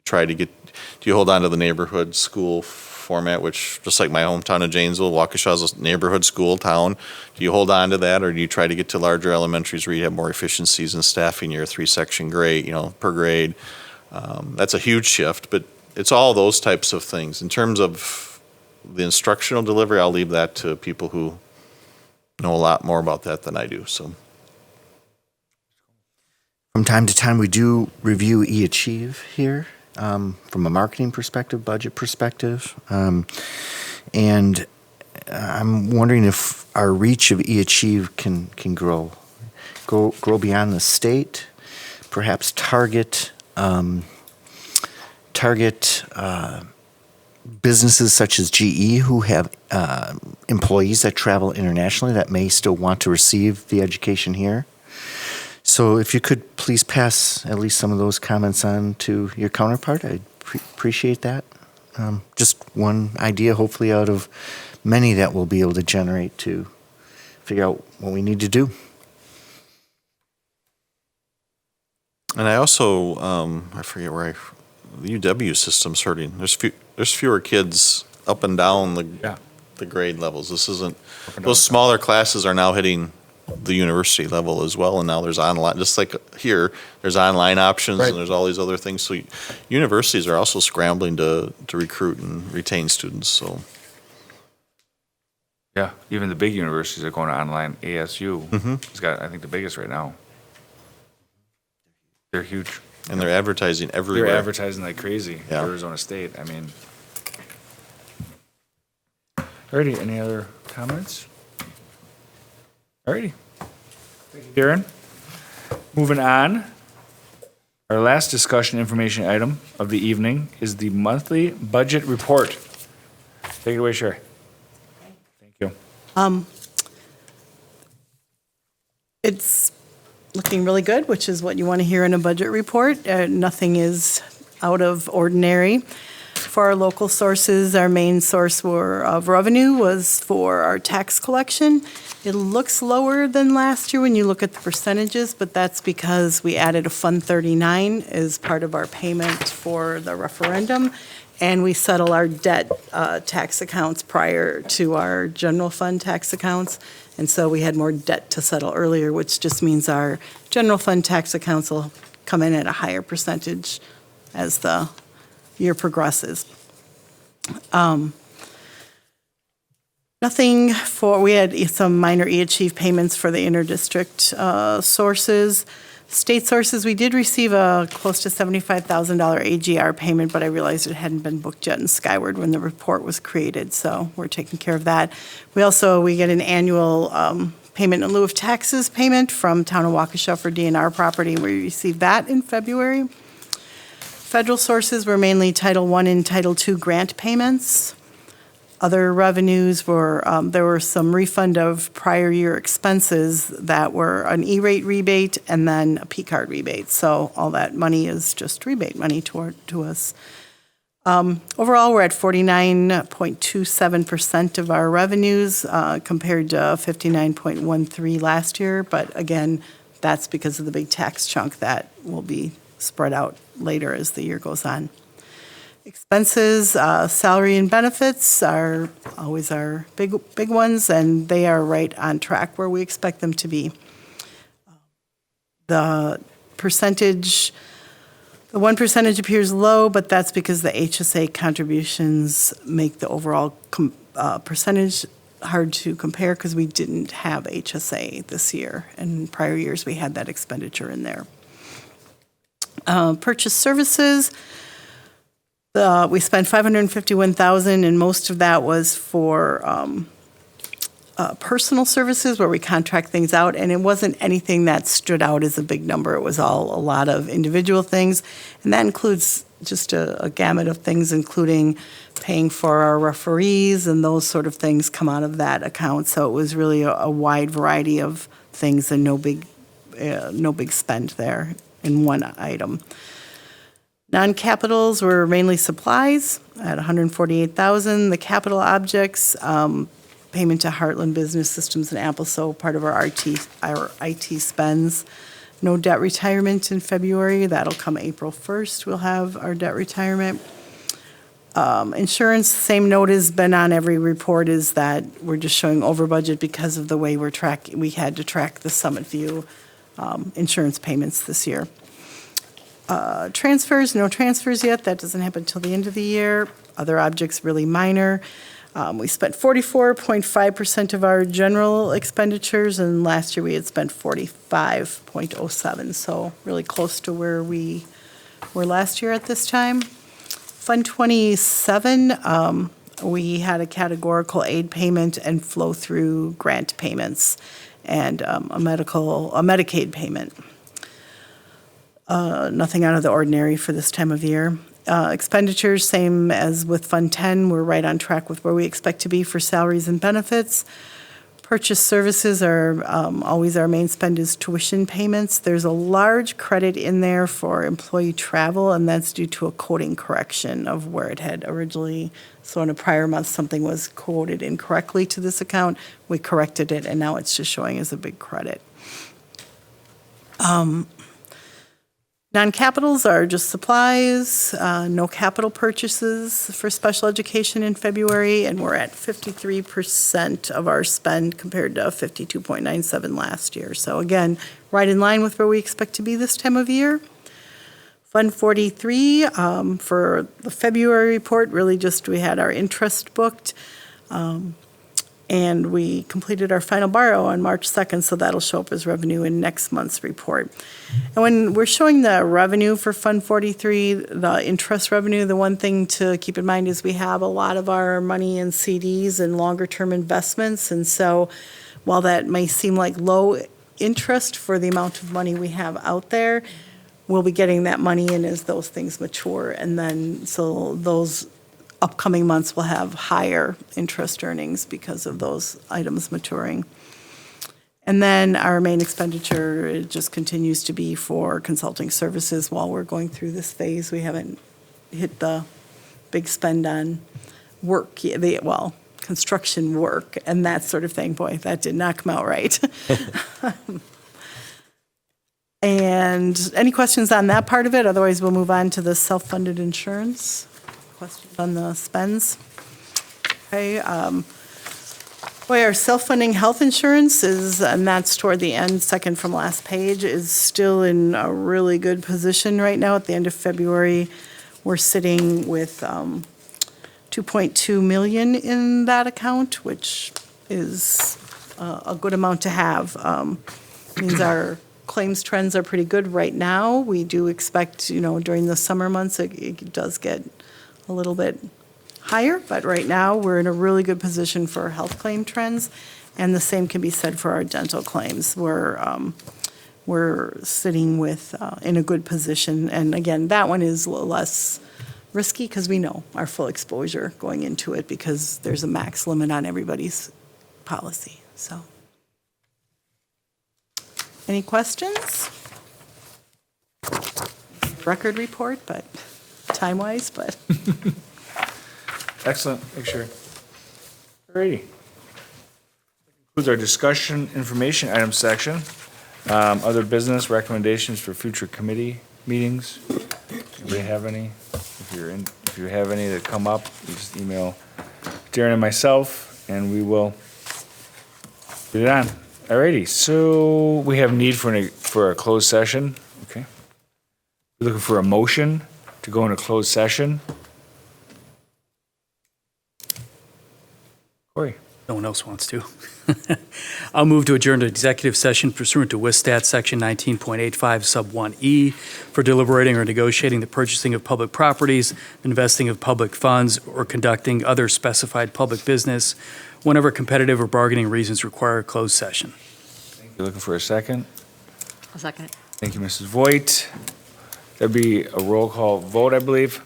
Do you hold on to the neighborhood school format, which, just like my hometown of Janesville, Waukesha is a neighborhood school town. Do you hold on to that, or do you try to get to larger elementaries where you have more efficiencies in staffing your 3-section grade, per grade? That's a huge shift, but it's all those types of things. In terms of the instructional delivery, I'll leave that to people who know a lot more about that than I do, so. From time to time, we do review eAchieve here from a marketing perspective, budget perspective. And I'm wondering if our reach of eAchieve can grow beyond the state, perhaps target businesses such as GE who have employees that travel internationally that may still want to receive the education here. So if you could please pass at least some of those comments on to your counterpart, I'd appreciate that. Just one idea, hopefully, out of many that we'll be able to generate to figure out what we need to do. And I also, I forget where the UW system's hurting. There's fewer kids up and down the grade levels. This isn't, those smaller classes are now hitting the university level as well, and now there's online, just like here, there's online options, Right. and there's all these other things. So universities are also scrambling to recruit and retain students, so. Yeah, even the big universities are going online. ASU has got, I think, the biggest right now. They're huge. And they're advertising everywhere. They're advertising like crazy. Yeah. Arizona State, I mean. Alrighty, any other comments? Alrighty. Thank you, Darren. Moving on. Our last discussion information item of the evening is the monthly budget report. Take it away, Sherry. Thank you. It's looking really good, which is what you want to hear in a budget report. Nothing is out of ordinary. For our local sources, our main source of revenue was for our tax collection. It looks lower than last year when you look at the percentages, but that's because we added a Fund 39 as part of our payment for the referendum, and we settle our debt tax accounts prior to our general fund tax accounts. And so we had more debt to settle earlier, which just means our general fund tax accounts will come in at a higher percentage as the year progresses. We had some minor eAchieve payments for the interdistrict sources. State sources, we did receive a close to $75,000 AGR payment, but I realized it hadn't been booked yet in Skyward when the report was created, so we're taking care of that. We get an annual payment in lieu of taxes payment from Town of Waukesha for DNR property. We received that in February. Federal sources were mainly Title I and Title II grant payments. Other revenues were, there were some refund of prior year expenses that were an E-rate rebate and then a P-card rebate. So all that money is just rebate money to us. Overall, we're at 49.27% of our revenues compared to 59.13 last year. But again, that's because of the big tax chunk that will be spread out later as the year goes on. Expenses, salary and benefits are always our big ones, and they are right on track where we expect them to be. The 1% appears low, but that's because the HSA contributions make the overall percentage hard to compare because we didn't have HSA this year. In prior years, we had that expenditure in there. Purchase services. We spent $551,000, and most of that was for personal services where we contract things out, and it wasn't anything that stood out as a big number. It was all a lot of individual things, and that includes just a gamut of things, including paying for our referees, and those sort of things come out of that account. So it was really a wide variety of things and no big spend there in one item. Non-capitals were mainly supplies at $148,000. The capital objects, payment to Heartland Business Systems and Apple, so part of our IT spends. No debt retirement in February. That'll come April 1st. We'll have our debt retirement. Insurance, same note has been on every report, is that we're just showing over budget because of the way we had to track the Summit View insurance payments this year. Transfers, no transfers yet. That doesn't happen until the end of the year. Other objects, really minor. We spent 44.5% of our general expenditures, and last year we had spent 45.07, so really close to where we were last year at this time. Fund 27, we had a categorical aid payment and flow-through grant payments, and a Medicaid payment. Nothing out of the ordinary for this time of year. Expenditures, same as with Fund 10, we're right on track with where we expect to be for salaries and benefits. Purchase services are always our main spend is tuition payments. There's a large credit in there for employee travel, and that's due to a coding correction of where it had originally. So in a prior month, something was coded incorrectly to this account. We corrected it, and now it's just showing as a big credit. Non-capitals are just supplies, no capital purchases for special education in February, and we're at 53% of our spend compared to 52.97 last year. So again, right in line with where we expect to be this time of year. Fund 43, for the February report, really just we had our interest booked, and we completed our final borrow on March 2nd, so that'll show up as revenue in next month's report. And when we're showing the revenue for Fund 43, the interest revenue, the one thing to keep in mind is we have a lot of our money in CDs and longer-term investments, and so while that may seem like low interest for the amount of money we have out there, we'll be getting that money in as those things mature, and then so those upcoming months will have higher interest earnings because of those items maturing. And then our main expenditure, it just continues to be for consulting services while we're going through this phase. We haven't hit the big spend on work, construction work and that sort of thing. Boy, that did not come out right. And any questions on that part of it? Otherwise, we'll move on to the self-funded insurance. Questions on the spends? Okay. Our self-funding health insurance is, and that's toward the end, second from last page, is still in a really good position right now. At the end of February, we're sitting with $2.2 million in that account, which is a good amount to have. Means our claims trends are pretty good right now. We do expect, during the summer months, it does get a little bit higher, but right now we're in a really good position for health claim trends, and the same can be said for our dental claims. We're sitting with in a good position, and again, that one is less risky because we know our full exposure going into it because there's a max limit on everybody's policy. So, any questions? Record report, but time-wise, but. Excellent, thanks, Sherry. All righty. Concludes our discussion information item section. Other business recommendations for future committee meetings. Anybody have any? If you have any that come up, you just email Darren and myself, and we will get it on. All righty, so we have need for a closed session. Okay. We're looking for a motion to go into closed session. Corey. No one else wants to. I'll move to adjourn to executive session pursuant to WSStat Section 19.85 Sub 1E for deliberating or negotiating the purchasing of public properties, investing of public funds, or conducting other specified public business whenever competitive or bargaining reasons require a closed session. You looking for a second? I'll second it. Thank you, Mrs. Voigt. That'd be a roll call vote, I believe.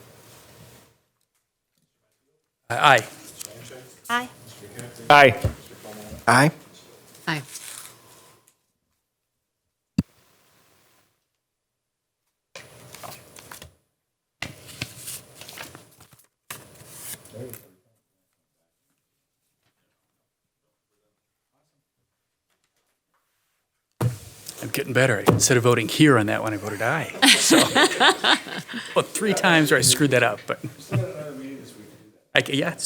Aye. Aye. Aye. Aye. Aye. I'm getting better. Instead of voting here on that one, I voted aye. So, well, 3 times where I screwed that up, but. Yeah, so